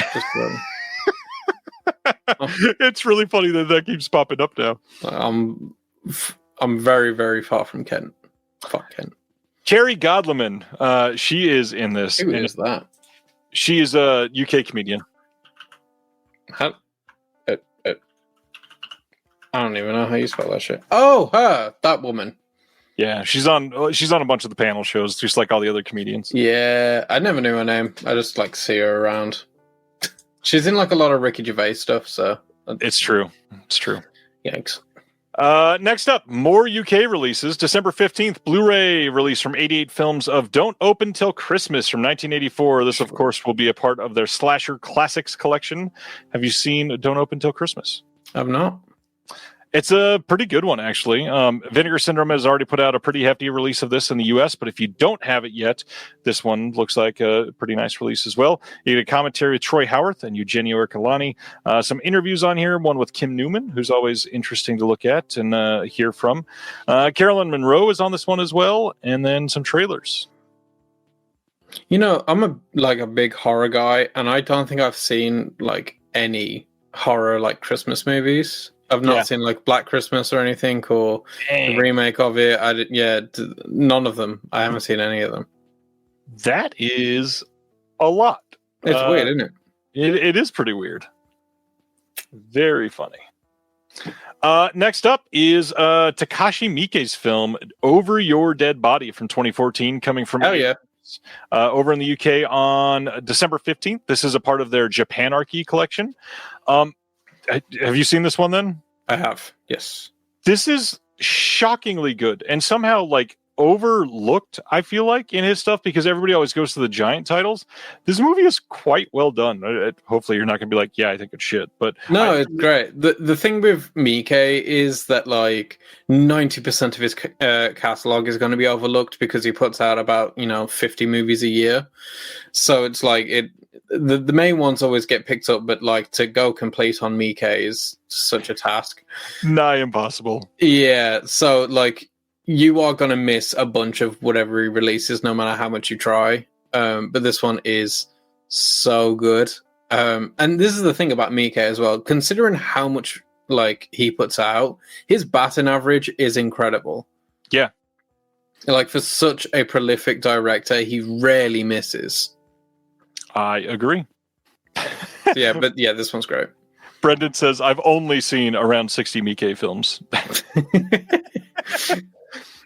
It's really funny that keeps popping up now. I'm very, very far from Kent. Fuck Kent. Carrie Godleman, she is in this. Who is that? She is a UK comedian. I don't even know how you spell that shit. Oh, her, that woman. Yeah, she's on a bunch of the panel shows, just like all the other comedians. Yeah, I never knew her name. I just like see her around. She's in like a lot of Ricky Gervais stuff, so it's true. It's true. Yikes. Next up, more UK releases. December 15th, Blu-ray release from 88 Films of Don't Open Till Christmas from 1984. This, of course, will be a part of their Slasher Classics collection. Have you seen Don't Open Till Christmas? I've not. It's a pretty good one, actually. Vinegar Syndrome has already put out a pretty hefty release of this in the U.S., but if you don't have it yet, this one looks like a pretty nice release as well. You get a commentary with Troy Howarth and Eugenio Ercolani. Some interviews on here, one with Kim Newman, who's always interesting to look at and hear from. Carolyn Monroe is on this one as well, and then some trailers. You know, I'm a big horror guy, and I don't think I've seen like any horror like Christmas movies. I've not seen like Black Christmas or anything, or the remake of it. None of them. I haven't seen any of them. That is a lot. It's weird, isn't it? It is pretty weird. Very funny. Next up is Takashi Miike's film Over Your Dead Body from 2014, coming from over in the UK on December 15th. This is a part of their Japanarchy collection. Have you seen this one then? I have, yes. This is shockingly good and somehow like overlooked, I feel like, in his stuff because everybody always goes to the giant titles. This movie is quite well done. Hopefully you're not going to be like, yeah, I think it's shit. But no, it's great. The thing with Miike is that like 90% of his catalog is going to be overlooked because he puts out about 50 movies a year. So it's like the main ones always get picked up, but like to go complete on Miike is such a task. Nigh impossible. Yeah, so like you are going to miss a bunch of whatever he releases no matter how much you try. But this one is so good. And this is the thing about Miike as well. Considering how much like he puts out, his batting average is incredible. Yeah. Like for such a prolific director, he rarely misses. I agree. But this one's great. Brendan says, I've only seen around 60 Miike films.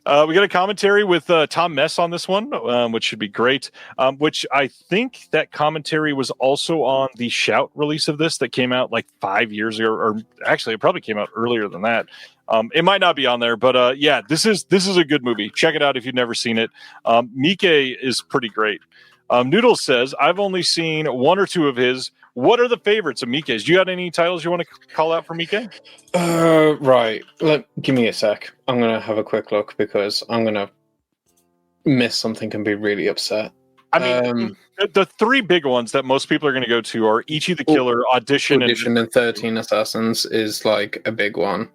We got a commentary with Tom Mess on this one, which should be great. Which I think that commentary was also on the Shout release of this that came out like 5 years ago, or actually it probably came out earlier than that. It might not be on there, but this is a good movie. Check it out if you've never seen it. Miike is pretty great. Noodles says, I've only seen one or two of his. What are the favorites of Miike's? Do you got any titles you want to call out for Miike? Right. Give me a sec. I'm going to have a quick look because I'm going to miss something and be really upset. I mean, the three big ones that most people are going to go to are Ichi the Killer, Audition and 13 Assassins is like a big one.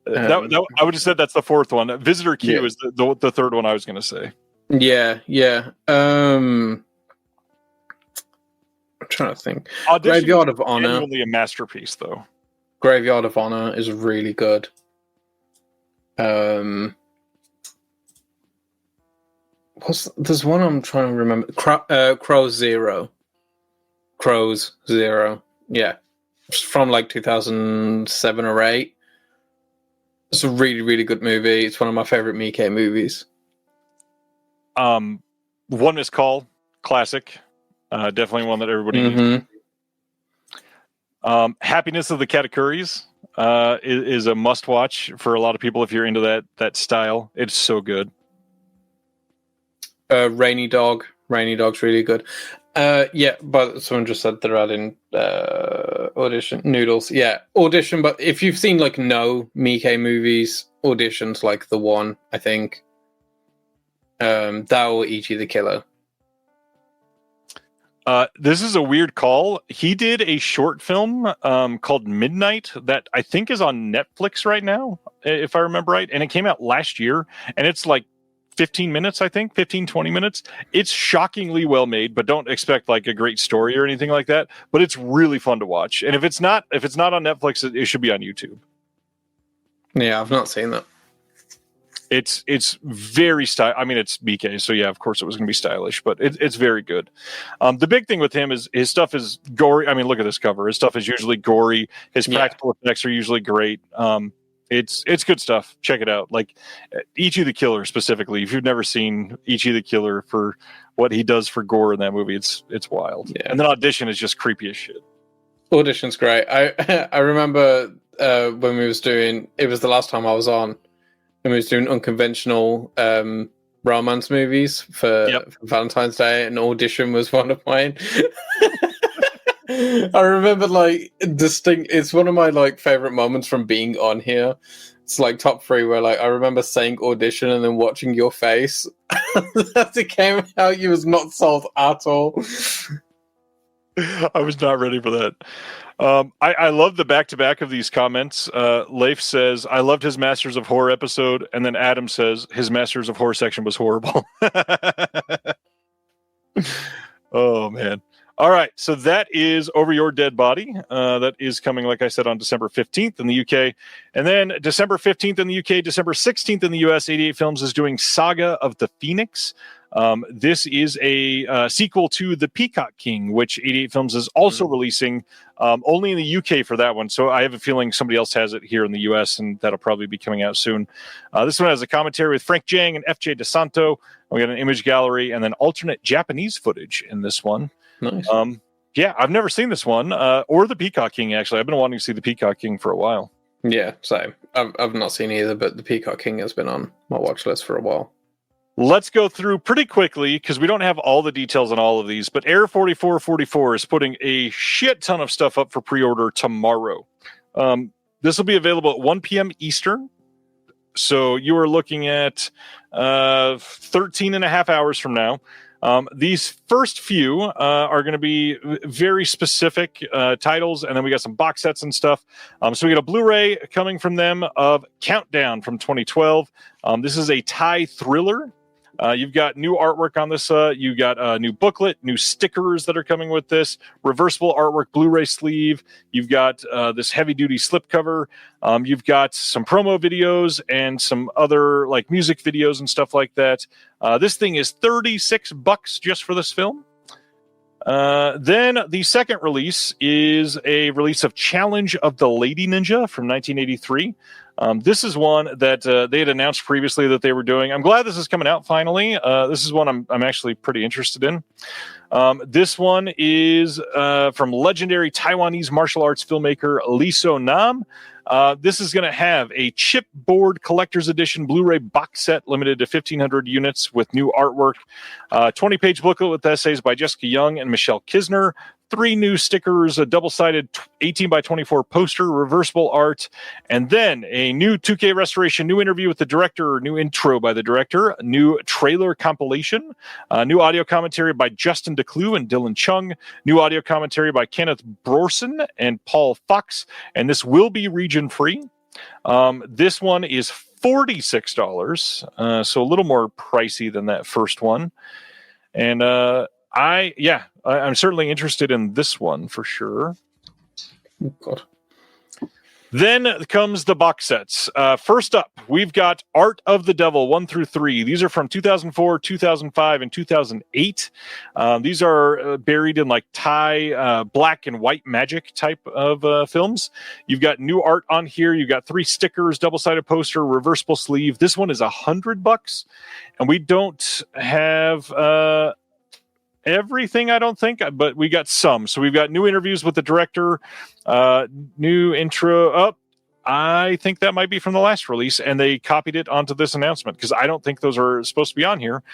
I would have said that's the fourth one. Visitor Q is the third one I was going to say. Yeah. I'm trying to think. Audition Graveyard of Honor. Genuinely a masterpiece, though. Graveyard of Honor is really good. There's one I'm trying to remember. Crows Zero. Yeah. It's from like 2007 or 8. It's a really, really good movie. It's one of my favorite Miike movies. One Missed Call, classic. Definitely one that everybody needs. Happiness of the Katakuris is a must-watch for a lot of people if you're into that style. It's so good. Rainy Dog. Rainy Dog's really good. But someone just said they're adding Audition. Noodles. Yeah, Audition. But if you've seen like no Miike movies, Audition's like the one, I think. That will Ichi the Killer. This is a weird call. He did a short film called Midnight that I think is on Netflix right now, if I remember right. And it came out last year. And it's like 15 minutes, I think, 15, 20 minutes. It's shockingly well made, but don't expect like a great story or anything like that. But it's really fun to watch. And if it's not on Netflix, it should be on YouTube. Yeah, I've not seen that. It's very stylish. I mean, it's BK, so yeah, of course it was going to be stylish, but it's very good. The big thing with him is his stuff is gory. I mean, look at this cover. His stuff is usually gory. His practical effects are usually great. It's good stuff. Check it out. Like Ichi the Killer specifically. If you've never seen Ichi the Killer for what he does for gore in that movie, it's wild. Yeah. And then Audition is just creepy as shit. Audition's great. I remember when we was doing. It was the last time I was on. And we was doing unconventional romance movies for Valentine's Day, and Audition was one of mine. I remember like distinct. It's one of my like favorite moments from being on here. It's like top 3 where like I remember saying Audition and then watching your face as it came out. You was not sold at all. I was not ready for that. I love the back-to-back of these comments. Leif says, I loved his Masters of Horror episode. And then Adam says, his Masters of Horror section was horrible. Oh, man. All right. So that is Over Your Dead Body. That is coming, like I said, on December 15th in the UK. And then December 15th in the UK, December 16th in the US, 88 Films is doing Saga of the Phoenix. This is a sequel to The Peacock King, which 88 Films is also releasing only in the UK for that one. So I have a feeling somebody else has it here in the US, and that'll probably be coming out soon. This one has a commentary with Frank Jang and FJ DeSanto. We got an image gallery and then alternate Japanese footage in this one. Nice. Yeah, I've never seen this one or The Peacock King, actually. I've been wanting to see The Peacock King for a while. Yeah, same. I've not seen either, but The Peacock King has been on my watch list for a while. Let's go through pretty quickly because we don't have all the details on all of these, but Air 4444 is putting a shit ton of stuff up for pre-order tomorrow. This will be available at 1 p.m. Eastern. So you are looking at 13 and a half hours from now. These first few are going to be very specific titles, and then we got some box sets and stuff. So we got a Blu-ray coming from them of Countdown from 2012. This is a Thai thriller. You've got new artwork on this. You got a new booklet, new stickers that are coming with this, reversible artwork Blu-ray sleeve. You've got this heavy-duty slipcover. You've got some promo videos and some other like music videos and stuff like that. This thing is $36 just for this film. Then the second release is a release of Challenge of the Lady Ninja from 1983. This is one that they had announced previously that they were doing. I'm glad this is coming out finally. This is one I'm actually pretty interested in. This one is from legendary Taiwanese martial arts filmmaker Lee So Nam. This is going to have a chipboard collector's edition Blu-ray box set limited to 1,500 units with new artwork, 20-page booklet with essays by Jessica Young and Michelle Kisner, 3 new stickers, a double-sided 18 by 24 poster, reversible art, and then a new 2K restoration, new interview with the director, new intro by the director, new trailer compilation, new audio commentary by Justin DeClue and Dylan Chung, new audio commentary by Kenneth Brorson and Paul Fox, and this will be region-free. This one is $46, so a little more pricey than that first one. And I'm certainly interested in this one for sure. God. Then comes the box sets. First up, we've got Art of the Devil 1 through 3. These are from 2004, 2005, and 2008. These are buried in like Thai black and white magic type of films. You've got new art on here. You've got 3 stickers, double-sided poster, reversible sleeve. This one is $100, and we don't have everything, I don't think, but we got some. So we've got new interviews with the director, new intro up. I think that might be from the last release, and they copied it onto this announcement because I don't think those are supposed to be on here.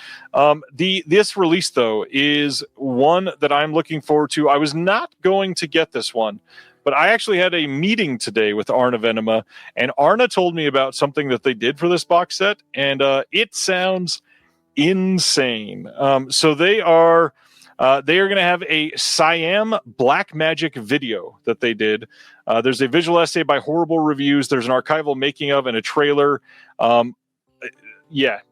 This release, though, is one that I'm looking forward to. I was not going to get this one, but I actually had a meeting today with Arna Venema, and Arna told me about something that they did for this box set, and it sounds insane. So they are going to have a Siam Black Magic video that they did. There's a visual essay by Horrible Reviews. There's an archival making of and a trailer.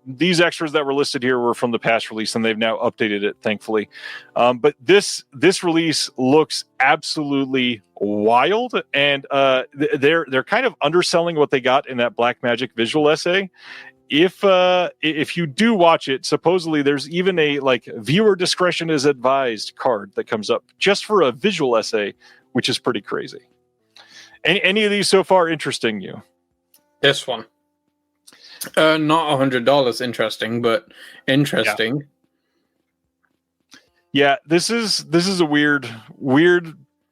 These extras that were listed here were from the past release, and they've now updated it, thankfully. But this release looks absolutely wild, and they're kind of underselling what they got in that Black Magic visual essay. If you do watch it, supposedly there's even a like viewer discretion is advised card that comes up just for a visual essay, which is pretty crazy. Any of these so far interesting you? This one. Not $100 interesting, but interesting. Yeah, this is a weird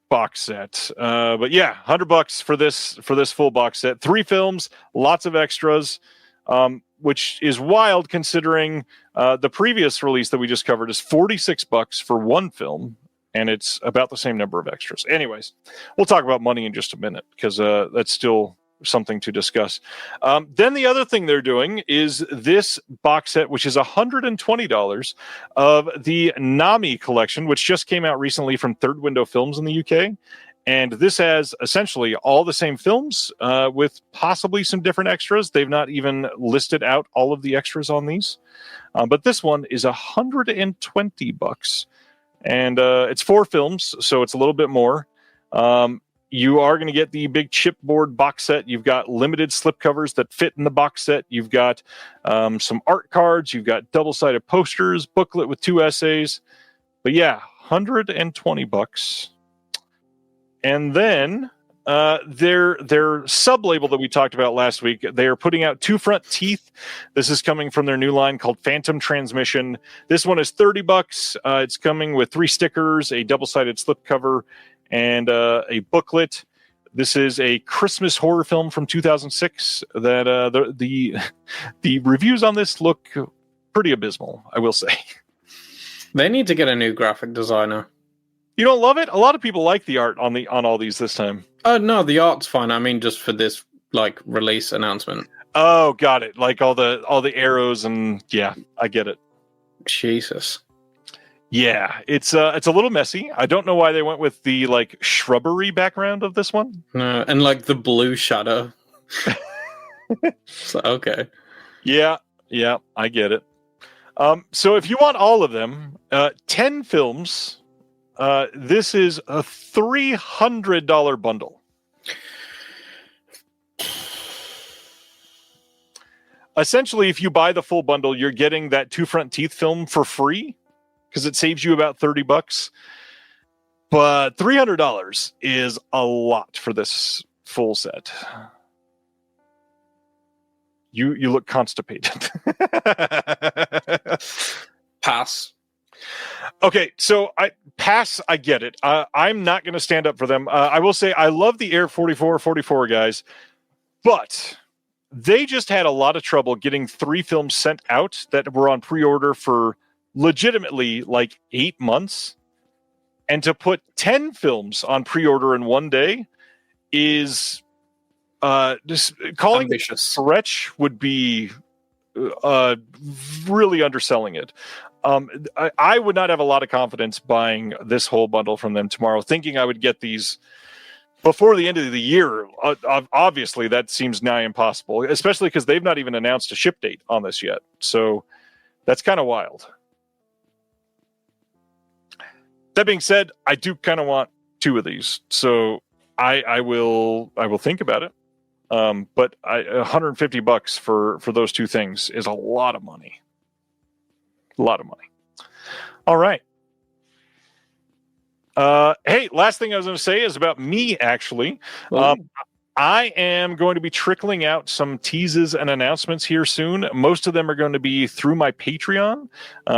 box set. But yeah, $100 for this full box set. 3 films, lots of extras. Which is wild considering the previous release that we just covered is $46 for one film, and it's about the same number of extras. Anyways, we'll talk about money in just a minute because that's still something to discuss. Then the other thing they're doing is this box set, which is $120 of the Nami collection, which just came out recently from Third Window Films in the UK. And this has essentially all the same films with possibly some different extras. They've not even listed out all of the extras on these. But this one is $120. And it's 4 films, so it's a little bit more. You are going to get the big chipboard box set. You've got limited slipcovers that fit in the box set. You've got some art cards. You've got double-sided posters, booklet with 2 essays. But yeah, $120. And then their sub-label that we talked about last week, they are putting out 2 front teeth. This is coming from their new line called Phantom Transmission. This one is $30. It's coming with 3 stickers, a double-sided slipcover, and a booklet. This is a Christmas horror film from 2006 that the reviews on this look pretty abysmal, I will say. They need to get a new graphic designer. You don't love it? A lot of people like the art on all these this time. No, the art's fine. I mean, just for this like release announcement. Oh, got it. Like all the arrows and yeah, I get it. Jesus. Yeah, it's a little messy. I don't know why they went with the like shrubbery background of this one. No, and like the blue shadow. So, okay. Yeah, I get it. So if you want all of them, 10 films. This is a $300 bundle. Essentially, if you buy the full bundle, you're getting that 2 front teeth film for free because it saves you about $30. But $300 is a lot for this full set. You look constipated. Pass. Okay, so I get it. I'm not going to stand up for them. I will say I love the Air 44 guys, but they just had a lot of trouble getting 3 films sent out that were on pre-order for legitimately like 8 months. And to put 10 films on pre-order in one day is just calling ambitious. It a stretch would be really underselling it. I would not have a lot of confidence buying this whole bundle from them tomorrow, thinking I would get these before the end of the year. Obviously, that seems nigh impossible, especially because they've not even announced a ship date on this yet. So that's kind of wild. That being said, I do kind of want 2 of these. So I will think about it. But $150 for those two things is a lot of money. A lot of money. All right. Hey, last thing I was going to say is about me, actually. I am going to be trickling out some teases and announcements here soon. Most of them are going to be through my Patreon.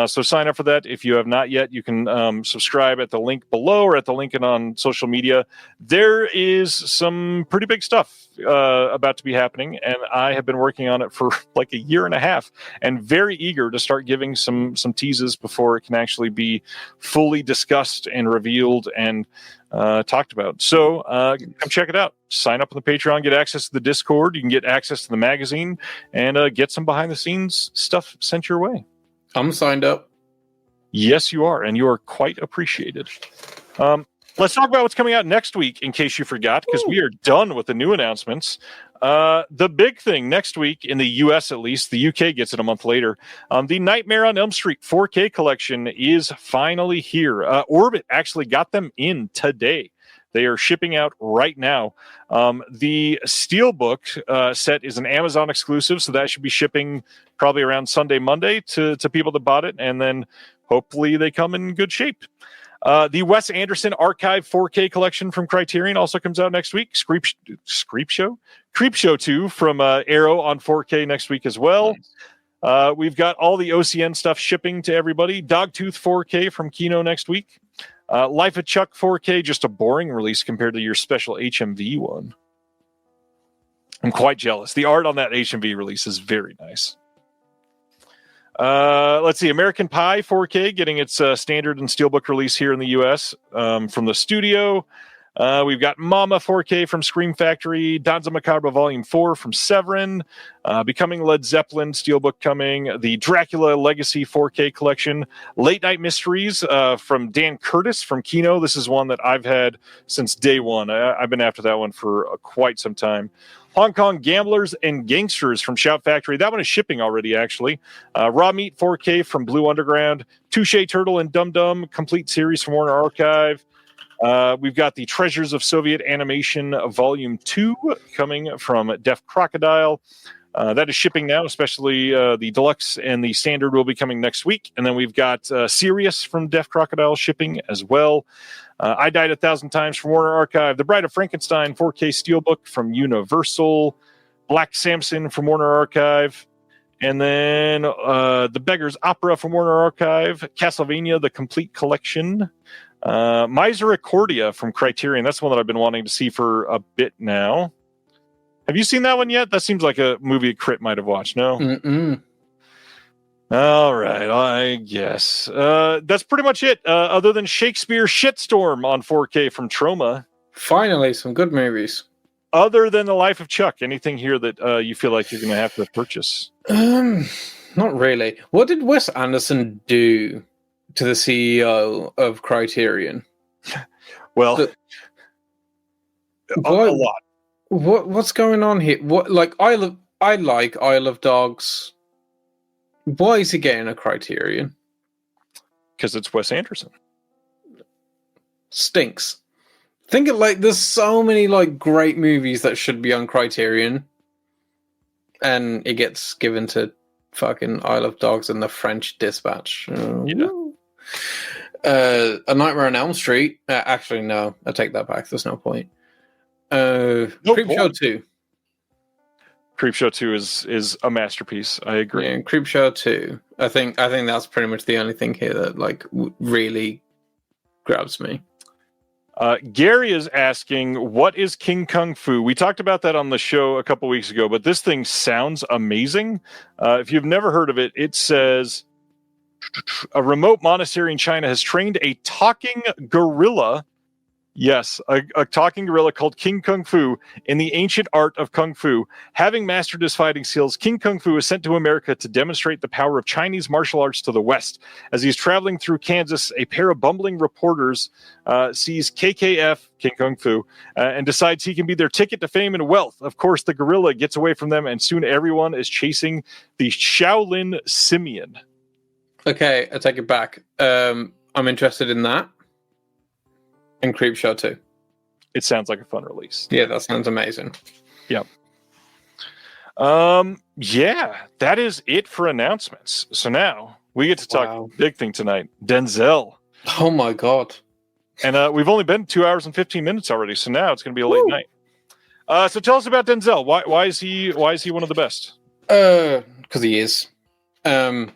So sign up for that. If you have not yet, you can subscribe at the link below or at the link on social media. There is some pretty big stuff about to be happening, and I have been working on it for like a year and a half and very eager to start giving some teases before it can actually be fully discussed and revealed and talked about. So come check it out. Sign up on the Patreon, get access to the Discord. You can get access to the magazine and get some behind the scenes stuff sent your way. I'm signed up. Yes, you are, and you are quite appreciated. Let's talk about what's coming out next week, in case you forgot, because we are done with the new announcements. The big thing next week, in the US at least, the UK gets it a month later, the Nightmare on Elm Street 4K collection is finally here. Orbit actually got them in today. They are shipping out right now. The Steelbook set is an Amazon exclusive, so that should be shipping probably around Sunday, Monday to people that bought it, and then hopefully they come in good shape. The Wes Anderson Archive 4K collection from Criterion also comes out next week. Creepshow 2 from Arrow on 4K next week as well. Nice. We've got all the OCN stuff shipping to everybody. Dogtooth 4K from Kino next week. Life of Chuck 4K, just a boring release compared to your special HMV one. I'm quite jealous. The art on that HMV release is very nice. Let's see, American Pie 4K getting its standard and Steelbook release here in the US from the studio. We've got Mama 4K from Scream Factory, Danza Macabre Volume 4 from Severin, Becoming Led Zeppelin Steelbook coming, the Dracula Legacy 4K collection, Late Night Mysteries from Dan Curtis from Kino. This is one that I've had since day one. I've been after that one for quite some time. Hong Kong Gamblers and Gangsters from Shout Factory. That one is shipping already, actually. Raw Meat 4K from Blue Underground. Touche Turtle and Dum Dum complete series from Warner Archive. We've got the Treasures of Soviet Animation Volume 2 coming from Deaf Crocodile. That is shipping now, especially the deluxe and the standard will be coming next week. And then we've got Sirius from Deaf Crocodile shipping as well. I Died 1,000 Times from Warner Archive. The Bride of Frankenstein 4K Steelbook from Universal. Black Samson from Warner Archive. And then The Beggar's Opera from Warner Archive. Castlevania, the Complete Collection. Misericordia from Criterion. That's the one that I've been wanting to see for a bit now. Have you seen that one yet? That seems like a movie Krit might have watched, no? Mm-mm. All right, I guess. That's pretty much it, other than Shakespeare Shitstorm on 4K from Troma. Finally, some good movies. Other than The Life of Chuck, anything here that you feel like you're going to have to purchase? Not really. What did Wes Anderson do to the CEO of Criterion? Well, a lot. What's going on here? I like Isle of Dogs. Why is he getting a Criterion? Because it's Wes Anderson. Stinks. Think of there's so many great movies that should be on Criterion, and it gets given to fucking Isle of Dogs and the French Dispatch. Yeah. A Nightmare on Elm Street. Actually, no, I take that back. There's no point. Creepshow 2. Creepshow 2 is a masterpiece. I agree. Yeah, Creepshow 2. I think that's pretty much the only thing here that really grabs me. Gary is asking, what is King Kung Fu? We talked about that on the show a couple weeks ago, but this thing sounds amazing. If you've never heard of it, it says a remote monastery in China has trained a talking gorilla. Yes, a talking gorilla called King Kung Fu in the ancient art of Kung Fu. Having mastered his fighting skills, King Kung Fu is sent to America to demonstrate the power of Chinese martial arts to the West. As he's traveling through Kansas, a pair of bumbling reporters sees KKF, King Kung Fu, and decides he can be their ticket to fame and wealth. Of course, the gorilla gets away from them, and soon everyone is chasing the Shaolin Simian. Okay, I take it back. I'm interested in that. And Creepshow 2. It sounds like a fun release. Yeah, that sounds amazing. Yep. Yeah, that is it for announcements. So now we get to talk big thing tonight, Denzel. Oh my god. And we've only been 2 hours and 15 minutes already, so now it's going to be a late night. So tell us about Denzel. Why is he one of the best? Because he is. I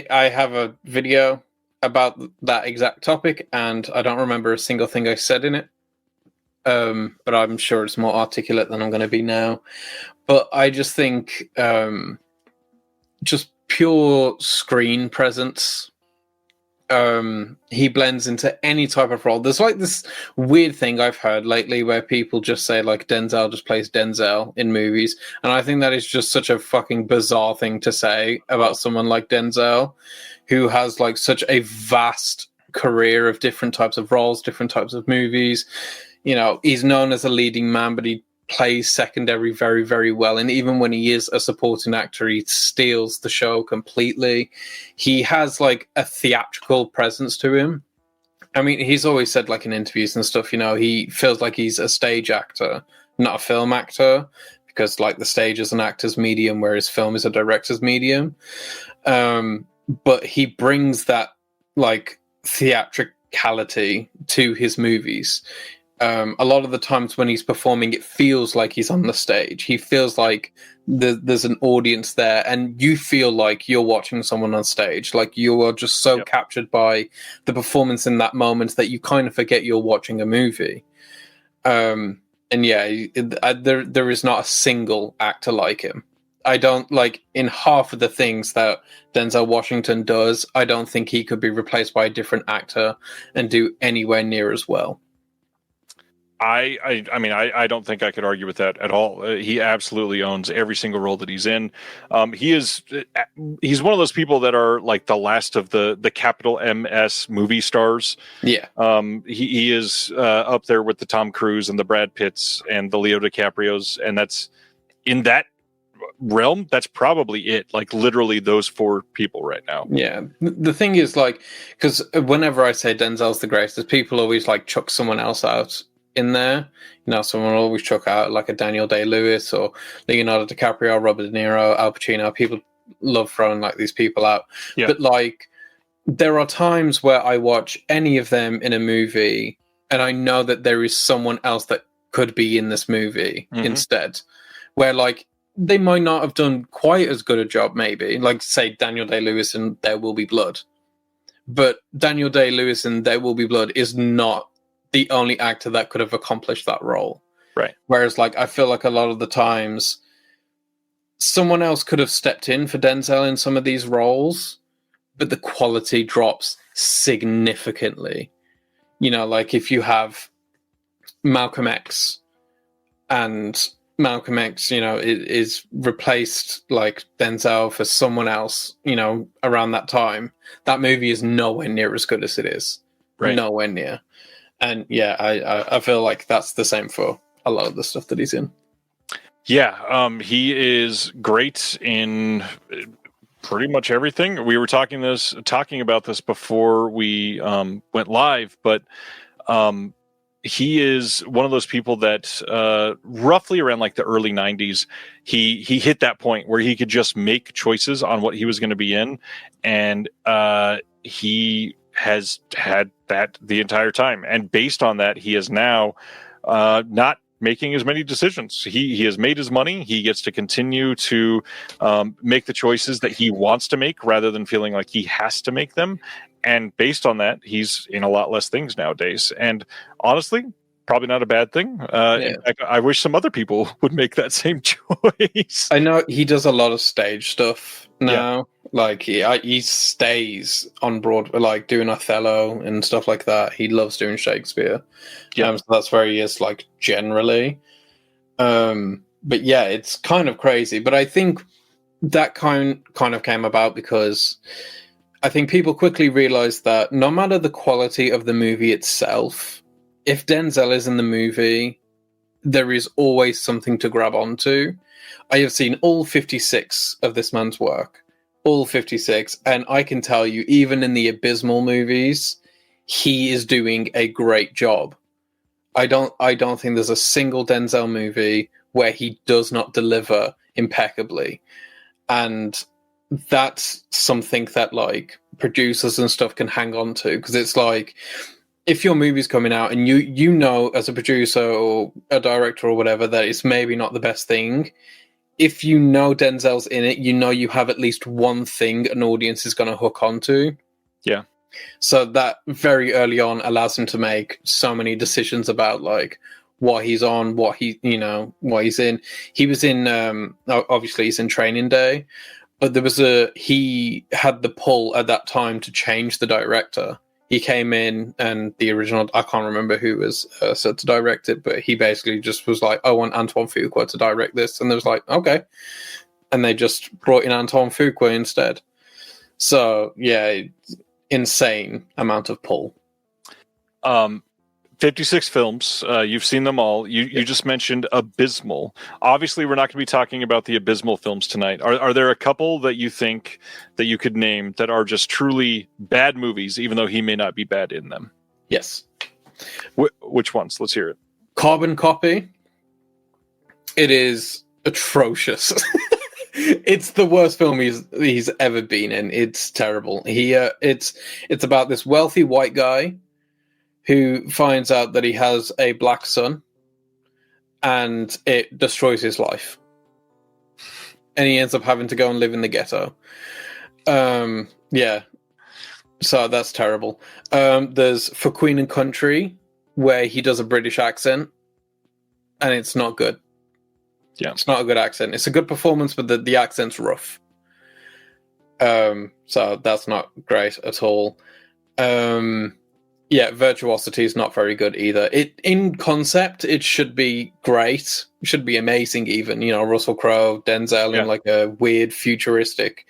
have a video about that exact topic, and I don't remember a single thing I said in it. But I'm sure it's more articulate than I'm going to be now. But I just think just pure screen presence. He blends into any type of role. There's like this weird thing I've heard lately where people just say like Denzel just plays Denzel in movies. And I think that is just such a fucking bizarre thing to say about someone like Denzel, who has like such a vast career of different types of roles, different types of movies. You know, he's known as a leading man, but he plays secondary very, very well. And even when he is a supporting actor, he steals the show completely. He has like a theatrical presence to him. I mean, he's always said like in interviews and stuff, you know, he feels like he's a stage actor, not a film actor, because like the stage is an actor's medium, whereas film is a director's medium. But he brings that like theatricality to his movies. A lot of the times when he's performing, it feels like he's on the stage. He feels like there's an audience there, and you feel like you're watching someone on stage. Like you are just so captured by the performance in that moment that you kind of forget you're watching a movie. And yeah, there is not a single actor like him. I don't like in half of the things that Denzel Washington does. I don't think he could be replaced by a different actor and do anywhere near as well. I mean, I don't think I could argue with that at all. He absolutely owns every single role that he's in. He's one of those people that are like the last of the capital MS movie stars. Yeah. He is up there with the Tom Cruise and the Brad Pitts and the Leo DiCaprios, and that's in that realm. That's probably it. Like literally those four people right now. Yeah. The thing is, like, because whenever I say Denzel's the greatest, people always like chuck someone else out in there. You know, someone will always chuck out like a Daniel Day-Lewis or Leonardo DiCaprio, Robert De Niro, Al Pacino. People love throwing like these people out. Yeah. But like there are times where I watch any of them in a movie and I know that there is someone else that could be in this movie instead, where like they might not have done quite as good a job, maybe like say Daniel Day-Lewis in There Will Be Blood. But Daniel Day-Lewis in There Will Be Blood is not the only actor that could have accomplished that role. Right. Whereas, like, I feel like a lot of the times someone else could have stepped in for Denzel in some of these roles, but the quality drops significantly. You know, like if you have Malcolm X and Malcolm X, you know, is replaced like Denzel for someone else, you know, around that time, that movie is nowhere near as good as it is. Right. Nowhere near. And yeah, I feel like that's the same for a lot of the stuff that he's in. Yeah, he is great in pretty much everything. We were talking about this before we went live, but he is one of those people that roughly around like the early 90s, he hit that point where he could just make choices on what he was going to be in, and he has had that the entire time, and based on that, he is now not making as many decisions. He has made his money. He gets to continue to make the choices that he wants to make rather than feeling like he has to make them. And based on that, he's in a lot less things nowadays. And honestly, probably not a bad thing. In fact, I wish some other people would make that same choice. I know he does a lot of stage stuff now. Yeah. Like he stays on Broadway, like doing Othello and stuff like that. He loves doing Shakespeare. Yeah, so that's where he is, like generally. But yeah, it's kind of crazy. But I think that kind of came about because I think people quickly realized that no matter the quality of the movie itself, if Denzel is in the movie, there is always something to grab onto. I have seen all 56 of this man's work. All 56, and I can tell you, even in the abysmal movies, he is doing a great job. I don't think there's a single Denzel movie where he does not deliver impeccably. And that's something that like producers and stuff can hang on to, because it's like, if your movie's coming out and you know as a producer or a director or whatever that it's maybe not the best thing, if you know Denzel's in it, you know you have at least one thing an audience is going to hook onto. Yeah. So that very early on allows him to make so many decisions about like what he's on, what he's in. He was in, obviously he's in Training Day, but he had the pull at that time to change the director. He came in and the original, I can't remember who was set to direct it, but he basically just was like, I want Antoine Fuqua to direct this. And they was like, okay. And they just brought in Antoine Fuqua instead. So, yeah, insane amount of pull. 56 films. You've seen them all. You just mentioned abysmal. Obviously, we're not going to be talking about the abysmal films tonight. Are there a couple that you think that you could name that are just truly bad movies, even though he may not be bad in them? Yes. Which ones? Let's hear it. Carbon Copy. It is atrocious. It's the worst film he's ever been in. It's terrible. It's about this wealthy white guy who finds out that he has a black son, and it destroys his life. And he ends up having to go and live in the ghetto. Yeah. So that's terrible. There's For Queen and Country, where he does a British accent, and it's not good. Yeah. It's not a good accent. It's a good performance, but the accent's rough. So that's not great at all. Yeah, Virtuosity is not very good either. In concept, it should be great. It should be amazing even. You know, Russell Crowe, Denzel in like a weird futuristic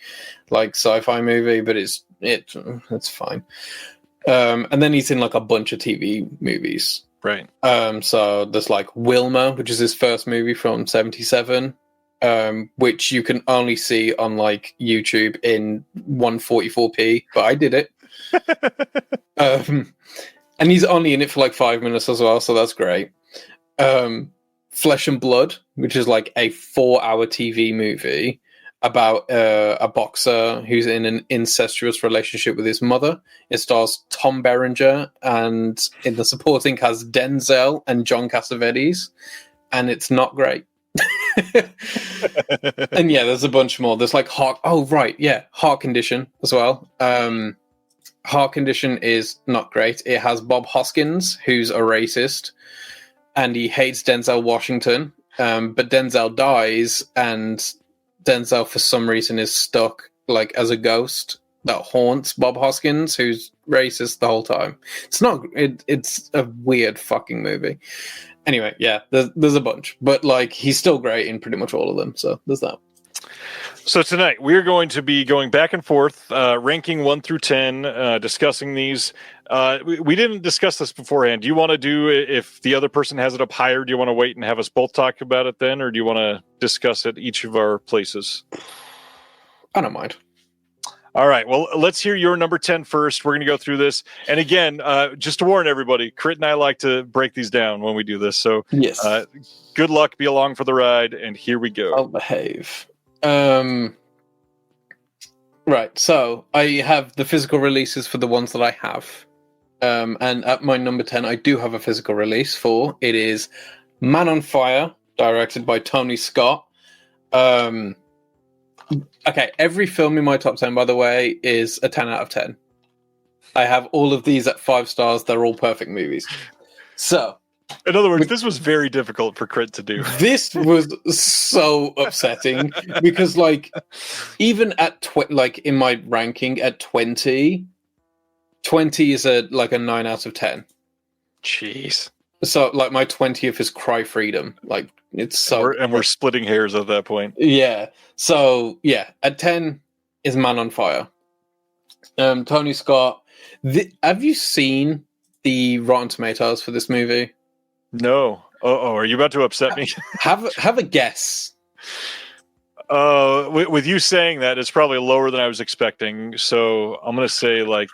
like sci-fi movie, but it's fine. And then he's in like a bunch of TV movies. Right. So there's like Wilma, which is his first movie from 1977, which you can only see on like YouTube in 144p, but I did it. And he's only in it for like 5 minutes as well, so that's great. Flesh and Blood, which is like a 4-hour TV movie about a boxer who's in an incestuous relationship with his mother. It stars Tom Berenger, and in the supporting has Denzel and John Cassavetes, and it's not great. And yeah, there's a bunch more. There's like Heart Condition as well. Heart Condition is not great. It has Bob Hoskins, who's a racist, and he hates Denzel Washington. But Denzel dies, and Denzel, for some reason, is stuck like as a ghost that haunts Bob Hoskins, who's racist the whole time. It's a weird fucking movie. Anyway, yeah, there's a bunch, but like he's still great in pretty much all of them. So there's that. So tonight we're going to be going back and forth, ranking 1 through 10, discussing these. We didn't discuss this beforehand. Do you want to do, if the other person has it up higher, do you want to wait and have us both talk about it then, or do you want to discuss it each of our places? I don't mind. All right. Well, let's hear your number 10 first. We're going to go through this. And again, just to warn everybody, Krit and I like to break these down when we do this. So yes. Good luck. Be along for the ride. And here we go. I'll behave. Right, so I have the physical releases for the ones that I have. And at my number 10, I do have a physical release for. It is Man on Fire, directed by Tony Scott. Okay, every film in my top 10, by the way, is a 10 out of 10. I have all of these at 5 stars. They're all perfect movies. So, in other words, this was very difficult for Krit to do. This was so upsetting because, like, even at in my ranking at 20 is a 9 out of 10. Jeez. So, like, my 20th is Cry Freedom. Like, it's so... We're splitting hairs at that point. Yeah. So, yeah, at 10 is Man on Fire. Tony Scott. Have you seen the Rotten Tomatoes for this movie? No. Are you about to upset me? Have a guess. With you saying that, it's probably lower than I was expecting. So I'm going to say like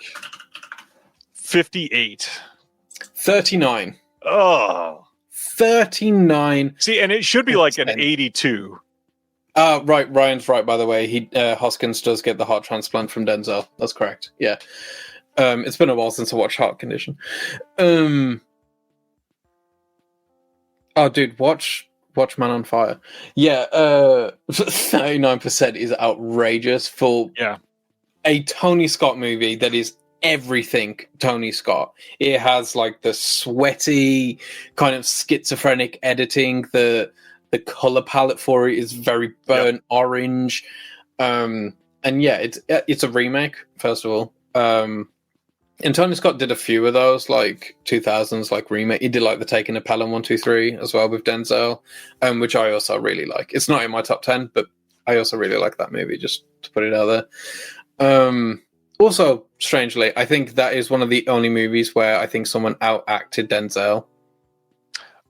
58. 39. Oh, 39. see, and it should be like an 82. Right, Ryan's right, by the way. Hoskins does get the heart transplant from Denzel. That's correct. Yeah. It's been a while since I watched Heart Condition. Oh, dude, watch Man on Fire. Yeah, 39% is outrageous for a Tony Scott movie that is everything Tony Scott. It has like the sweaty, kind of schizophrenic editing. The color palette for it is very burnt orange. And yeah, it's a remake, first of all. And Tony Scott did a few of those, like 2000s, like remake. He did like the Taking a Pelham 1, 2, 3 as well with Denzel, which I also really like. It's not in my top 10, but I also really like that movie, just to put it out there. Also, strangely, I think that is one of the only movies where I think someone out-acted Denzel.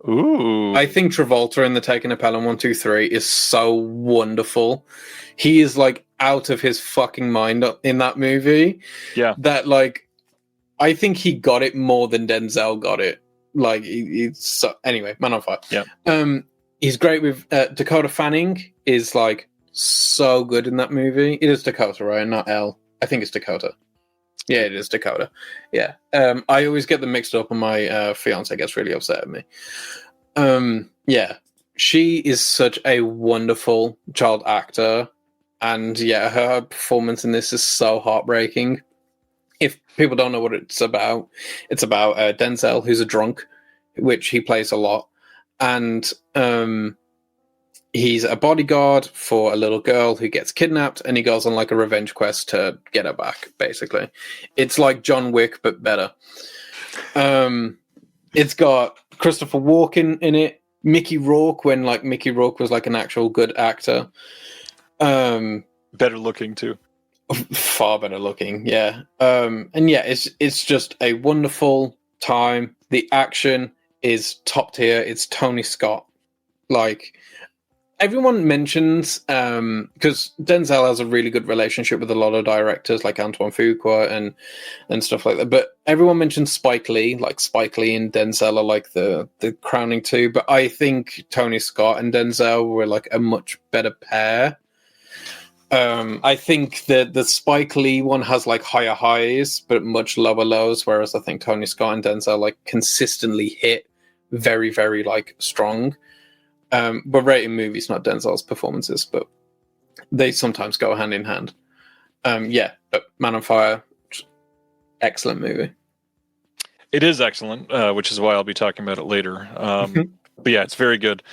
Ooh. I think Travolta in the Taking a Pelham 1, 2, 3 is so wonderful. He is like out of his fucking mind in that movie. Yeah. That like, I think he got it more than Denzel got it. Like, anyway, Man on Fire. Yeah. He's great with Dakota Fanning is like so good in that movie. It is Dakota, right? Not Elle. I think it's Dakota. Yeah, it is Dakota. Yeah. I always get them mixed up and my fiance gets really upset at me. Yeah. She is such a wonderful child actor. And yeah, her performance in this is so heartbreaking. If people don't know what it's about Denzel, who's a drunk, which he plays a lot. And he's a bodyguard for a little girl who gets kidnapped, and he goes on like a revenge quest to get her back, basically. It's like John Wick, but better. It's got Christopher Walken in it, Mickey Rourke, when like Mickey Rourke was like an actual good actor. Better looking too. Far better looking, yeah. And yeah, it's just a wonderful time. The action is top tier. It's Tony Scott. Like, everyone mentions, because Denzel has a really good relationship with a lot of directors like Antoine Fuqua and stuff like that. But everyone mentions Spike Lee. Like, Spike Lee and Denzel are like the crowning two. But I think Tony Scott and Denzel were like a much better pair. I think that the Spike Lee one has like higher highs but much lower lows, whereas I think Tony Scott and Denzel like consistently hit very, very like strong. We're rating movies, not Denzel's performances, but they sometimes go hand in hand. Yeah, but Man on Fire, excellent movie. It is excellent, which is why I'll be talking about it later. But yeah, it's very good.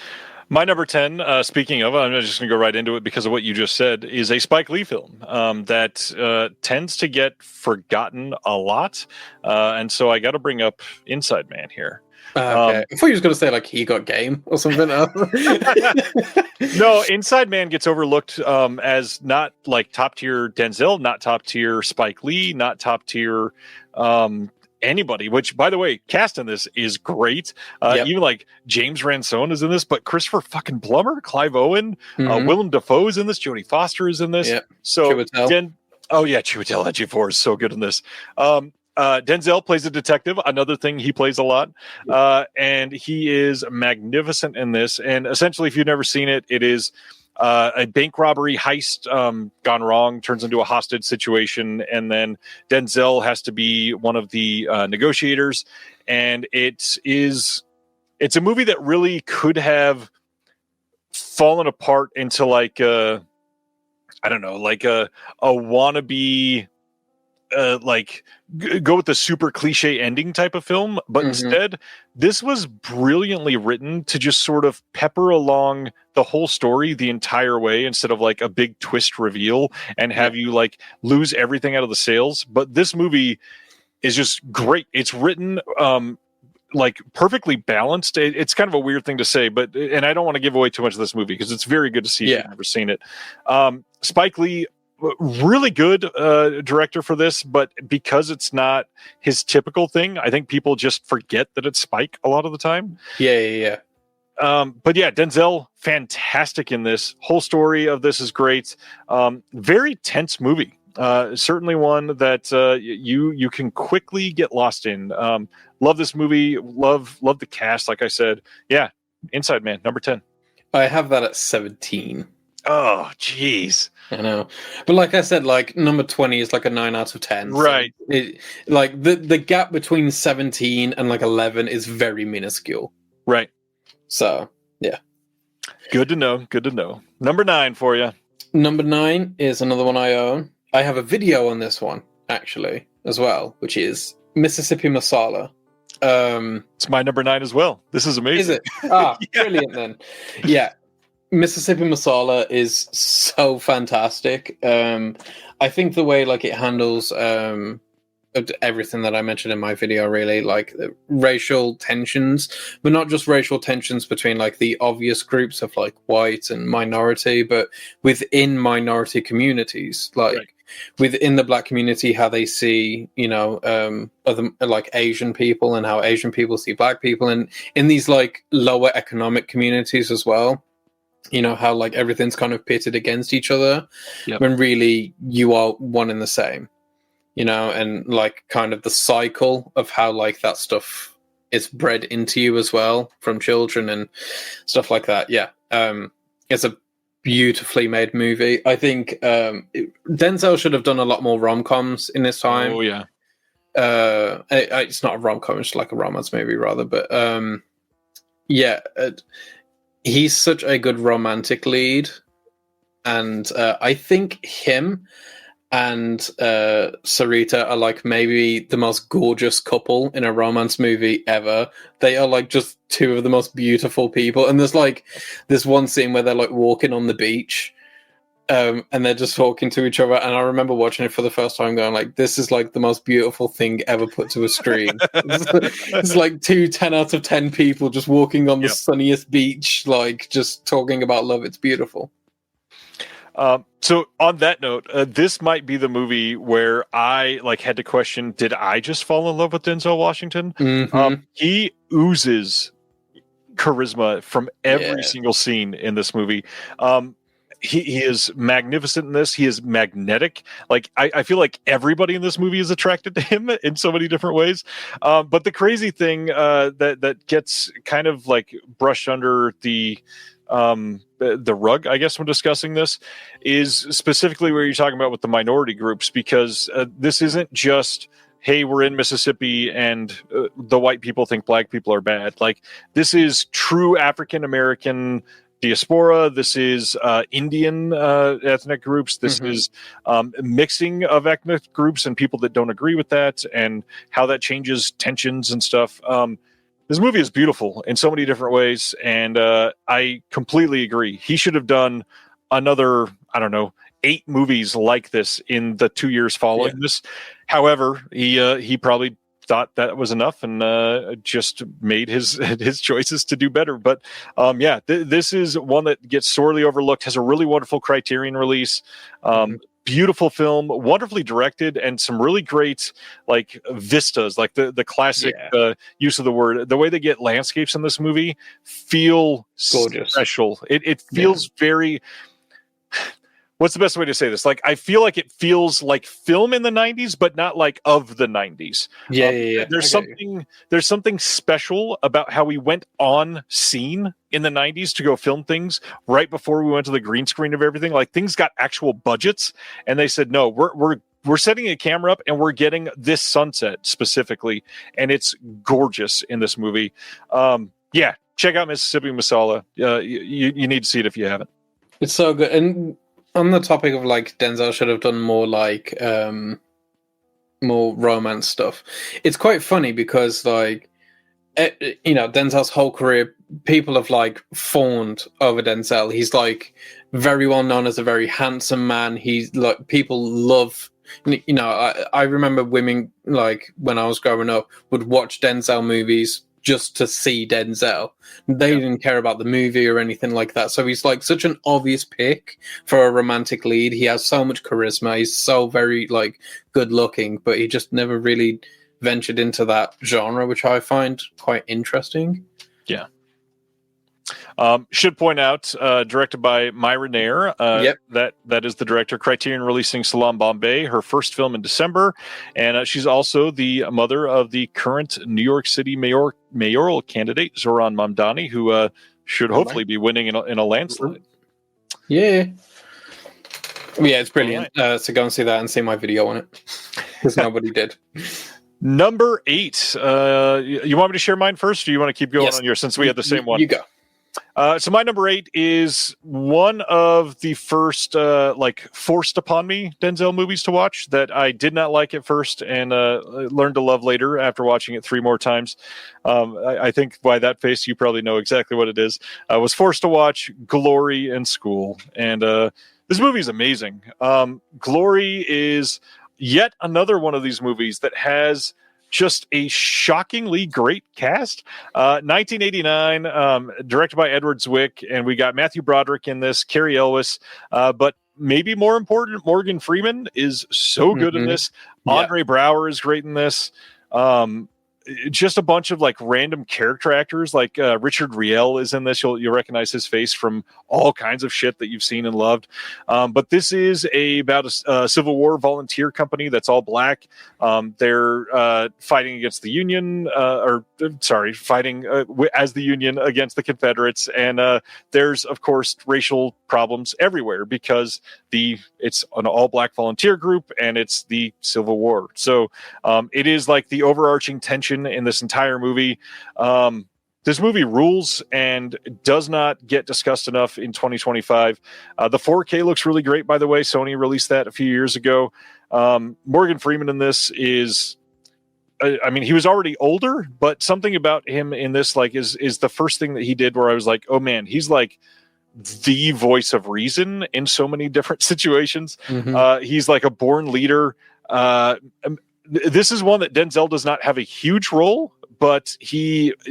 My number 10, speaking of, I'm just going to go right into it because of what you just said, is a Spike Lee film that tends to get forgotten a lot. And so I got to bring up Inside Man here. Okay. I thought you were just going to say, like, He Got Game or something. No, Inside Man gets overlooked as not, like, top-tier Denzel, not top-tier Spike Lee, not top-tier anybody, which, by the way, cast in this is great. Even, like, James Ransone is in this, but Christopher fucking Plummer, Clive Owen, Willem Dafoe is in this, Jodie Foster is in this. Yep. So, Chiwetel Ejiofor is so good in this. Denzel plays a detective, another thing he plays a lot, and he is magnificent in this. And essentially, if you've never seen it, it is a bank robbery heist gone wrong, turns into a hostage situation, and then Denzel has to be one of the negotiators. And it's a movie that really could have fallen apart into like I don't know, like a wannabe. Like go with the super cliche ending type of film, but instead this was brilliantly written to just sort of pepper along the whole story the entire way instead of like a big twist reveal and have you like lose everything out of the sails. But this movie is just great. It's written like perfectly balanced. It's kind of a weird thing to say, but and I don't want to give away too much of this movie because it's very good to see if you've never seen it. Spike Lee, really good director for this, but because it's not his typical thing, I think people just forget that it's Spike a lot of the time. Yeah. But yeah, Denzel, fantastic in this. Whole story of this is great. Very tense movie. Certainly one that you can quickly get lost in. Love this movie. Love the cast. Like I said, yeah. Inside Man, number 10. I have that at 17. Oh, jeez. I know, but like I said, like number 20 is like a 9 out of 10. Right. So like the gap between 17 and like 11 is very minuscule. Right. So yeah. Good to know. Good to know. Number 9 for you. Number 9 is another one I own. I have a video on this one actually as well, which is Mississippi Masala. It's my number 9 as well. This is amazing. Is it? Ah, brilliant then. Yeah. Mississippi Masala is so fantastic. I think the way like it handles everything that I mentioned in my video, really, like racial tensions, but not just racial tensions between like the obvious groups of like white and minority, but within minority communities, like right. Within the black community, how they see, you know, other like Asian people and how Asian people see black people, and in these like lower economic communities as well. You know, how like everything's kind of pitted against each other when really you are one and the same, you know, and like kind of the cycle of how like that stuff is bred into you as well from children and stuff like that. Yeah. It's a beautifully made movie. I think Denzel should have done a lot more rom-coms in this time. Oh, yeah. It's not a rom-com, it's like a romance movie rather, but yeah, he's such a good romantic lead, and I think him and Sarita are like maybe the most gorgeous couple in a romance movie ever. They are like just two of the most beautiful people, and there's like this one scene where they're like walking on the beach, and they're just talking to each other, and I remember watching it for the first time going like, this is like the most beautiful thing ever put to a screen. It's like 10 out of 10 people just walking on the sunniest beach, like just talking about love. It's beautiful. So on that note, this might be the movie where I like had to question, did I just fall in love with Denzel Washington? Mm-hmm. He oozes charisma from every single scene in this movie. He is magnificent in this. He is magnetic. Like I feel like everybody in this movie is attracted to him in so many different ways. But the crazy thing that gets kind of like brushed under the rug, I guess, when discussing this, is specifically where you're talking about with the minority groups, because this isn't just, hey, we're in Mississippi and the white people think black people are bad. Like, this is true African American diaspora. This is Indian ethnic groups. This is mixing of ethnic groups and people that don't agree with that, and how that changes tensions and stuff. This movie is beautiful in so many different ways, and I completely agree. He should have done another, 8 movies like this in the 2 years following this. However, he probably thought that was enough and just made his choices to do better. But this is one that gets sorely overlooked, has a really wonderful Criterion release. Beautiful film, wonderfully directed, and some really great like vistas, like the classic use of the word. The way they get landscapes in this movie feel gorgeous, special. It feels very. What's the best way to say this? Like, I feel like it feels like film in the 90s, but not like of the 90s. There's something special about how we went on scene in the 90s to go film things right before we went to the green screen of everything. Like, things got actual budgets, and they said, no, we're setting a camera up and we're getting this sunset specifically, and it's gorgeous in this movie. Check out Mississippi Masala. You need to see it if you haven't. It's so good. And on the topic of like Denzel should have done more like more romance stuff, it's quite funny because like Denzel's whole career, people have like fawned over Denzel. He's like very well known as a very handsome man. He's like, people love, I remember women, like when I was growing up, would watch Denzel movies just to see Denzel. They didn't care about the movie or anything like that. So he's like such an obvious pick for a romantic lead. He has so much charisma. He's so very like good looking, but he just never really ventured into that genre, which I find quite interesting. Yeah. Should point out, directed by Myra Nair. Yep. That is the director. Criterion releasing Salam Bombay, her first film in December, and she's also the mother of the current New York City mayoral candidate Zohran Mamdani, who should hopefully be winning in a landslide. Yeah. Yeah, it's brilliant. Right. So go and see that and see my video on it, because nobody did. Number 8. You want me to share mine first, or you want to keep going on yours, since we had the same one? You go. So my number 8 is one of the first forced upon me Denzel movies to watch that I did not like at first and learned to love later after watching it 3 more times. I think by that face you probably know exactly what it is. I was forced to watch Glory in school, and this movie is amazing. Glory is yet another one of these movies that has just a shockingly great cast. 1989, directed by Edward Zwick, and we got Matthew Broderick in this, Cary Elwes, but maybe more important, Morgan Freeman is so good in this. Andre Braugher is great in this. Just a bunch of like random character actors, like Richard Riel is in this. You'll recognize his face from all kinds of shit that you've seen and loved. But this is about a Civil War volunteer company that's all black. They're fighting against the Union, fighting as the Union against the Confederates. And there's, of course, racial problems everywhere because it's an all black volunteer group and it's the Civil War. So it is like the overarching tension in this entire movie. This movie rules and does not get discussed enough in 2025. The 4K looks really great, by the way. Sony released that a few years ago. Morgan Freeman in this is, I mean, he was already older, but something about him in this is the first thing that he did where I was like, oh man, he's like the voice of reason in so many different situations. He's like a born leader. This is one that Denzel does not have a huge role, but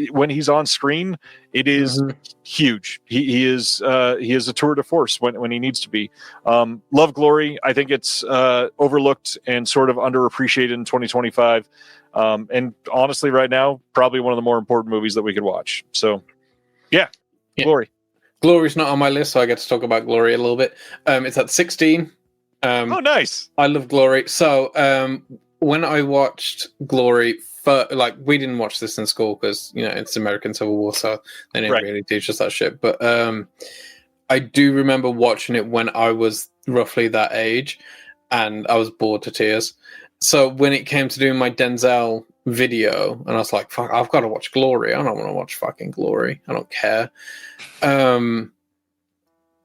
when he's on screen, it is huge. He is a tour de force when he needs to be. Love Glory. I think it's overlooked and sort of underappreciated in 2025. And honestly, right now, probably one of the more important movies that we could watch. So, yeah. Glory. Glory's not on my list, so I get to talk about Glory a little bit. It's at 16. Oh, nice. I love Glory. So, when I watched Glory, we didn't watch this in school because, it's American Civil War, so they didn't really teach us that shit. But I do remember watching it when I was roughly that age, and I was bored to tears. So when it came to doing my Denzel video, and I was like, fuck, I've got to watch Glory. I don't want to watch fucking Glory. I don't care. I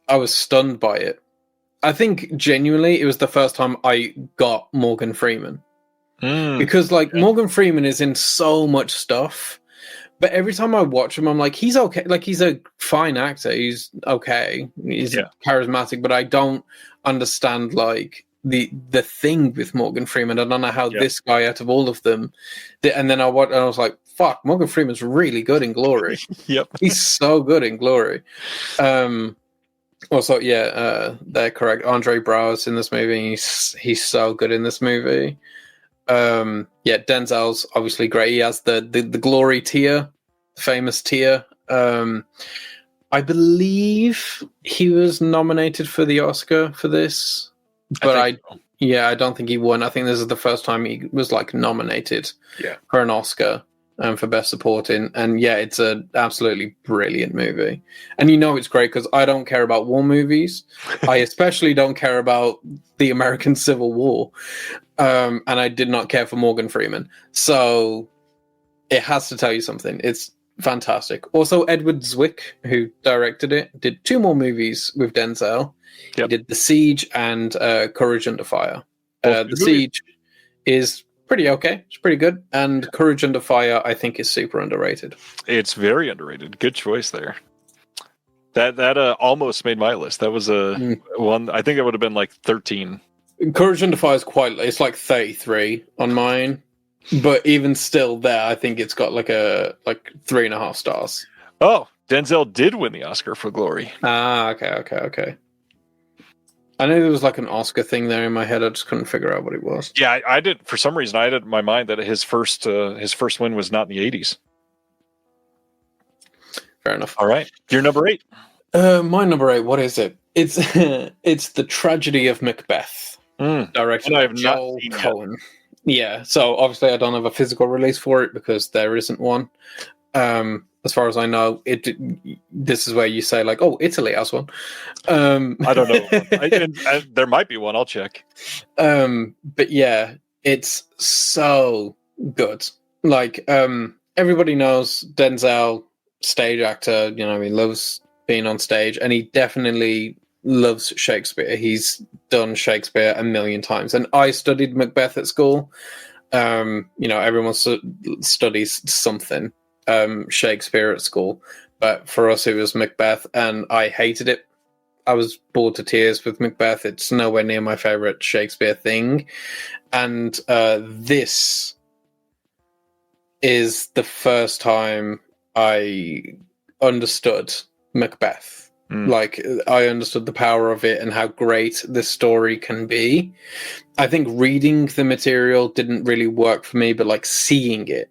was stunned by it. I think genuinely it was the first time I got Morgan Freeman. Because Morgan Freeman is in so much stuff, but every time I watch him, I'm like, he's okay. Like, he's a fine actor. He's okay. He's charismatic, but I don't understand the thing with Morgan Freeman. I don't know how this guy out of all of them. And then I was like, fuck, Morgan Freeman's really good in Glory. He's so good in Glory. Also, they're correct. Andre Braugher's in this movie. He's so good in this movie. Denzel's obviously great. He has the Glory tier, the famous tier. I believe he was nominated for the Oscar for this, but I don't think he won. I think this is the first time he was nominated for an Oscar for Best Supporting. And it's an absolutely brilliant movie. And it's great because I don't care about war movies. I especially don't care about the American Civil War. And I did not care for Morgan Freeman. So it has to tell you something. It's fantastic. Also, Edward Zwick, who directed it, did 2 more movies with Denzel. He did The Siege and Courage Under Fire. The Siege is pretty okay. It's pretty good. And Courage Under Fire, I think, is super underrated. It's very underrated. Good choice there. That almost made my list. That was one. I think that would have been 13. Courage Under Fire is it's 33 on mine. But even still there, I think it's got 3.5 stars. Oh, Denzel did win the Oscar for Glory. Ah, okay. I know there was an Oscar thing there in my head. I just couldn't figure out what it was. Yeah, I did. For some reason, I had in my mind that his first win was not in the 80s. Fair enough. All right. Your number 8. My number 8, what is it? It's it's The Tragedy of Macbeth, directed by Joel Cohen. Yeah, so obviously I don't have a physical release for it because there isn't one. As far as I know, this is where you say like, "Oh, Italy has one." I don't know. There might be one. I'll check. But yeah, it's so good. Like, everybody knows Denzel, stage actor. You know, he loves being on stage, and he definitely loves Shakespeare. He's done Shakespeare a million times, and I studied Macbeth at school. You know, everyone studies something. Shakespeare at school, but for us it was Macbeth, and I hated it. I was bored to tears with Macbeth. It's nowhere near my favorite Shakespeare thing, and this is the first time I understood Macbeth. Like, I understood the power of it and how great this story can be. I think reading the material didn't really work for me, but like seeing it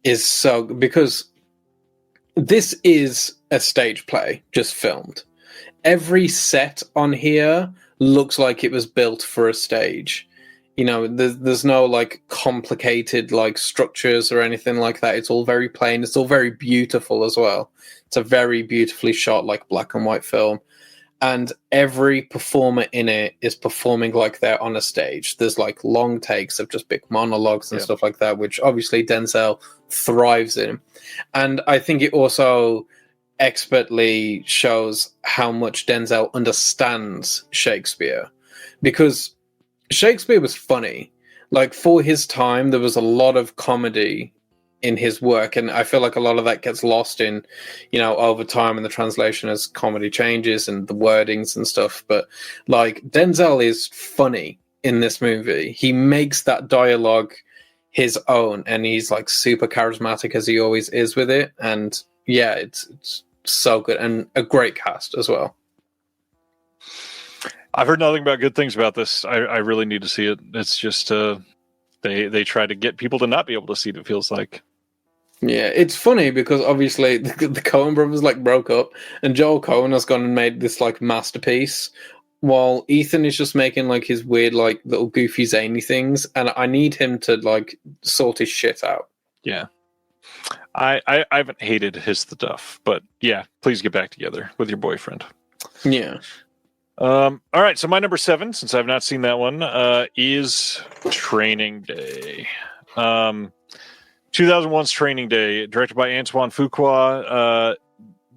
is so, because this is a stage play just filmed. Every set on here looks like it was built for a stage. You know, there's no like complicated like structures or anything like that. It's all very plain. It's all very beautiful as well. It's a very beautifully shot like black and white film. And every performer in it is performing like they're on a stage. There's like long takes of just big monologues and stuff like that, which obviously Denzel thrives in. And I think it also expertly shows how much Denzel understands Shakespeare. Because Shakespeare was funny. Like, for his time, there was a lot of comedy in his work, and I feel like a lot of that gets lost in, you know, over time in the translation as comedy changes and the wordings and stuff. But like, Denzel is funny in this movie. He makes that dialogue his own, and he's like super charismatic as he always is with it. And yeah, it's so good, and a great cast as well. I've heard nothing but good things about this. I really need to see it. It's just they try to get people to not be able to see it, it feels like. Yeah, it's funny because obviously the Coen brothers like broke up, and Joel Coen has gone and made this like masterpiece, while Ethan is just making like his weird like little goofy zany things, and I need him to like sort his shit out. Yeah, I haven't hated his stuff, but yeah, please get back together with your boyfriend. Yeah. All right, so my number 7, since I've not seen that one, is Training Day. 2001's Training Day, directed by Antoine Fuqua.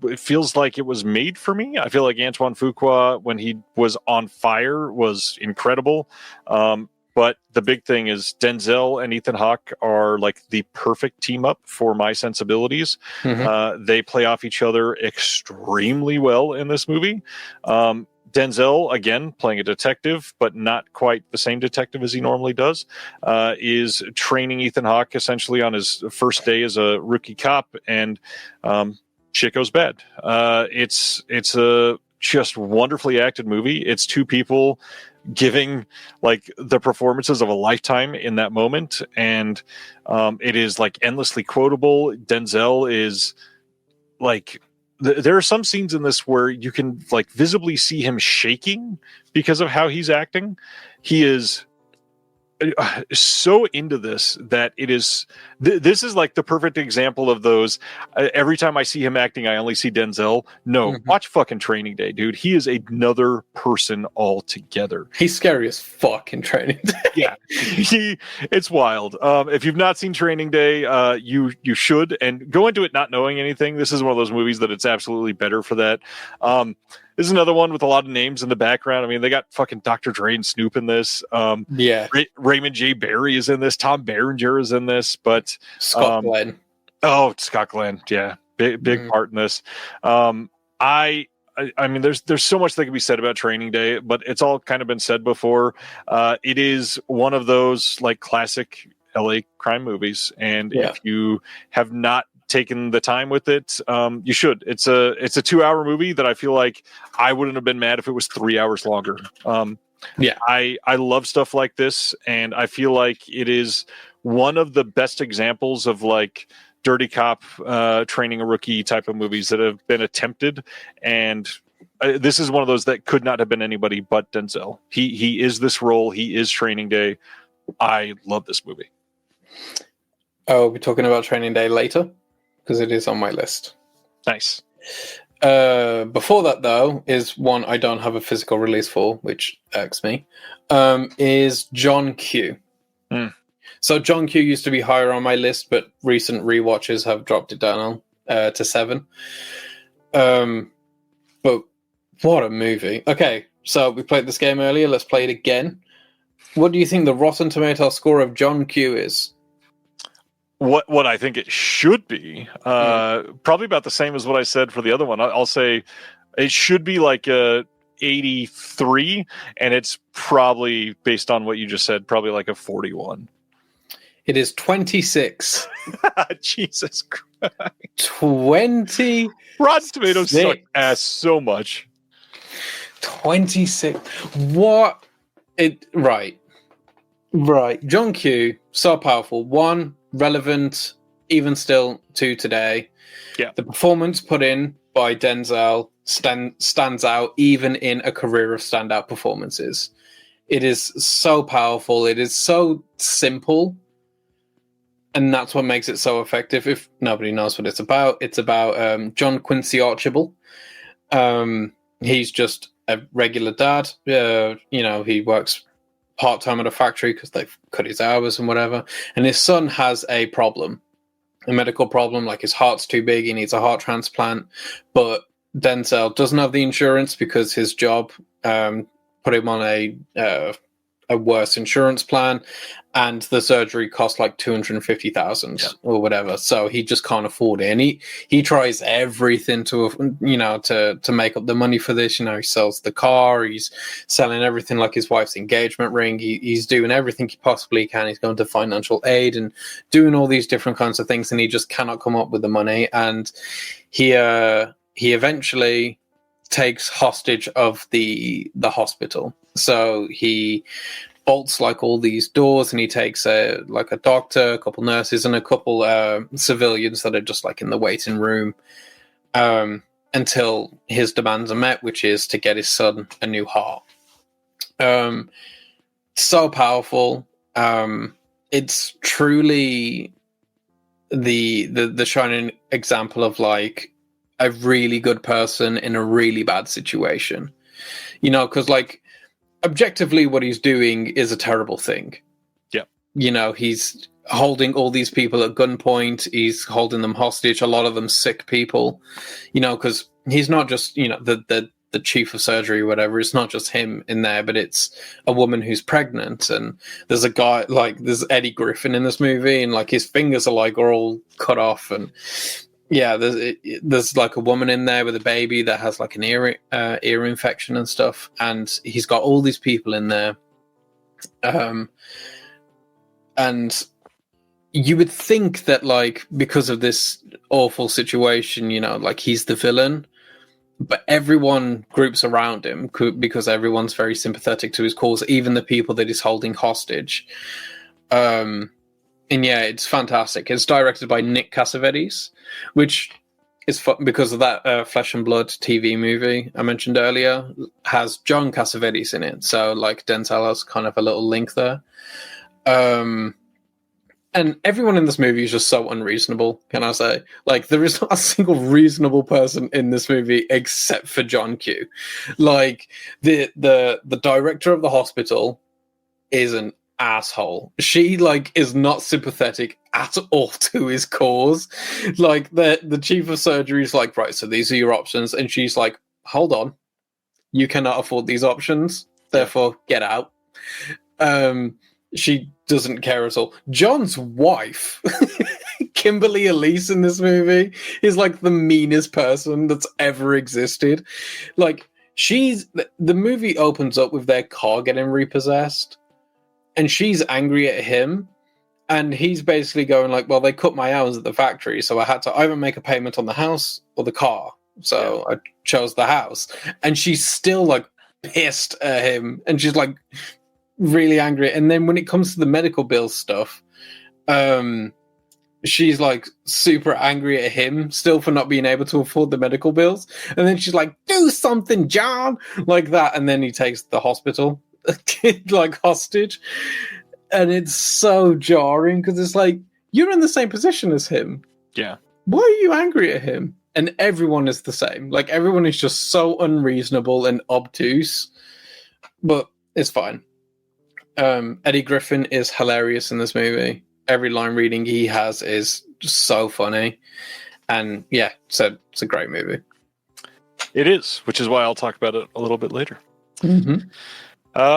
It feels like it was made for me. I feel like Antoine Fuqua, when he was on fire, was incredible. But the big thing is Denzel and Ethan Hawke are like the perfect team up for my sensibilities. They play off each other extremely well in this movie. Denzel, again, playing a detective, but not quite the same detective as he normally does, is training Ethan Hawke essentially on his first day as a rookie cop, and shit goes bad. It's a just wonderfully acted movie. It's two people giving like the performances of a lifetime in that moment, and it is like endlessly quotable. Denzel is like... There are some scenes in this where you can like visibly see him shaking because of how he's acting. He is so into this that it is this is like the perfect example of those every time I see him acting I only see Denzel. Watch fucking Training Day, dude. He is another person altogether. He's scary as fuck in Training Day. Yeah, it's wild. If you've not seen Training Day, you should, and go into it not knowing anything. This is one of those movies that it's absolutely better for that. This is another one with a lot of names in the background. I mean, they got fucking Dr. Dre and Snoop in this. Raymond J. Barry is in this. Tom Berenger is in this. But Scott Glenn. Oh, Scott Glenn. Yeah, big part in this. I mean, there's so much that can be said about Training Day, but it's all kind of been said before. It is one of those like classic LA crime movies, and if you have not taken the time with it, you should. It's a 2-hour movie that I feel like I wouldn't have been mad if it was 3 hours longer. I love stuff like this, and I feel like it is one of the best examples of like dirty cop training a rookie type of movies that have been attempted, and this is one of those that could not have been anybody but Denzel. He is this role. He is Training Day. I love this movie. Oh, we're talking about Training Day later because it is on my list. Nice. Before that, though, is one I don't have a physical release for, which irks me, is John Q. So John Q used to be higher on my list, but recent rewatches have dropped it down to 7. But what a movie. Okay, so we played this game earlier. Let's play it again. What do you think the Rotten Tomato score of John Q is? What I think it should be, probably about the same as what I said for the other one. I'll say it should be like a 83, and it's probably, based on what you just said, probably like a 41. It is 26. Jesus Christ. 20. Rotten Tomatoes suck ass so much. 26. What? Right. John Q, so powerful. 1, relevant, even still to today. Yeah. The performance put in by Denzel stands out even in a career of standout performances. It is so powerful. It is so simple. And that's what makes it so effective. If nobody knows what it's about John Quincy Archibald. He's just a regular dad. He works part-time at a factory because they've cut his hours and whatever. And his son has a problem, a medical problem, like his heart's too big, he needs a heart transplant. But Denzel doesn't have the insurance because his job put him on a worse insurance plan, and the surgery cost like $250,000 or whatever. So he just can't afford it, and he tries everything to make up the money for this. He sells the car, he's selling everything, like his wife's engagement ring. He's doing everything he possibly can. He's going to financial aid and doing all these different kinds of things, and he just cannot come up with the money. And he eventually takes hostage of the hospital. So he bolts like all these doors, and he takes a doctor, a couple nurses, and a couple civilians that are just like in the waiting room until his demands are met, which is to get his son a new heart. So powerful. It's truly the shining example of like a really good person in a really bad situation. Because like objectively what he's doing is a terrible thing. Yeah. He's holding all these people at gunpoint. He's holding them hostage, a lot of them sick people, because he's not just, the chief of surgery or whatever. It's not just him in there, but it's a woman who's pregnant. And there's a guy, like there's Eddie Griffin in this movie, and like his fingers are all cut off. And yeah, there's like a woman in there with a baby that has like an ear infection and stuff, and he's got all these people in there. And you would think that like because of this awful situation, like he's the villain, but everyone groups around him because everyone's very sympathetic to his cause, even the people that he's holding hostage. And yeah, it's fantastic. It's directed by Nick Cassavetes, which is because of that Flesh and Blood TV movie I mentioned earlier, has John Cassavetes in it. So like Denzel has kind of a little link there. And everyone in this movie is just so unreasonable, can I say? Like, there is not a single reasonable person in this movie except for John Q. Like, the director of the hospital is an asshole. She like is not sympathetic at all to his cause. Like the chief of surgery is like, right, so these are your options, and she's like, hold on, you cannot afford these options, therefore get out. She doesn't care at all. John's wife, Kimberly Elise, in this movie is like the meanest person that's ever existed. Like, the movie opens up with their car getting repossessed, and she's angry at him, and he's basically going like, well, they cut my hours at the factory, so I had to either make a payment on the house or the car. So I chose the house. And she's still like pissed at him, and she's like really angry. And then when it comes to the medical bill stuff, she's like super angry at him still for not being able to afford the medical bills. And then she's like, do something, John, like that. And then he takes the hospital kid like hostage. And it's so jarring because it's like, you're in the same position as him. Yeah. Why are you angry at him? And everyone is the same. Like, everyone is just so unreasonable and obtuse. But it's fine. Eddie Griffin is hilarious in this movie. Every line reading he has is just so funny. And yeah, so it's a great movie. It is, which is why I'll talk about it a little bit later. Mm-hmm.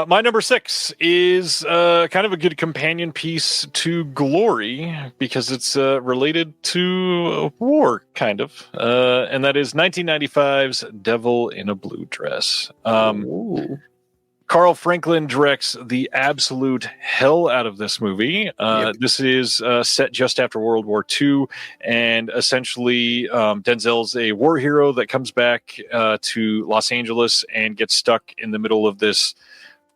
My number 6 is kind of a good companion piece to Glory because it's related to war, kind of. And that is 1995's Devil in a Blue Dress. Carl Franklin directs the absolute hell out of this movie. This is set just after World War II, and essentially Denzel's a war hero that comes back to Los Angeles and gets stuck in the middle of this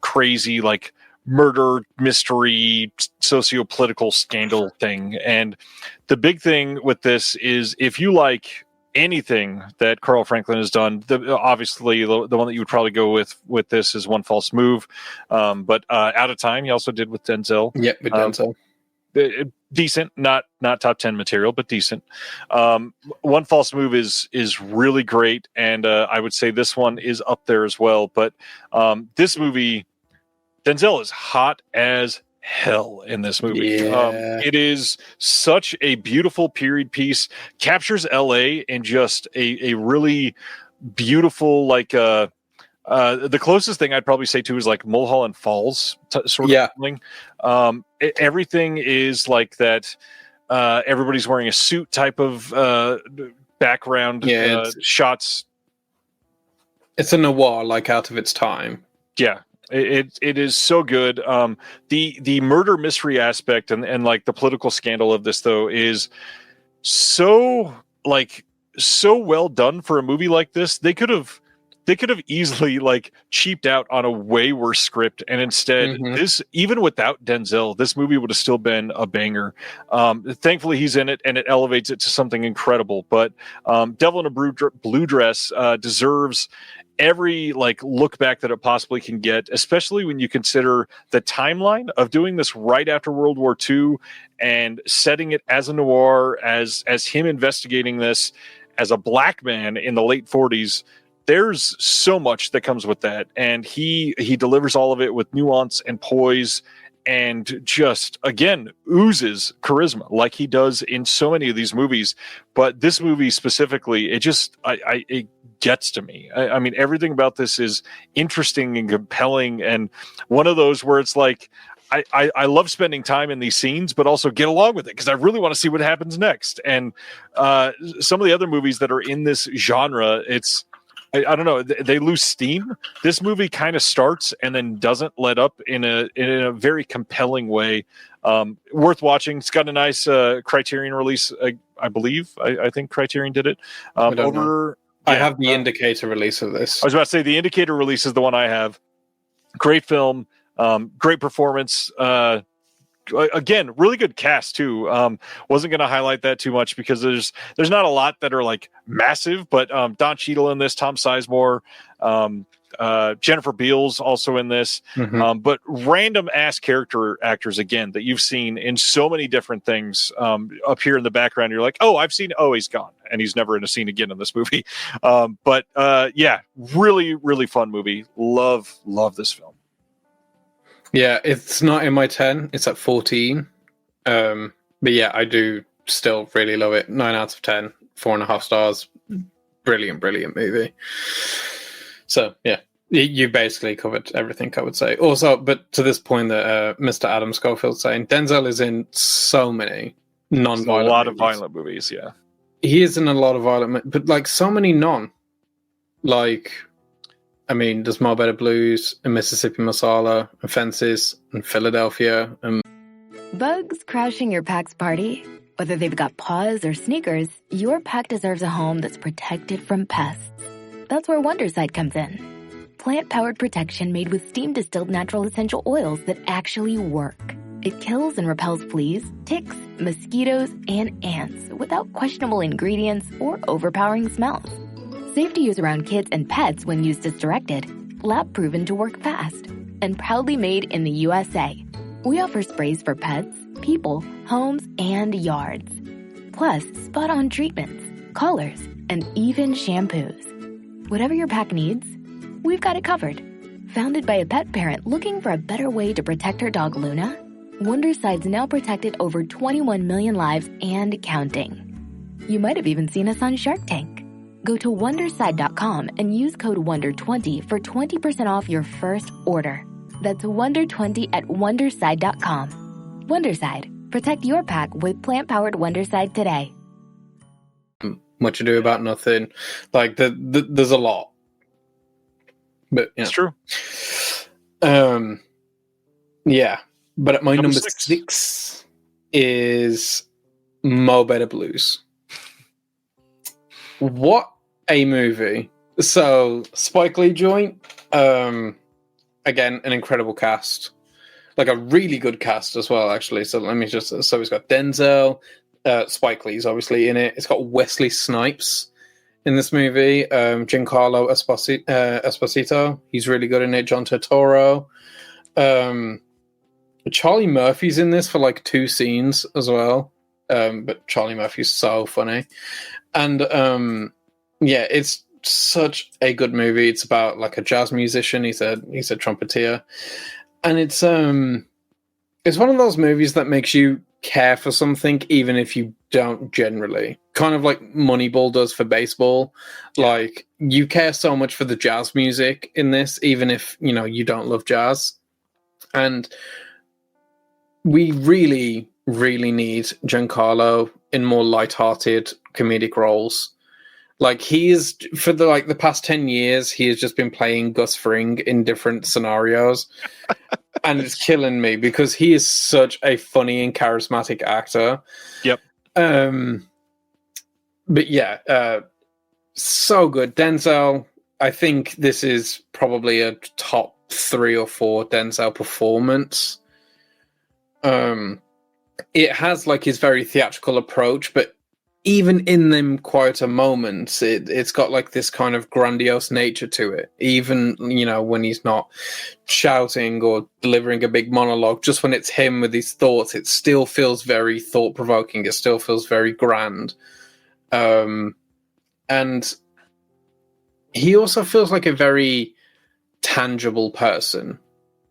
crazy, like, murder, mystery, socio-political scandal thing. And the big thing with this is if you like anything that Carl Franklin has done, obviously the one that you would probably go with this is One False Move, but Out of Time he also did with Denzel. Yep, with Denzel. Decent, not top 10 material, but decent. One False Move is really great, and I would say this one is up there as well. But this movie, Denzel is hot as hell in this movie. Yeah. It is such a beautiful period piece, captures LA in just a really beautiful, like the closest thing I'd probably say to is like Mulholland Falls sort of feeling. Everything is like that. Everybody's wearing a suit type of background shots. It's a noir, like out of its time. Yeah. It is so good. The murder mystery aspect and like the political scandal of this though is so well done for a movie like this. They could have easily like cheaped out on a way worse script, and instead this, even without Denzel, this movie would have still been a banger. Thankfully he's in it and it elevates it to something incredible. But Devil in a Blue Dress deserves every like look back that it possibly can get, especially when you consider the timeline of doing this right after World War II and setting it as a noir, as him investigating this as a black man in the late 40s. There's so much that comes with that, and he delivers all of it with nuance and poise, and just again oozes charisma like he does in so many of these movies. But this movie specifically, it gets to me. I mean, everything about this is interesting and compelling, and one of those where it's like, I love spending time in these scenes, but also get along with it because I really want to see what happens next. And some of the other movies that are in this genre, it's, I don't know, they lose steam. This movie kind of starts and then doesn't let up in a very compelling way. Worth watching. It's got a nice Criterion release, I believe. I think Criterion did it. I have the Indicator release of this. I was about to say the Indicator release is the one I have. Great film, great performance. Again, really good cast too. Wasn't going to highlight that too much because there's not a lot that are like massive, but Don Cheadle in this, Tom Sizemore, Jennifer Beals also in this, but random ass character actors again that you've seen in so many different things up here in the background. You're like, he's gone, and he's never in a scene again in this movie. But really, really fun movie. Love this film. Yeah, it's not in my 10. It's at 14. But yeah, I do still really love it. 9 out of 10, 4.5 stars. Brilliant movie. So yeah, you basically covered everything I would say. Also, but to this point that Mr. Adam Schofield's saying, Denzel is in so many non-violent, a lot movies. of violent movies. Yeah, he is in a lot of violent, but like so many non. Like, I mean, there's Marbella Blues and Mississippi Masala and Fences and Philadelphia. And Bugs crashing your pack's party? Whether they've got paws or sneakers, your pack deserves a home that's protected from pests. That's where Wondersight comes in. Plant-powered protection made with steam-distilled natural essential oils that actually work. It kills and repels fleas, ticks, mosquitoes, and ants without questionable ingredients or overpowering smells. Safe to use around kids and pets when used as directed. Lab proven to work fast. And proudly made in the USA. We offer sprays for pets, people, homes, and yards. Plus, spot-on treatments, collars, and even shampoos. Whatever your pack needs, we've got it covered. Founded by a pet parent looking for a better way to protect her dog Luna, Wonderside's now protected over 21 million lives and counting. You might have even seen us on Shark Tank. Go to Wonderside.com and use code WONDER20 for 20% off your first order. That's WONDER20 at Wonderside.com. Wonderside. Protect your pack with plant-powered Wonderside today. Much Ado About Nothing. Like, there's a lot. But, you know. It's true. Yeah. But at my number 6 is Mo Better Blues. What a movie. So, Spike Lee joint. Again, an incredible cast. Like a really good cast as well, actually. So let me just... So it's got Denzel. Spike Lee's obviously in it. It's got Wesley Snipes in this movie. Giancarlo Esposito. He's really good in it. John Turturro. Charlie Murphy's in this for like 2 scenes as well. But Charlie Murphy's so funny. And yeah, it's such a good movie. It's about like a jazz musician. He's a trumpeter. And it's one of those movies that makes you care for something even if you don't generally. Kind of like Moneyball does for baseball. Like, you care so much for the jazz music in this, even if, you know, you don't love jazz. And we really, really need Giancarlo in more lighthearted comedic roles. Like, he is, for the past 10 years, he has just been playing Gus Fring in different scenarios. And it's killing me because he is such a funny and charismatic actor. Yep. But yeah, so good. Denzel, I think this is probably a top 3 or 4 Denzel performance. It has like his very theatrical approach, but even in them quieter moments, it's got like this kind of grandiose nature to it. Even, you know, when he's not shouting or delivering a big monologue, just when it's him with his thoughts, it still feels very thought-provoking. It still feels very grand. And he also feels like a very tangible person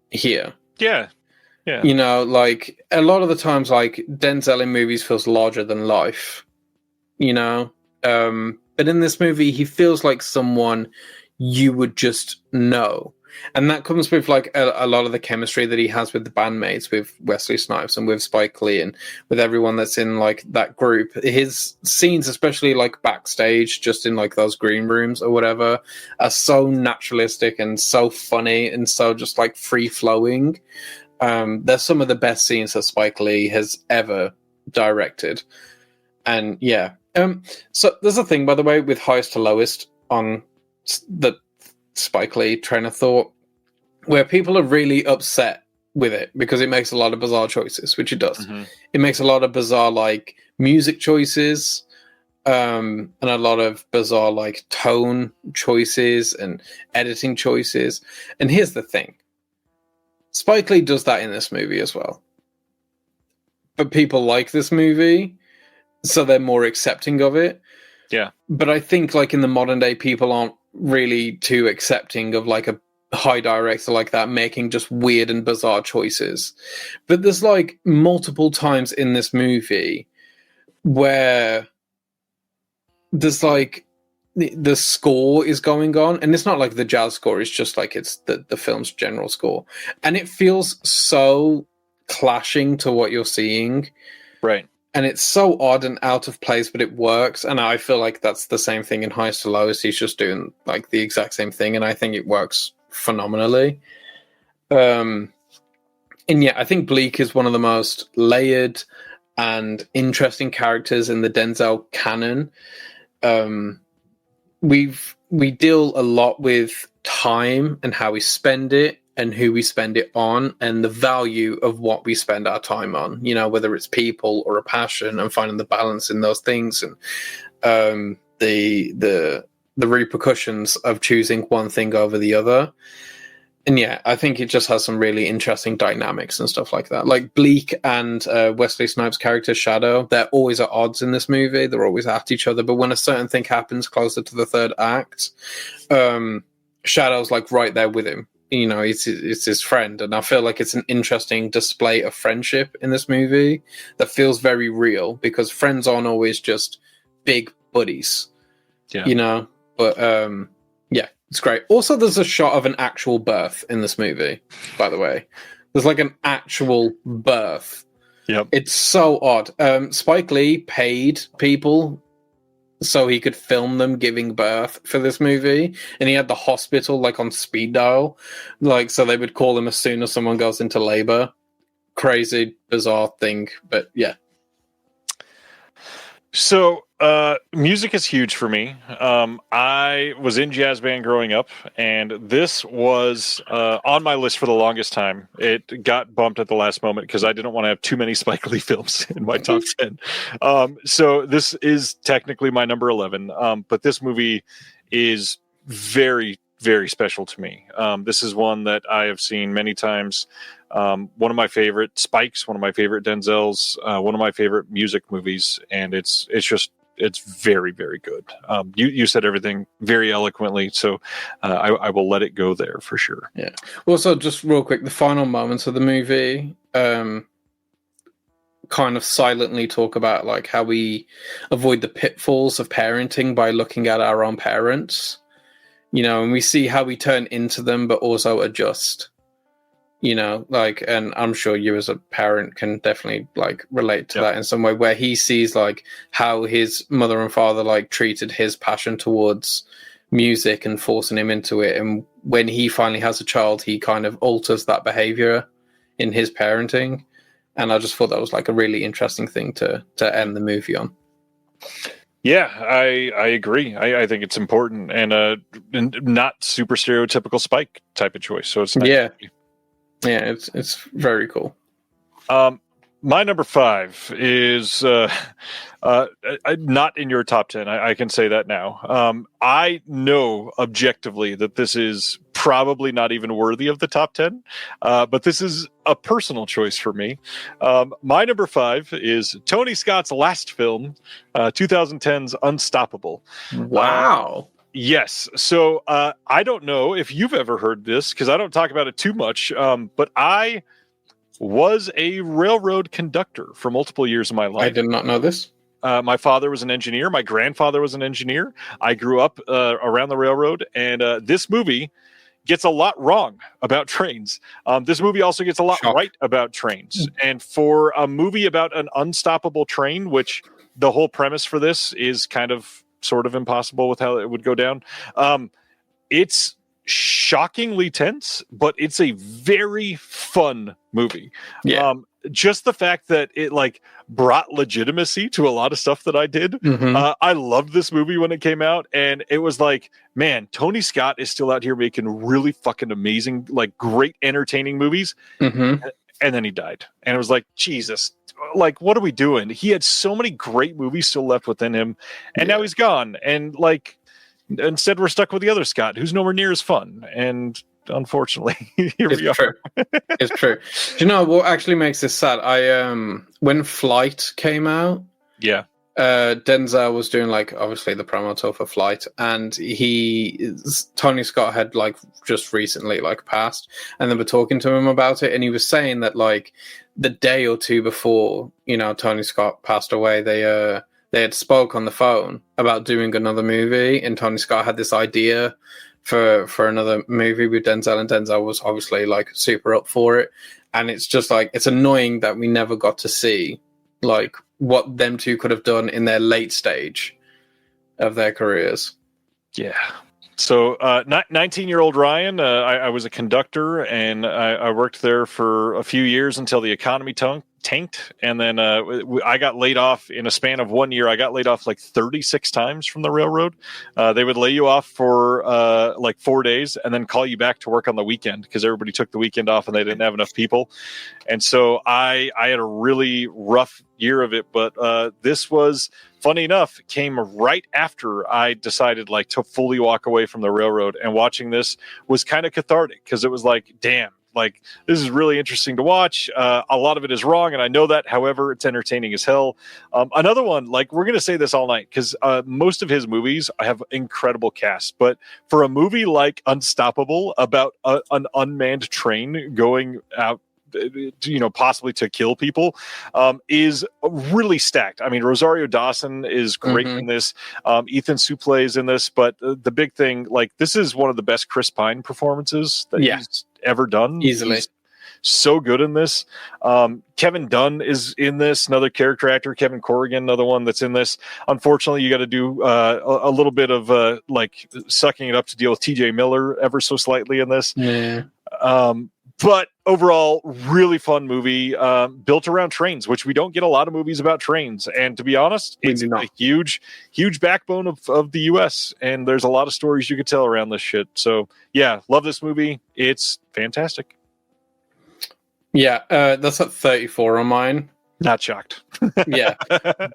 here. Yeah. Yeah. You know, like, a lot of the times, like, Denzel in movies feels larger than life. You know, but in this movie, he feels like someone you would just know. And that comes with like a lot of the chemistry that he has with the bandmates, with Wesley Snipes and with Spike Lee and with everyone that's in like that group. His scenes, especially like backstage, just in like those green rooms or whatever, are so naturalistic and so funny and so just like free flowing. They're some of the best scenes that Spike Lee has ever directed. And yeah. So there's a thing, by the way, with highest to lowest on the Spike Lee train of thought, where people are really upset with it because it makes a lot of bizarre choices, which it does. Mm-hmm. It makes a lot of bizarre like music choices, and a lot of bizarre like tone choices and editing choices. And here's the thing: Spike Lee does that in this movie as well. But people like this movie, so they're more accepting of it. Yeah. But I think like in the modern day, people aren't really too accepting of like a high director like that making just weird and bizarre choices. But there's like multiple times in this movie where there's like the score is going on, and it's not like the jazz score, it's just like it's the film's general score. And it feels so clashing to what you're seeing. Right. And it's so odd and out of place, but it works. And I feel like that's the same thing in Highest to Lowest. He's just doing like the exact same thing, and I think it works phenomenally. And yeah, I think Bleak is one of the most layered and interesting characters in the Denzel canon. We deal a lot with time and how we spend it and who we spend it on and the value of what we spend our time on, you know, whether it's people or a passion, and finding the balance in those things, and the repercussions of choosing one thing over the other. And yeah, I think it just has some really interesting dynamics and stuff like that. Like Bleak and Wesley Snipes' character Shadow, they're always at odds in this movie. They're always at each other. But when a certain thing happens closer to the third act, Shadow's like right there with him. You know, it's his friend. And I feel like it's an interesting display of friendship in this movie that feels very real, because friends aren't always just big buddies, you know? But yeah, it's great. Also, there's a shot of an actual birth in this movie, by the way. There's like an actual birth. Yep. It's so odd. Spike Lee paid people so he could film them giving birth for this movie, and he had the hospital like on speed dial, like so they would call him as soon as someone goes into labor. Crazy, bizarre thing, but yeah. So, music is huge for me. I was in jazz band growing up, and this was on my list for the longest time. It got bumped at the last moment because I didn't want to have too many Spike Lee films in my top 10. So this is technically my number 11, but this movie is very, very special to me. This is one that I have seen many times. One of my favorite Spikes, one of my favorite Denzels, one of my favorite music movies, and it's very, very good. You said everything very eloquently, so I will let it go there for sure. Yeah. Also, just real quick, the final moments of the movie kind of silently talk about like how we avoid the pitfalls of parenting by looking at our own parents, you know, and we see how we turn into them, but also adjust. You know, like, and I'm sure you as a parent can definitely like relate to that in some way, where he sees like how his mother and father like treated his passion towards music and forcing him into it. And when he finally has a child, he kind of alters that behavior in his parenting. And I just thought that was like a really interesting thing to end the movie on. Yeah, I agree. I think it's important and not super stereotypical Spike type of choice. So it's nice. Yeah, it's very cool. My number 5 is not in your top 10. I can say that now. I know objectively that this is probably not even worthy of the top 10, but this is a personal choice for me. My number 5 is Tony Scott's last film, 2010's Unstoppable. Wow. Yes. So I don't know if you've ever heard this, because I don't talk about it too much, but I was a railroad conductor for multiple years of my life. I did not know this. My father was an engineer. My grandfather was an engineer. I grew up around the railroad, and this movie gets a lot wrong about trains. This movie also gets a lot right about trains. And for a movie about an unstoppable train, which the whole premise for this is kind of sort of impossible with how it would go down. It's shockingly tense, but it's a very fun movie. Yeah. Just the fact that it like brought legitimacy to a lot of stuff that I did. I loved this movie when it came out, and it was like, man, Tony Scott is still out here making really fucking amazing, like great entertaining movies. And then he died, and it was like, Jesus, like, what are we doing? He had so many great movies still left within him, and now he's gone. And like, instead we're stuck with the other Scott, who's nowhere near as fun. And unfortunately, here we are. It's true. Do you know what actually makes this sad? When Flight came out, Denzel was doing like obviously the promo tour for Flight, and Tony Scott had like just recently like passed, and they were talking to him about it, and he was saying that like the day or two before, you know, Tony Scott passed away, they had spoke on the phone about doing another movie, and Tony Scott had this idea for another movie with Denzel, and Denzel was obviously like super up for it. And it's just like, it's annoying that we never got to see like what them two could have done in their late stage of their careers. Yeah. So 19-year-old Ryan, I was a conductor, and I worked there for a few years until the economy tanked, and then I got laid off in a span of 1 year. I got laid off like 36 times from the railroad. They would lay you off for like 4 days and then call you back to work on the weekend because everybody took the weekend off and they didn't have enough people. And so I had a really rough year of it, but this was, funny enough, came right after I decided like to fully walk away from the railroad, and watching this was kind of cathartic because it was like, damn, like this is really interesting to watch. A lot of it is wrong, and I know that. However, it's entertaining as hell. Another one, like we're going to say this all night because most of his movies have incredible casts, but for a movie like Unstoppable about an unmanned train going out, possibly to kill people, is really stacked. I mean, Rosario Dawson is great in this. Ethan Suplee is in this, but the big thing, like, this is one of the best Chris Pine performances that he's ever done. Easily. He's so good in this. Kevin Dunn is in this, another character actor. Kevin Corrigan, another one that's in this. Unfortunately, you got to do a little bit of like sucking it up to deal with TJ Miller ever so slightly in this. Yeah. But overall, really fun movie built around trains, which we don't get a lot of movies about trains. And to be honest, it's a huge backbone of the U.S. And there's a lot of stories you could tell around this shit. So, yeah, love this movie. It's fantastic. Yeah, that's at 34 on mine. Not shocked. Yeah,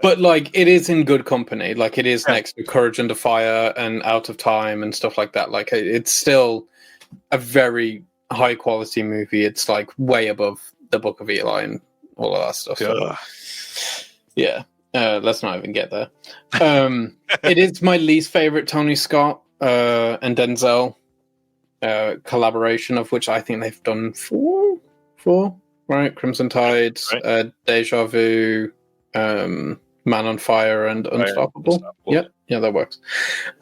but like it is in good company. Like it is next to Courage Under Fire and Out of Time and stuff like that. Like it's still a very high quality movie. It's like way above the Book of Eli and all of that stuff. So, yeah, let's not even get there. It is my least favorite Tony Scott and Denzel collaboration, of which I think they've done four, right? Crimson Tide, right. Deja Vu, Man on Fire, and Unstoppable. Yeah, that works.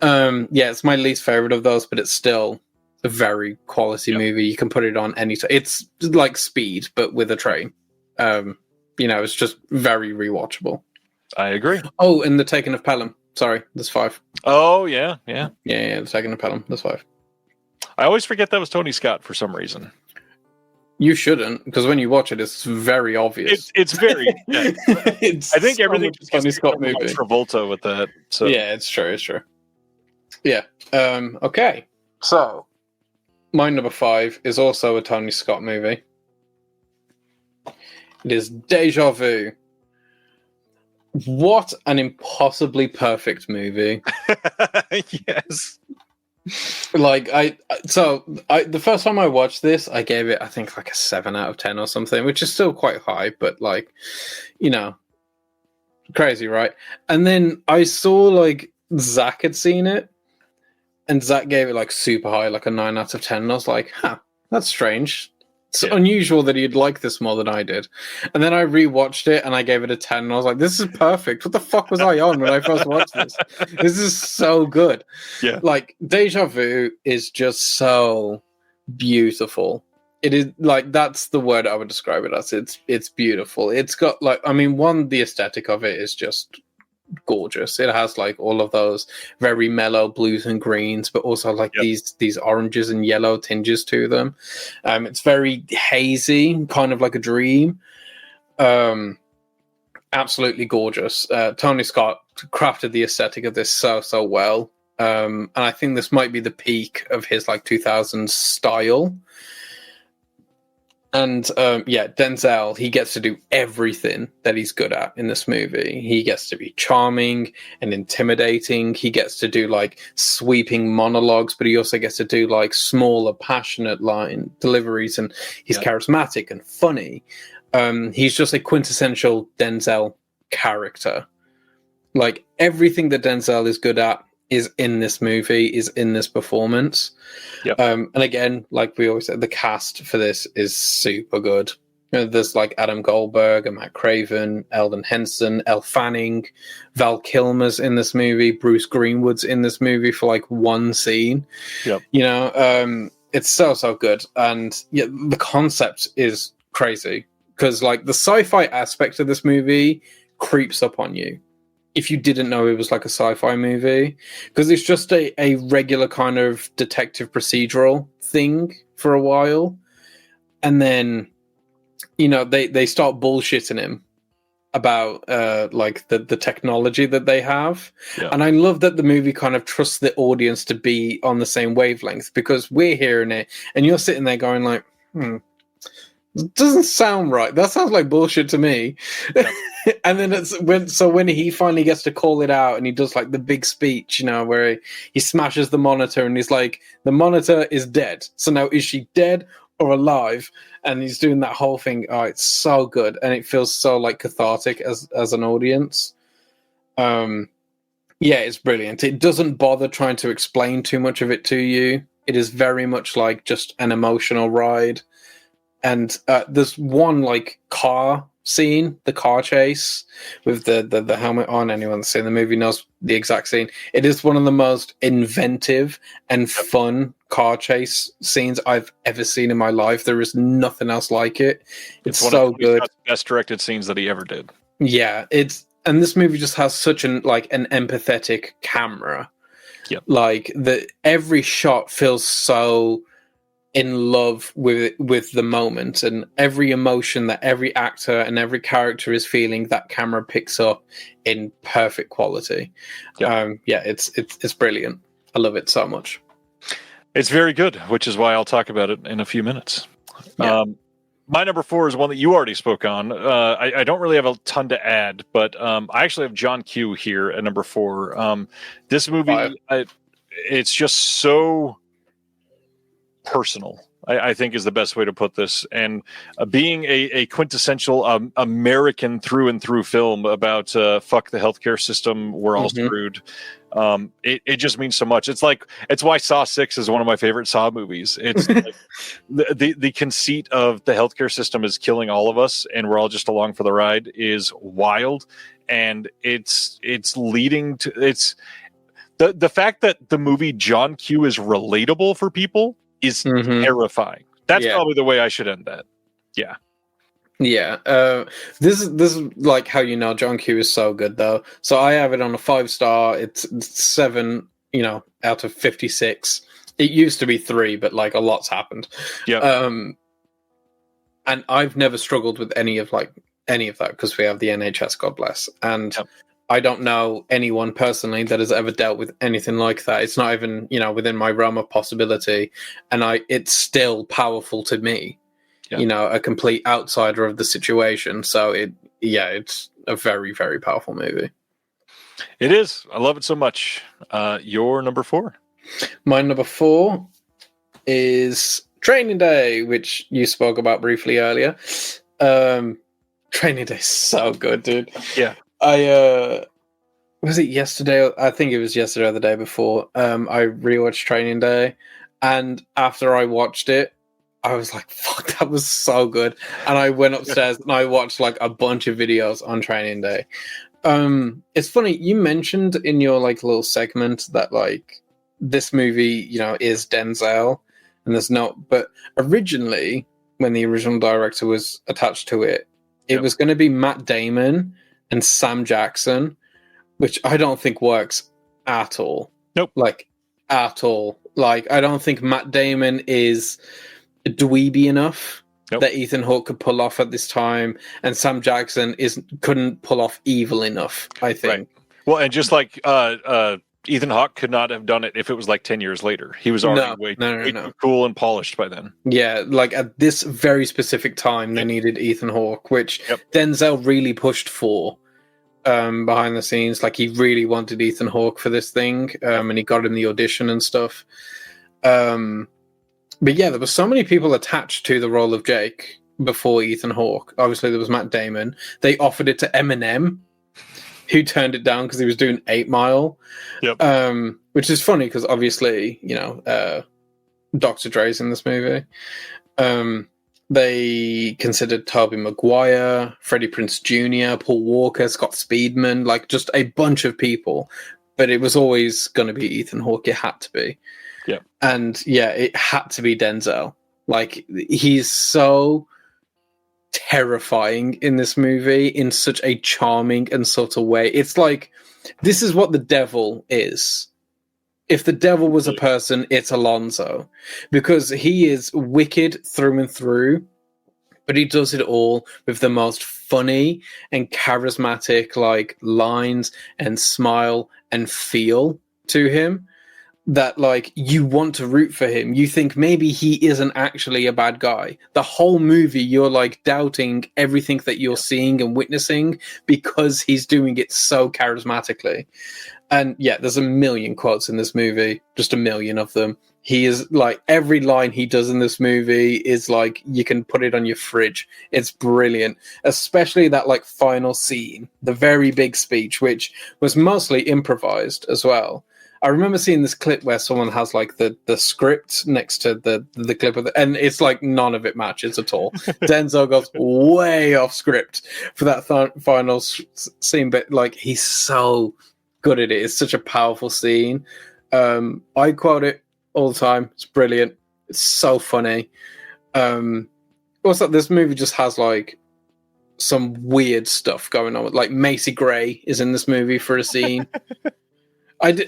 Yeah, it's my least favorite of those, but it's still a very quality movie. You can put it on any time. It's like Speed, but with a train. It's just very rewatchable. I agree. Oh, and The Taking of Pelham. Sorry, there's 5. Oh, yeah. The Taking of Pelham. There's 5. I always forget that was Tony Scott for some reason. You shouldn't, because when you watch it, it's very obvious. It's very. Yeah. I think everything just Tony Scott movie. Travolta with that. So yeah, it's true. Yeah. Okay. So, my number 5 is also a Tony Scott movie. It is Deja Vu. What an impossibly perfect movie. Yes. Like the first time I watched this, I gave it, I think, like a 7 out of 10 or something, which is still quite high, but like, crazy, right? And then I saw like Zach had seen it, and Zach gave it like super high, like a 9 out of 10. And I was like, that's strange. It's unusual that he'd like this more than I did. And then I rewatched it and I gave it a 10. And I was like, this is perfect. What the fuck was I on when I first watched this? This is so good. Yeah. Like, Deja Vu is just so beautiful. It is like, that's the word I would describe it as. It's beautiful. It's got like, the aesthetic of it is just gorgeous. It has like all of those very mellow blues and greens, but also like these oranges and yellow tinges to them. It's very hazy, kind of like a dream. Absolutely gorgeous. Tony Scott crafted the aesthetic of this so well. And I think this might be the peak of his like 2000s style. And Denzel, he gets to do everything that he's good at in this movie. He gets to be charming and intimidating. He gets to do like sweeping monologues, but he also gets to do like smaller, passionate line deliveries. And he's charismatic and funny. He's just a quintessential Denzel character. Like everything that Denzel is good at is in this movie, is in this performance. Yep. And again, like we always said, the cast for this is super good. There's like Adam Goldberg and Matt Craven, Eldon Henson, Elle Fanning, Val Kilmer's in this movie, Bruce Greenwood's in this movie for like one scene. Yep. It's so good. And the concept is crazy because like the sci-fi aspect of this movie creeps up on you if you didn't know it was like a sci-fi movie, because it's just a regular kind of detective procedural thing for a while. And then they start bullshitting him about like the technology that they have. Yeah. And I love that the movie kind of trusts the audience to be on the same wavelength, because we're hearing it and you're sitting there going like, it doesn't sound right. That sounds like bullshit to me. Yeah. And then when he finally gets to call it out and he does like the big speech, where he smashes the monitor and he's like, the monitor is dead. So now is she dead or alive? And he's doing that whole thing. Oh, it's so good. And it feels so like cathartic as an audience. Yeah, it's brilliant. It doesn't bother trying to explain too much of it to you. It is very much like just an emotional ride. And there's one like car scene, the car chase with the helmet on. Anyone that's seen the movie knows the exact scene. It is one of the most inventive and fun car chase scenes I've ever seen in my life. There is nothing else like it. It's one so of good. the best directed scenes that he ever did. Yeah, and this movie just has such an empathetic camera. Yep. Like every shot feels so in love with the moment, and every emotion that every actor and every character is feeling, that camera picks up in perfect quality. Yep. It's brilliant. I love it so much. It's very good, which is why I'll talk about it in a few minutes. Yeah. My number 4 is one that you already spoke on. I don't really have a ton to add, but I actually have John Q here at number 4. This movie, it's just so personal, I think is the best way to put this. And being a quintessential American through and through film about fuck the healthcare system, we're all screwed. It just means so much. It's why Saw 6 is one of my favorite Saw movies. It's like the conceit of the healthcare system is killing all of us and we're all just along for the ride is wild. And it's leading to the fact that the movie John Q is relatable for people is terrifying. That's probably the way I should end that. Yeah. Yeah. This is like how John Q is so good though. So I have it on a 5-star. It's 7, out of 56. It used to be 3, but like a lot's happened. Yeah. And I've never struggled with any of that because we have the NHS, God bless. And I don't know anyone personally that has ever dealt with anything like that. It's not even, within my realm of possibility. And it's still powerful to me, a complete outsider of the situation. So it's a very, very powerful movie. It is. I love it so much. Your number 4? My number 4 is Training Day, which you spoke about briefly earlier. Training Day is so good, dude. Yeah. Was it yesterday? I think it was yesterday or the day before. I rewatched Training Day, and after I watched it, I was like, fuck, that was so good. And I went upstairs and I watched like a bunch of videos on Training Day. It's funny, you mentioned in your like little segment that like this movie, is Denzel, and there's not, but originally when the original director was attached to it, it was going to be Matt Damon and Sam Jackson, which I don't think works at all. Nope. Like, at all. Like, I don't think Matt Damon is dweeby enough that Ethan Hawke could pull off at this time, and Sam Jackson couldn't pull off evil enough, I think. Right. Well, and just like Ethan Hawke could not have done it if it was like 10 years later. He was already way too cool and polished by then. Yeah, like at this very specific time, they needed Ethan Hawke, which Denzel really pushed for behind the scenes. Like he really wanted Ethan Hawke for this thing, and he got him the audition and stuff. But yeah, there were so many people attached to the role of Jake before Ethan Hawke. Obviously, there was Matt Damon. They offered it to Eminem, who turned it down because he was doing 8 Mile. Yep. Which is funny because obviously, Dr. Dre's in this movie. They considered Tobey Maguire, Freddie Prinze Jr., Paul Walker, Scott Speedman, like just a bunch of people. But it was always going to be Ethan Hawke. It had to be. Yeah. And yeah, it had to be Denzel. Like, he's so terrifying in this movie in such a charming and subtle way. It's like, this is what the devil is. If the devil was a person, it's Alonzo, because he is wicked through and through, but he does it all with the most funny and charismatic like lines and smile and feel to him that like you want to root for him. You think maybe he isn't actually a bad guy. The whole movie you're like doubting everything that you're seeing and witnessing because he's doing it so charismatically. And yeah, there's a million quotes in this movie, just a million of them. He is like, every line he does in this movie is like, you can put it on your fridge. It's brilliant. Especially that like final scene, the very big speech, which was mostly improvised as well. I remember seeing this clip where someone has like the script next to the clip of and it's like none of it matches at all. Denzel goes way off script for that final scene, but like he's so good at it. It's such a powerful scene. I quote it all the time. It's brilliant. It's so funny. Also, this movie just has like some weird stuff going on. Like Macy Gray is in this movie for a scene. I've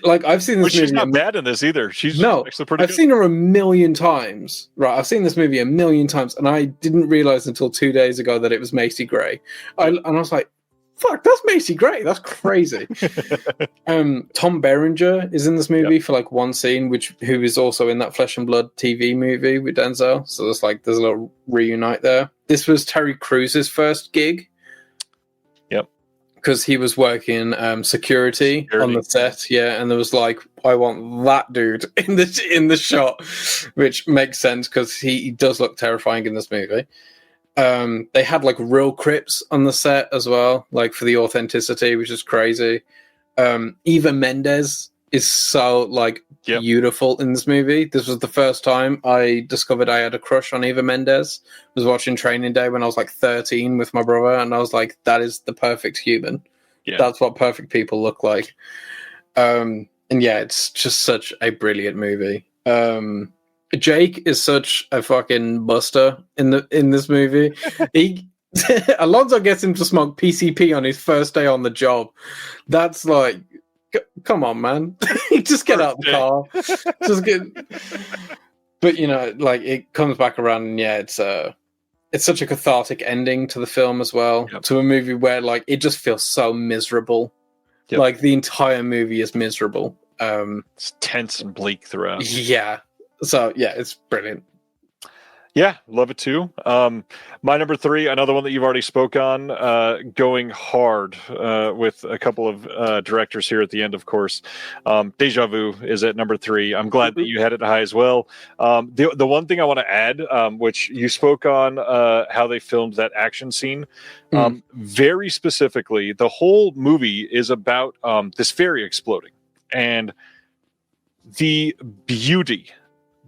seen this movie. She's not bad in this either. She's actually pretty good. I've seen her a million times. Right, I've seen this movie a million times, and I didn't realize until 2 days ago that it was Macy Gray. And I was like, "Fuck, that's Macy Gray. That's crazy." Tom Berenger is in this movie for like one scene, who is also in that Flesh and Blood TV movie with Denzel. So there's a little reunite there. This was Terry Crews's first gig. Because he was working security on the set, and there was like, I want that dude in the shot, which makes sense because he does look terrifying in this movie. They had like real Crips on the set as well, like for the authenticity, which is crazy. Eva Mendes is so like beautiful in this movie. This was the first time I discovered I had a crush on Eva Mendes. I was watching Training Day when I was like 13 with my brother, and I was like, that is the perfect human. That's what perfect people look like. And yeah, it's just such a brilliant movie. Jake is such a fucking buster in this movie. Alonzo gets him to smoke PCP on his first day on the job. That's like, come on, man. Just get out the car. Just get. But you know, like it comes back around, and yeah, it's such a cathartic ending to the film as well. To a movie where like it just feels so miserable. Like the entire movie is miserable. It's tense and bleak throughout. Yeah. So yeah, it's brilliant. Yeah, love it too. My number 3, another one that you've already spoke on, going hard with a couple of directors here at the end, of course. Deja Vu is at number 3. I'm glad that you had it high as well. The one thing I want to add, which you spoke on, how they filmed that action scene. Very specifically, the whole movie is about this ferry exploding. And the beauty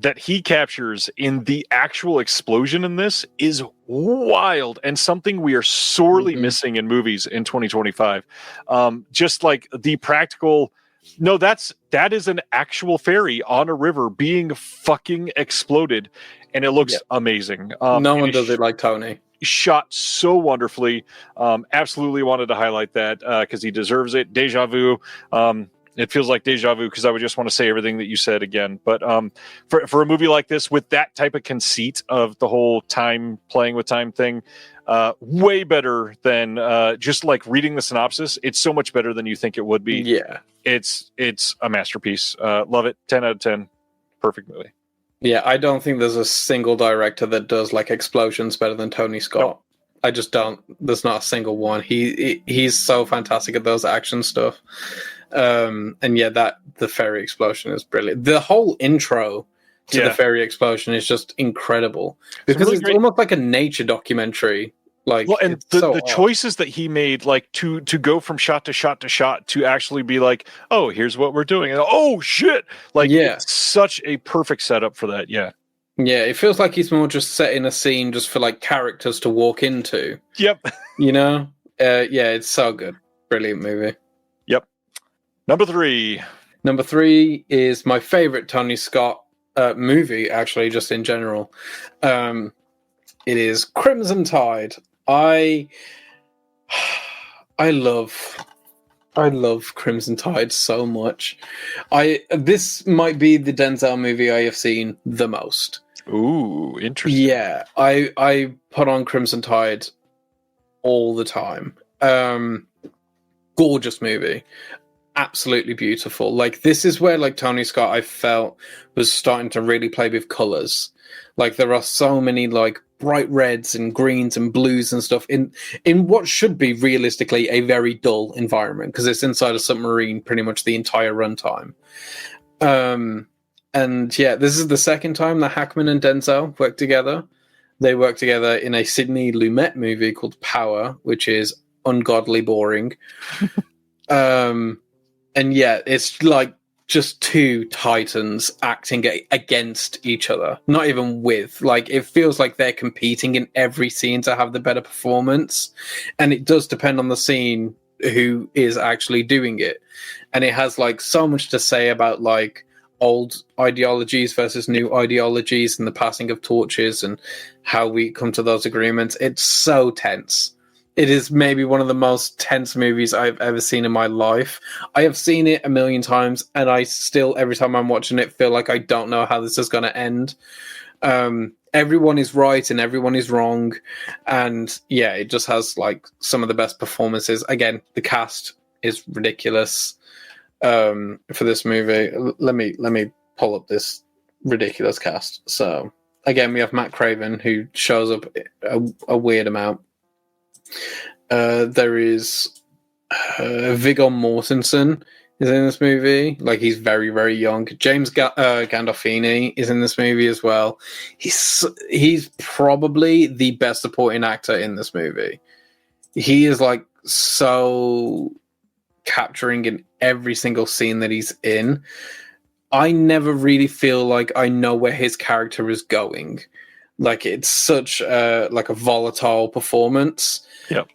that he captures in the actual explosion in this is wild and something we are sorely missing in movies in 2025. Just like the practical, that is an actual ferry on a river being fucking exploded, and it looks amazing. No one does it like Tony. Shot so wonderfully. Absolutely wanted to highlight that because he deserves it. Deja Vu. It feels like deja vu because I would just want to say everything that you said again. But for a movie like this, with that type of conceit of the whole playing with time thing, way better than just like reading the synopsis. It's so much better than you think it would be. Yeah. It's a masterpiece. Love it. 10 out of 10. Perfect movie. Yeah, I don't think there's a single director that does like explosions better than Tony Scott. Nope. I just don't. There's not a single one. He's so fantastic at those action stuff. And yeah, the ferry explosion is brilliant. The whole intro to the ferry explosion is just incredible because it's almost like a nature documentary. Like, well, and the choices that he made, like to go from shot to shot to shot to actually be like, oh, here's what we're doing, and oh shit, like it's such a perfect setup for that. Yeah, it feels like he's more just setting a scene just for like characters to walk into. Yep, you know, it's so good, brilliant movie. Yep. Number 3 is my favorite Tony Scott movie, actually, just in general. It is Crimson Tide. I love Crimson Tide so much. This might be the Denzel movie I have seen the most. Ooh, interesting. Yeah, I put on Crimson Tide all the time. Gorgeous movie. Absolutely beautiful. Like, this is where, like, Tony Scott, I felt, was starting to really play with colors. Like, there are so many, like, bright reds and greens and blues and stuff in what should be realistically a very dull environment, because it's inside a submarine pretty much the entire runtime. And yeah, this is the second time that Hackman and Denzel worked together. They worked together in a Sidney Lumet movie called Power, which is ungodly boring. And yeah, it's like just two titans acting against each other, not even with. Like, it feels like they're competing in every scene to have the better performance. And it does depend on the scene who is actually doing it. And it has like so much to say about like old ideologies versus new ideologies and the passing of torches and how we come to those agreements. It's so tense. It is maybe one of the most tense movies I've ever seen in my life. I have seen it a million times, and I still, every time I'm watching it, feel like I don't know how this is going to end. Everyone is right and everyone is wrong. And yeah, it just has like some of the best performances. Again, the cast is ridiculous for this movie. Let me pull up this ridiculous cast. So again, we have Matt Craven, who shows up a weird amount. There is Viggo Mortensen is in this movie. Like, he's very, very young. James Gandolfini is in this movie as well. He's probably the best supporting actor in this movie. He is like so capturing in every single scene that he's in. I never really feel like I know where his character is going. Like, it's such like a volatile performance. Yep.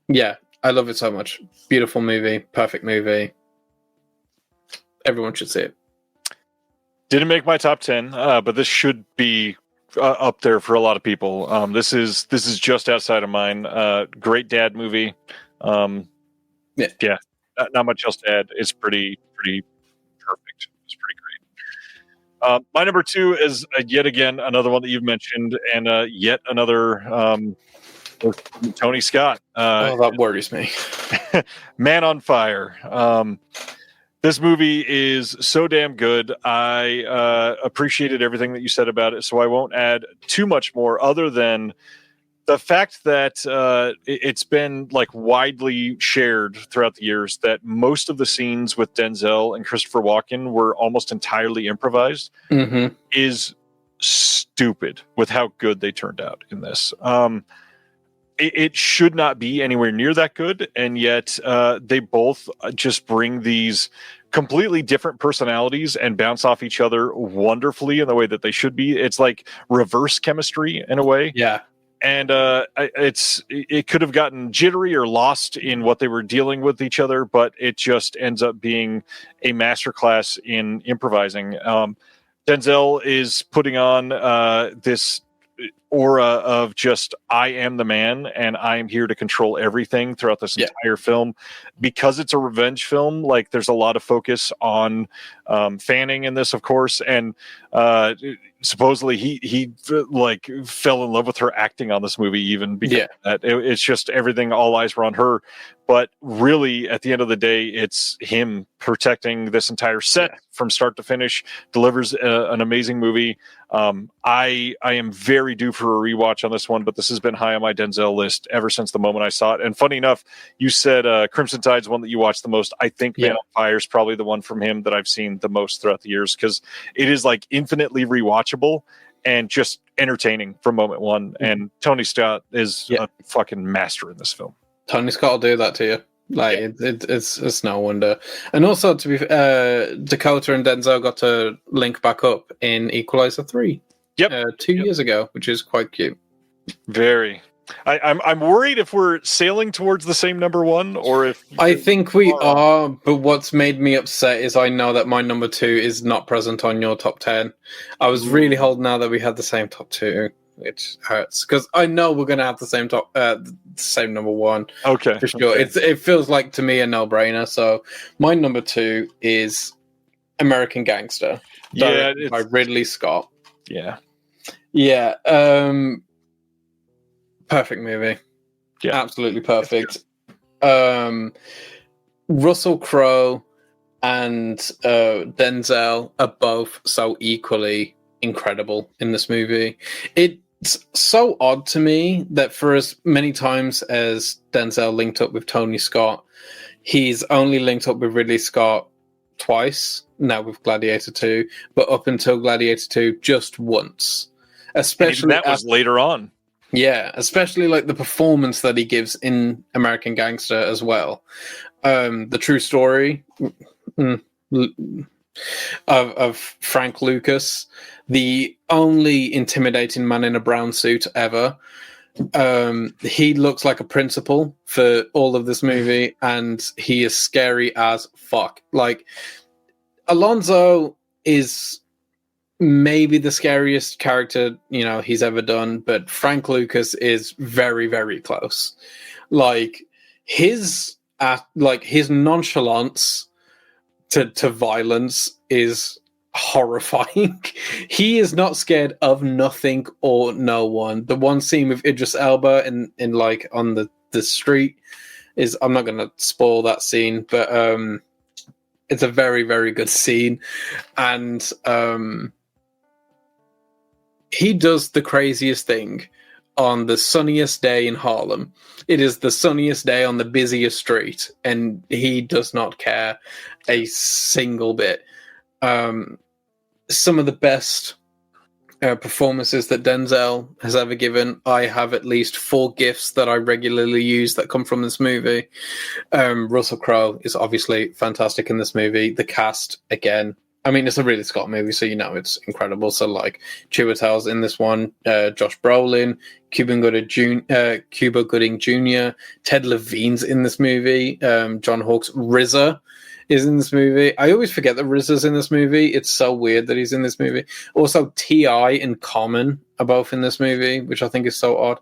Yeah, I love it so much. Beautiful movie, perfect movie. Everyone should see it. Didn't make my top 10, but this should be up there for a lot of people. This is just outside of mine. Great dad movie. Yeah, not much else to add. It's pretty perfect. It's pretty great. My number 2 is yet again another one that you've mentioned, and yet another Tony Scott. That worries me. Man on Fire. This movie is so damn good. I appreciated everything that you said about it, so I won't add too much more other than the fact that it's been like widely shared throughout the years that most of the scenes with Denzel and Christopher Walken were almost entirely improvised. Mm-hmm. Is stupid with how good they turned out in this. It should not be anywhere near that good, and yet they both just bring these completely different personalities and bounce off each other wonderfully in the way that they should be. It's like reverse chemistry in a way. Yeah. And it could have gotten jittery or lost in what they were dealing with each other, but it just ends up being a masterclass in improvising. Denzel is putting on this aura of just, I am the man and I am here to control everything throughout this entire film. Because it's a revenge film, like, there's a lot of focus on Fanning in this, of course, and supposedly he like fell in love with her acting on this movie even because of that. It's just everything, all eyes were on her. But really, at the end of the day, it's him protecting this entire set from start to finish, delivers an amazing movie. I am very due for a rewatch on this one, but this has been high on my Denzel list ever since the moment I saw it. And funny enough, you said Crimson Tide's one that you watched the most. I think Man on Fire is probably the one from him that I've seen the most throughout the years, because it is like infinitely rewatchable and just entertaining from moment one. And Tony Scott is a fucking master in this film. Tony Scott will do that to you. Like, it's no wonder. And also, to be Dakota and Denzel got to link back up in Equalizer 3 2 years ago, which is quite cute. Very. I'm worried if we're sailing towards the same number 1, or if I think we are. But what's made me upset is I know that my number 2 is not present on your top 10. I was really holding out that we had the same top 2, which hurts because I know we're going to have the same number 1. Okay, for sure. Okay. It feels like to me a no-brainer. So my number 2 is American Gangster. By Ridley Scott. Yeah. Yeah. Perfect movie. Yeah. Absolutely perfect. Russell Crowe and Denzel are both so equally incredible in this movie. It's so odd to me that for as many times as Denzel linked up with Tony Scott, he's only linked up with Ridley Scott twice, now with Gladiator 2, but up until Gladiator 2, just once. Especially that was later on. Yeah, especially like the performance that he gives in American Gangster as well. The true story of Frank Lucas, the only intimidating man in a brown suit ever. He looks like a principal for all of this movie, and he is scary as fuck. Like, Alonzo is maybe the scariest character he's ever done, but Frank Lucas is very, very close. Like his nonchalance to violence is horrifying. He is not scared of nothing or no one. The one scene with Idris Elba in like on the street is, I'm not gonna spoil that scene, but it's a very, very good scene. And he does the craziest thing on the sunniest day in Harlem. It is the sunniest day on the busiest street, and he does not care a single bit. Some of the best performances that Denzel has ever given. I have at least 4 gifts that I regularly use that come from this movie. Russell Crowe is obviously fantastic in this movie. The cast, again, I mean, it's a Ridley Scott movie, so it's incredible. So, like, Chiwetel's in this one, Josh Brolin, Cuba Gooding Jr., Ted Levine's in this movie, John Hawkes, RZA is in this movie. I always forget that RZA's in this movie. It's so weird that he's in this movie. Also, T.I. and Common are both in this movie, which I think is so odd.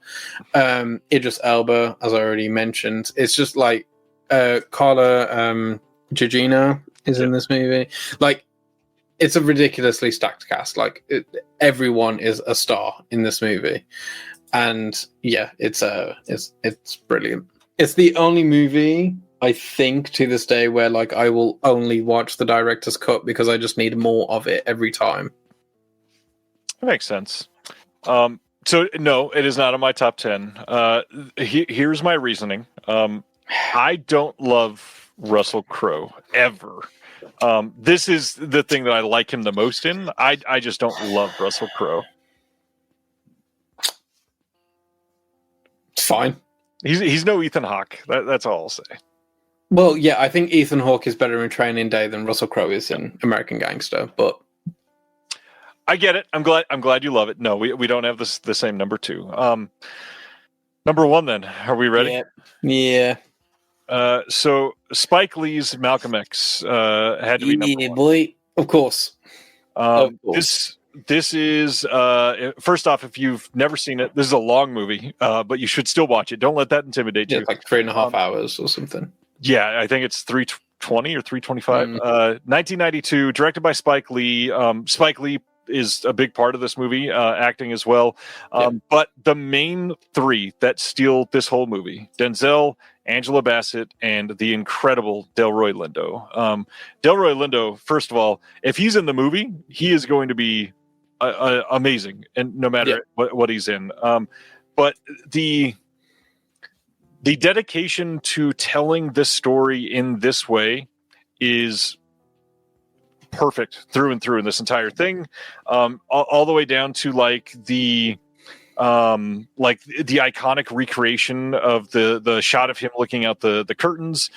Idris Elba, as I already mentioned. It's just like Carla Gugino is in this movie. Like, it's a ridiculously stacked cast. Like, everyone is a star in this movie, and yeah, it's brilliant. It's the only movie I think to this day where like I will only watch the director's cut because I just need more of it every time. That makes sense. So no, it is not on my top 10. Here's my reasoning. I don't love Russell Crowe ever. This is the thing that I like him the most in. I just don't love Russell Crowe. It's fine. He's no Ethan Hawke. That's all I'll say. Well, yeah, I think Ethan Hawke is better in Training Day than Russell Crowe is in American Gangster, but I get it. I'm glad you love it. No, we don't have the same number 2. Number 1 then. Are we ready? Yeah. So Spike Lee's Malcolm X had to be number 1. Boy. Of course. This is first off, if you've never seen it, this is a long movie, but you should still watch it. Don't let that intimidate you. It's like 3.5 hours or something. Yeah, I think it's 320 or 325. 1992, directed by Spike Lee. Spike Lee is a big part of this movie, acting as well. But the main 3 that steal this whole movie: Denzel, Angela Bassett, and the incredible Delroy Lindo. Delroy Lindo, first of all, if he's in the movie, he is going to be amazing, and no matter what he's in. But the dedication to telling this story in this way is perfect through and through in this entire thing, all the way down to like the iconic recreation of the shot of him looking out the curtains.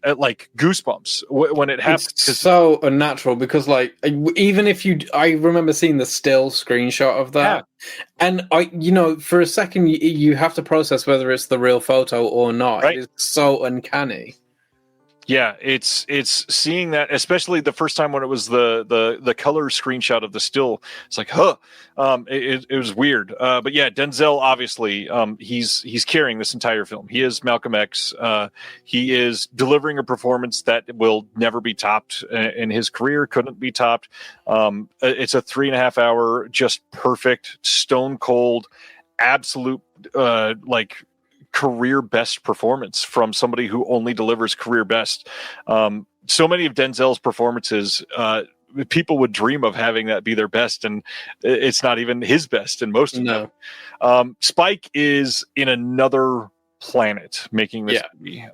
At like goosebumps when it happens. It's so unnatural because like even if I remember seeing the still screenshot of that, and for a second you have to process whether it's the real photo or not. Right. It's so uncanny. Yeah, it's seeing that, especially the first time when it was the color screenshot of the still. It's like, huh, it was weird. But yeah, Denzel obviously, he's carrying this entire film. He is Malcolm X. He is delivering a performance that will never be topped in his career. Couldn't be topped. It's a 3.5 hour, just perfect, stone cold, absolute, career best performance from somebody who only delivers career best. So many of Denzel's performances, people would dream of having that be their best, and it's not even his best in most of them. Spike is in another planet making this movie.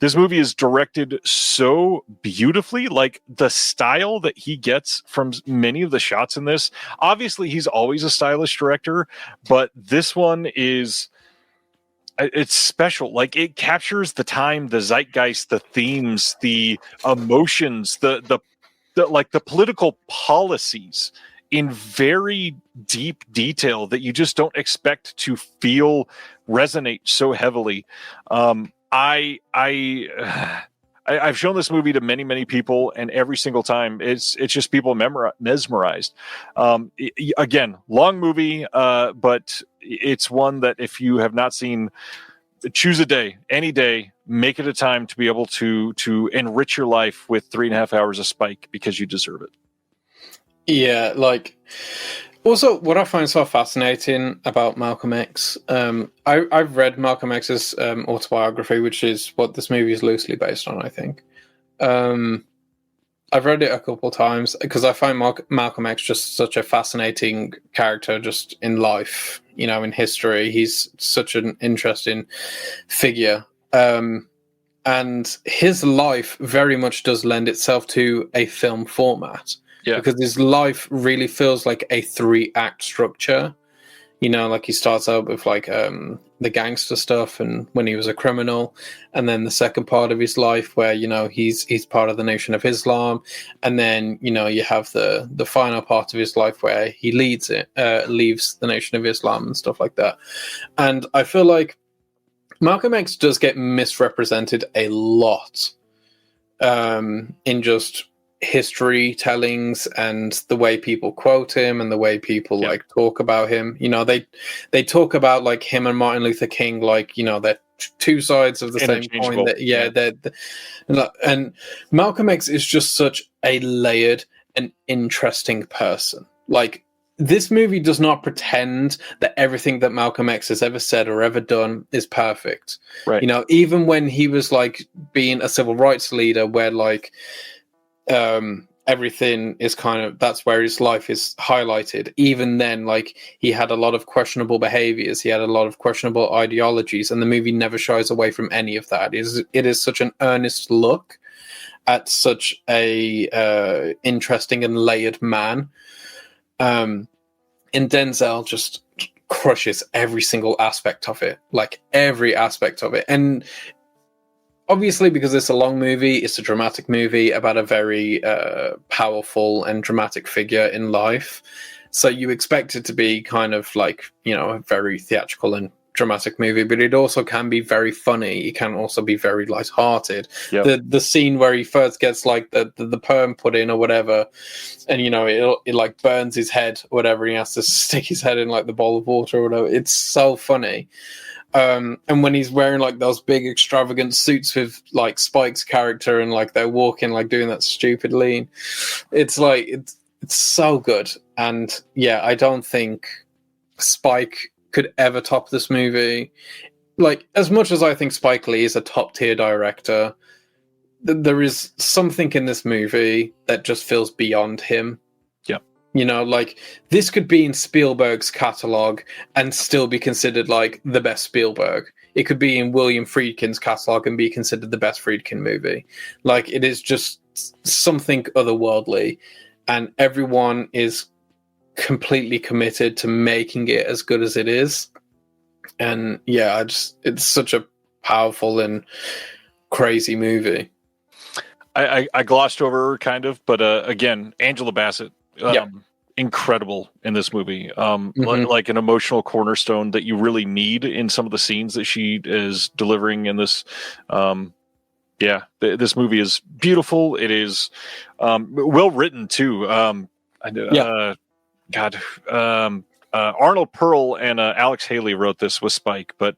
This movie is directed so beautifully, like the style that he gets from many of the shots in this. Obviously, he's always a stylish director, but this one is... it's special. Like, it captures the time, the zeitgeist, the themes, the emotions, the political policies in very deep detail that you just don't expect to feel resonate so heavily. I've shown this movie to many people, and every single time it's just people mesmerized. Again, long movie, but it's one that if you have not seen, choose a day, any day, make it a time to be able to enrich your life with 3.5 hours of Spike, because you deserve it. Yeah, like, also what I find so fascinating about Malcolm X, I've read Malcolm X's autobiography, which is what this movie is loosely based on, I think. I've read it a couple of times because I find Malcolm X just such a fascinating character just in life, you know, in history. He's such an interesting figure. And his life very much does lend itself to a film format. Yeah. Because his life really feels like a 3-act structure. You know, like he starts out with like the gangster stuff and when he was a criminal, and then the second part of his life where, you know, he's part of the Nation of Islam, and then, you know, you have the final part of his life where he leaves the Nation of Islam and stuff like that. And I feel like Malcolm X does get misrepresented a lot in just history tellings and the way people quote him and the way people like talk about him. You know, they talk about like him and Martin Luther King, like, you know, they're two sides of the same coin. And Malcolm X is just such a layered and interesting person. Like, this movie does not pretend that everything that Malcolm X has ever said or ever done is perfect. Right. You know, even when he was like being a civil rights leader, where like everything is kind of, that's where his life is highlighted. Even then, like, he had a lot of questionable behaviors, he had a lot of questionable ideologies, and the movie never shies away from any of that. It is such an earnest look at such a interesting and layered man. And Denzel just crushes every single aspect of it, like every aspect of it. And obviously, because it's a long movie, it's a dramatic movie about a very powerful and dramatic figure in life. So you expect it to be kind of like, you know, a very theatrical and dramatic movie, but it also can be very funny. It can also be very lighthearted. Yep. The scene where he first gets like the perm put in or whatever, and, you know, it like burns his head or whatever, and he has to stick his head in like the bowl of water or whatever. It's so funny. And when he's wearing like those big extravagant suits with like Spike's character, and like they're walking like doing that stupid lean, it's like it's so good. And yeah, I don't think Spike could ever top this movie. Like, as much as I think Spike Lee is a top tier director, there is something in this movie that just feels beyond him. You know, like, this could be in Spielberg's catalog and still be considered like the best Spielberg. It could be in William Friedkin's catalog and be considered the best Friedkin movie. Like, it is just something otherworldly, and everyone is completely committed to making it as good as it is. And yeah, it's such a powerful and crazy movie. I glossed over her kind of, but again, Angela Bassett, incredible in this movie. Like an emotional cornerstone that you really need in some of the scenes that she is delivering in this. Yeah, this movie is beautiful. It is well written too. God, Arnold Pearl and Alex Haley wrote this with Spike, but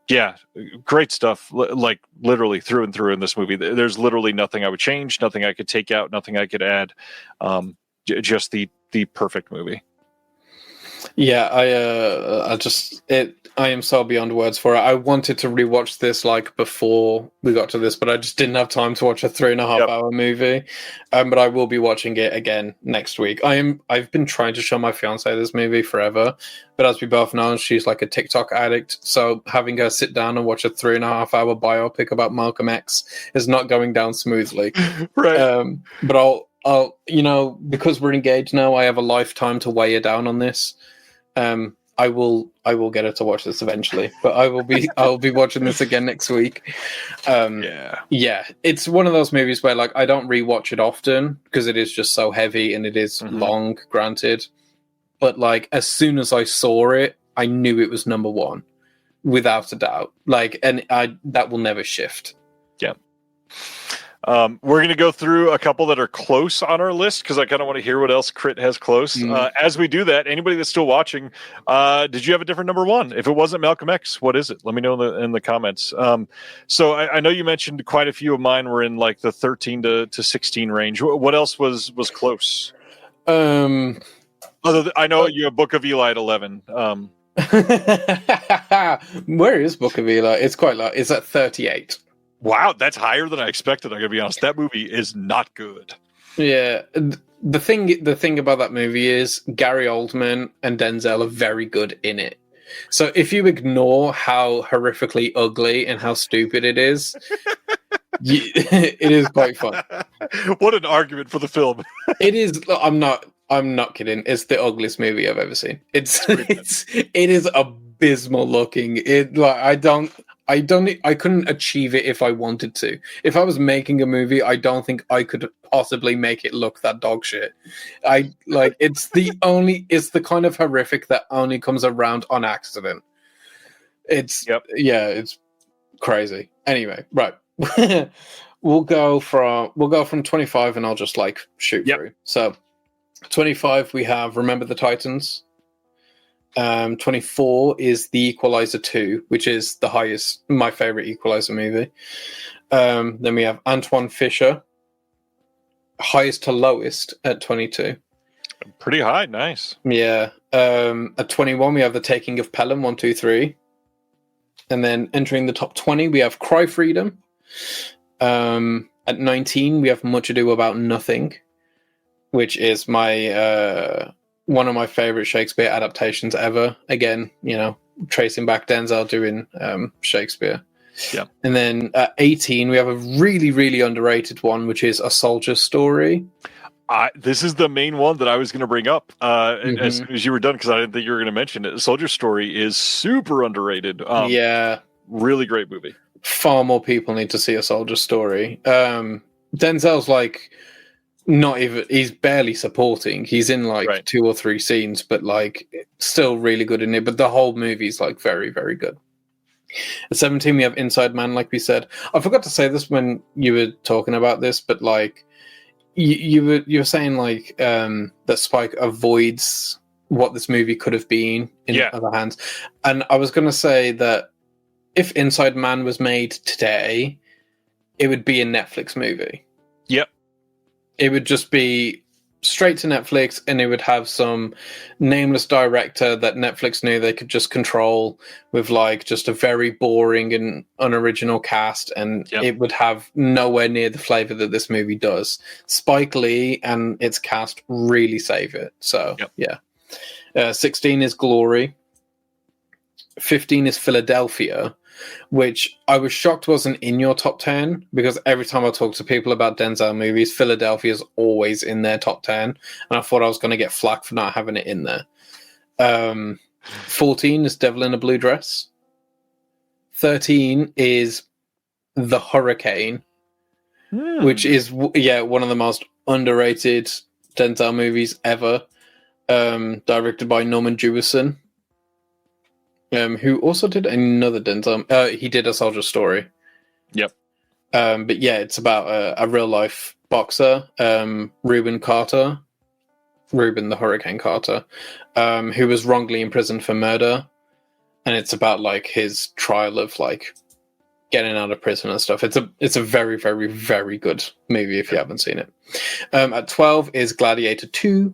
yeah, great stuff. Like literally through and through in this movie. There's literally nothing I would change, nothing I could take out, nothing I could add. Just the perfect movie. Yeah, I am so beyond words for it. I wanted to rewatch this like before we got to this, but I just didn't have time to watch a 3.5-hour movie. But I will be watching it again next week. I've been trying to show my fiance this movie forever, but as we both know, she's like a TikTok addict. So having her sit down and watch a 3.5-hour biopic about Malcolm X is not going down smoothly. Right. But I'll because we're engaged now, I have a lifetime to weigh her down on this. I will get her to watch this eventually, but I'll be watching this again next week. Yeah, it's one of those movies where like I don't rewatch it often because it is just so heavy and it is long, granted. But like as soon as I saw it, I knew it was number one, without a doubt. Like, and that will never shift. Yeah. We're going to go through a couple that are close on our list because I kind of want to hear what else Krit has close. As we do that, anybody that's still watching, did you have a different number one? If it wasn't Malcolm X, what is it? Let me know in the comments. So I know you mentioned quite a few of mine were in like the 13 to 16 range. What else was close? I know you have Book of Eli at 11. Where is Book of Eli? It's quite low. It's at 38. Wow, that's higher than I expected. I'm gonna be honest. That movie is not good. Yeah, the thing about that movie is Gary Oldman and Denzel are very good in it. So if you ignore how horrifically ugly and how stupid it is, it is quite fun. What an argument for the film! It is. I'm not kidding. It's the ugliest movie I've ever seen. It is abysmal looking. I couldn't achieve it if I wanted to. If I was making a movie, I don't think I could possibly make it look that dog shit. It's the kind of horrific that only comes around on accident. It's crazy. Anyway, right. we'll go from 25 and I'll just like shoot through. So 25 we have Remember the Titans. 24 is The Equalizer 2, which is the highest, my favorite Equalizer movie. Then we have Antoine Fisher, highest to lowest at 22. Pretty high, nice. Yeah. At 21 we have The Taking of Pelham 1, 2, 3. And then entering the top 20 we have Cry Freedom. At 19 we have Much Ado About Nothing, which is my one of my favorite Shakespeare adaptations ever. Again, tracing back Denzel doing Shakespeare. Yeah. And then at 18, we have a really, really underrated one, which is A Soldier's Story. This is the main one that I was going to bring up as soon as you were done, because I didn't think you were going to mention it. A Soldier's Story is super underrated. Really great movie. Far more people need to see A Soldier's Story. Denzel's like... he's barely supporting. He's in like 2 or 3 scenes, but like still really good in it. But the whole movie's like very, very good. At 17 we have Inside Man, like we said. I forgot to say this when you were talking about this, but like you were saying like that Spike avoids what this movie could have been in other hands. And I was gonna say that if Inside Man was made today, it would be a Netflix movie. Yep. It would just be straight to Netflix, and it would have some nameless director that Netflix knew they could just control with like just a very boring and unoriginal cast, and it would have nowhere near the flavor that this movie does. Spike Lee and its cast really save it. So, 16 is Glory. 15 is Philadelphia, which I was shocked wasn't in your top 10, because every time I talk to people about Denzel movies, Philadelphia is always in their top 10, and I thought I was going to get flack for not having it in there. 14 is Devil in a Blue Dress. 13 is The Hurricane, which is one of the most underrated Denzel movies ever, directed by Norman Jewison. Who also did another Denzel. He did A Soldier's Story. Yep. But yeah, it's about a real life boxer, Reuben the Hurricane Carter, who was wrongly imprisoned for murder, and it's about like his trial of like getting out of prison and stuff. It's a very, very, very good movie if you haven't seen it. At 12 is Gladiator 2,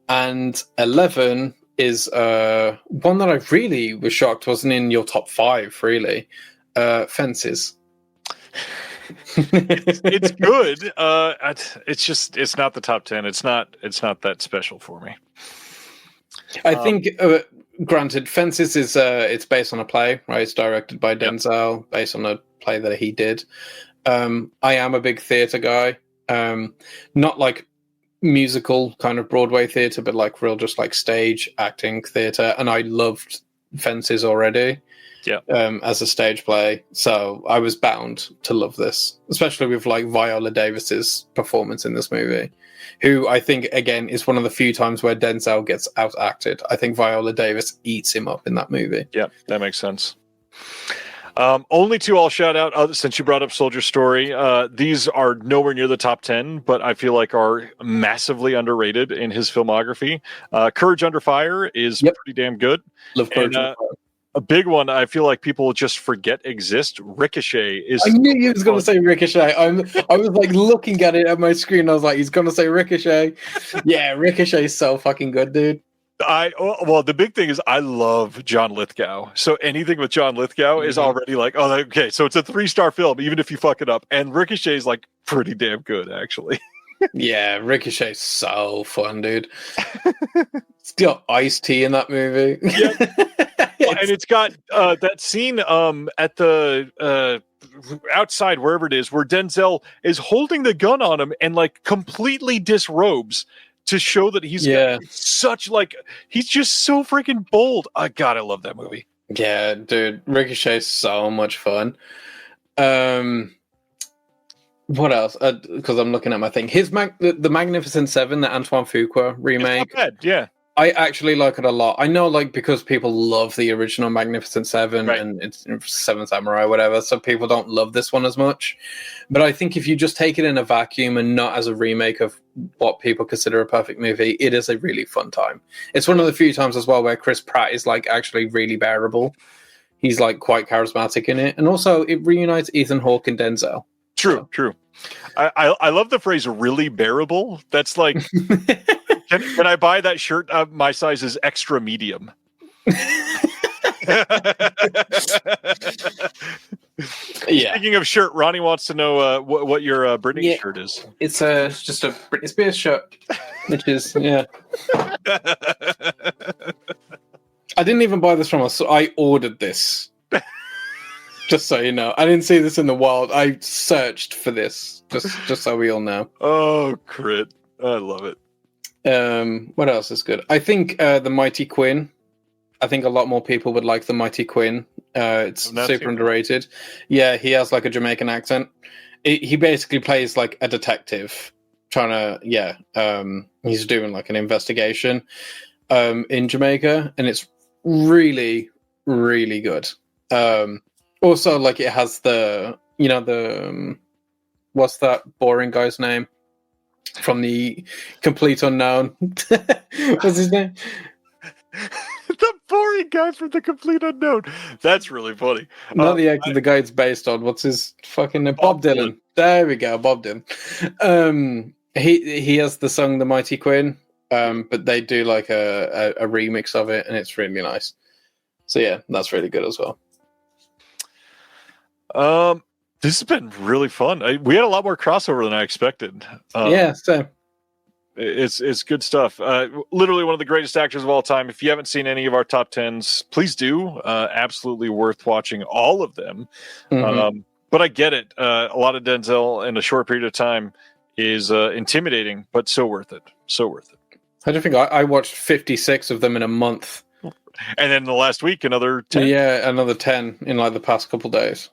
and 11 is one that I really was shocked wasn't in your top 5. Really, Fences. It's good. It's not the top 10. It's not that special for me. I think, granted, Fences is it's based on a play, right? It's directed by Denzel, based on a play that he did. I am a big theatre guy, not like musical kind of Broadway theatre, but like real just like stage acting theatre. And I loved Fences already. As a stage play, so I was bound to love this, especially with like Viola Davis's performance in this movie, who I think again is one of the few times where Denzel gets out acted. I think Viola Davis eats him up in that movie. Yeah, that makes sense. Only two I'll shout out, since you brought up Soldier Story. These are nowhere near the top 10, but I feel like are massively underrated in his filmography. Courage Under Fire is pretty damn good. Love Courage Under Fire. A big one I feel like people just forget exists. Ricochet is. I knew you was going to say Ricochet. I was like looking at it at my screen. I was like, he's going to say Ricochet. Yeah, Ricochet is so fucking good, dude. Well, the big thing is I love John Lithgow. So anything with John Lithgow is already like, oh, okay. So it's a 3-star film, even if you fuck it up. And Ricochet is like pretty damn good, actually. Yeah, Ricochet's so fun, dude. It's got Ice-T in that movie. And it's got that scene at the outside, wherever it is, where Denzel is holding the gun on him and like completely disrobes to show that he's such like he's just so freaking bold. God, I love that movie. Yeah, dude, Ricochet's so much fun. What else? Because I'm looking at my thing. The Magnificent Seven, the Antoine Fuqua remake. It's not bad, yeah. I actually like it a lot. I know, like, because people love the original Magnificent Seven and it's Seven Samurai, whatever, so people don't love this one as much. But I think if you just take it in a vacuum and not as a remake of what people consider a perfect movie, it is a really fun time. It's one of the few times as well where Chris Pratt is, like, actually really bearable. He's, like, quite charismatic in it. And also, it reunites Ethan Hawke and Denzel. True. I love the phrase "really bearable." That's like, can I buy that shirt? My size is extra medium. Yeah. Speaking of shirt, Ronnie wants to know what your Britney shirt is. It's just a Britney Spears shirt, which is I didn't even buy this from us. So I ordered this. Just so you know, I didn't see this in the wild. I searched for this, just so we all know. Oh, Krit, I love it. What else is good? I think the Mighty Quinn. I think a lot more people would like the Mighty Quinn. It's super underrated. Yeah, he has like a Jamaican accent. He basically plays like a detective trying to, he's doing like an investigation in Jamaica, and it's really, really good. Also, like, it has the what's that boring guy's name from the Complete Unknown? What's his name? The boring guy from the Complete Unknown. That's really funny. Not the actor, the guy it's based on. What's his fucking name? Bob Dylan. There we go, Bob Dylan. He has the song "The Mighty Quinn," but they do like a remix of it, and it's really nice. So yeah, that's really good as well. This has been really fun. We had a lot more crossover than I expected. Same. It's good stuff. Literally one of the greatest actors of all time. If you haven't seen any of our top 10s, please do. Absolutely worth watching all of them. Mm-hmm. But I get it. A lot of Denzel in a short period of time is intimidating, but so worth it. So worth it. How do you think? I watched 56 of them in a month. And then the last week, another 10. Yeah, another 10 in like the past couple days.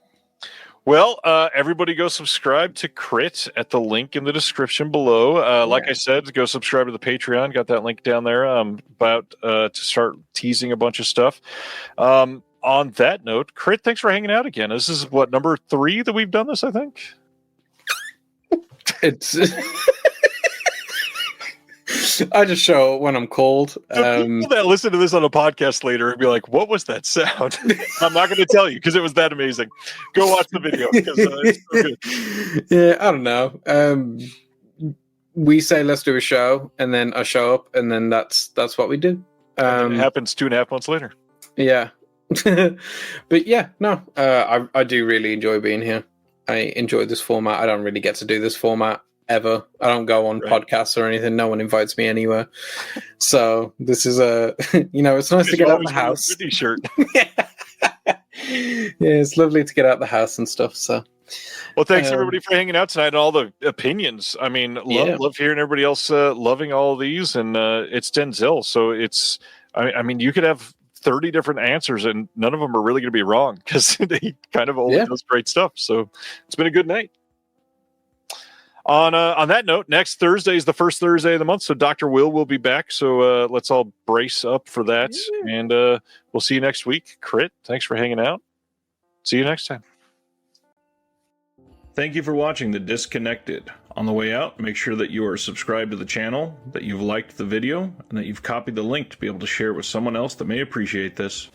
Well, everybody go subscribe to Krit at the link in the description below. Like I said, go subscribe to the Patreon. Got that link down there. About to start teasing a bunch of stuff. on that note, Krit, thanks for hanging out again. This is what, number 3 that we've done this, I think? It's I just show it when I'm called. So people that listen to this on a podcast later and be like, what was that sound? I'm not going to tell you because it was that amazing. Go watch the video because it's so good. Yeah, I don't know. We say let's do a show, and then I show up, and then that's what we do. And it happens 2.5 months later. Yeah. But yeah, no, I do really enjoy being here. I enjoy this format. I don't really get to do this format ever. I don't go on podcasts or anything. No one invites me anywhere. So this is it's nice to get out of the house. Shirt. Yeah, it's lovely to get out of the house and stuff. So, well, thanks everybody for hanging out tonight and all the opinions. I mean, love hearing everybody else loving all of these, and it's Denzel. So it's, I mean, you could have 30 different answers and none of them are really going to be wrong because he kind of only does great stuff. So it's been a good night. On that note, next Thursday is the first Thursday of the month, so Dr. Will be back. So let's all brace up for that, and we'll see you next week. Krit, thanks for hanging out. See you next time. Thank you for watching The Disconnected. On the way out, make sure that you are subscribed to the channel, that you've liked the video, and that you've copied the link to be able to share it with someone else that may appreciate this.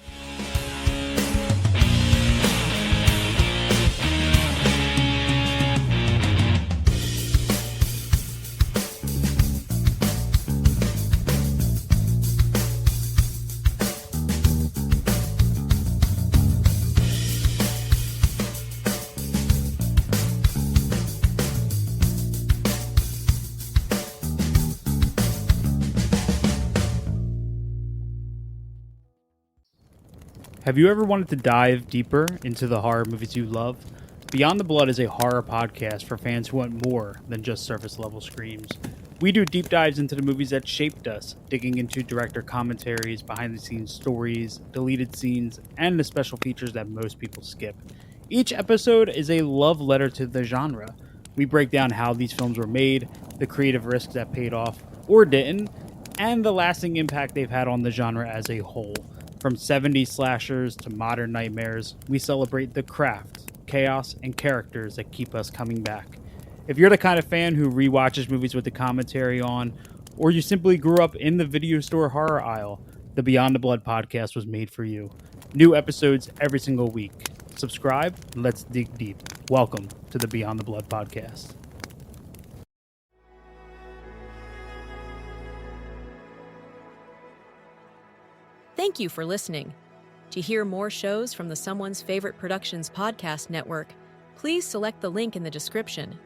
Have you ever wanted to dive deeper into the horror movies you love? Beyond the Blood is a horror podcast for fans who want more than just surface level screams. We do deep dives into the movies that shaped us, digging into director commentaries, behind the scenes stories, deleted scenes, and the special features that most people skip. Each episode is a love letter to the genre. We break down how these films were made, the creative risks that paid off or didn't, and the lasting impact they've had on the genre as a whole. From 70s slashers to modern nightmares, we celebrate the craft, chaos, and characters that keep us coming back. If you're the kind of fan who rewatches movies with the commentary on, or you simply grew up in the video store horror aisle, the Beyond the Blood podcast was made for you. New episodes every single week. Subscribe, and let's dig deep. Welcome to the Beyond the Blood podcast. Thank you for listening. To hear more shows from the Someone's Favorite Productions podcast network, please select the link in the description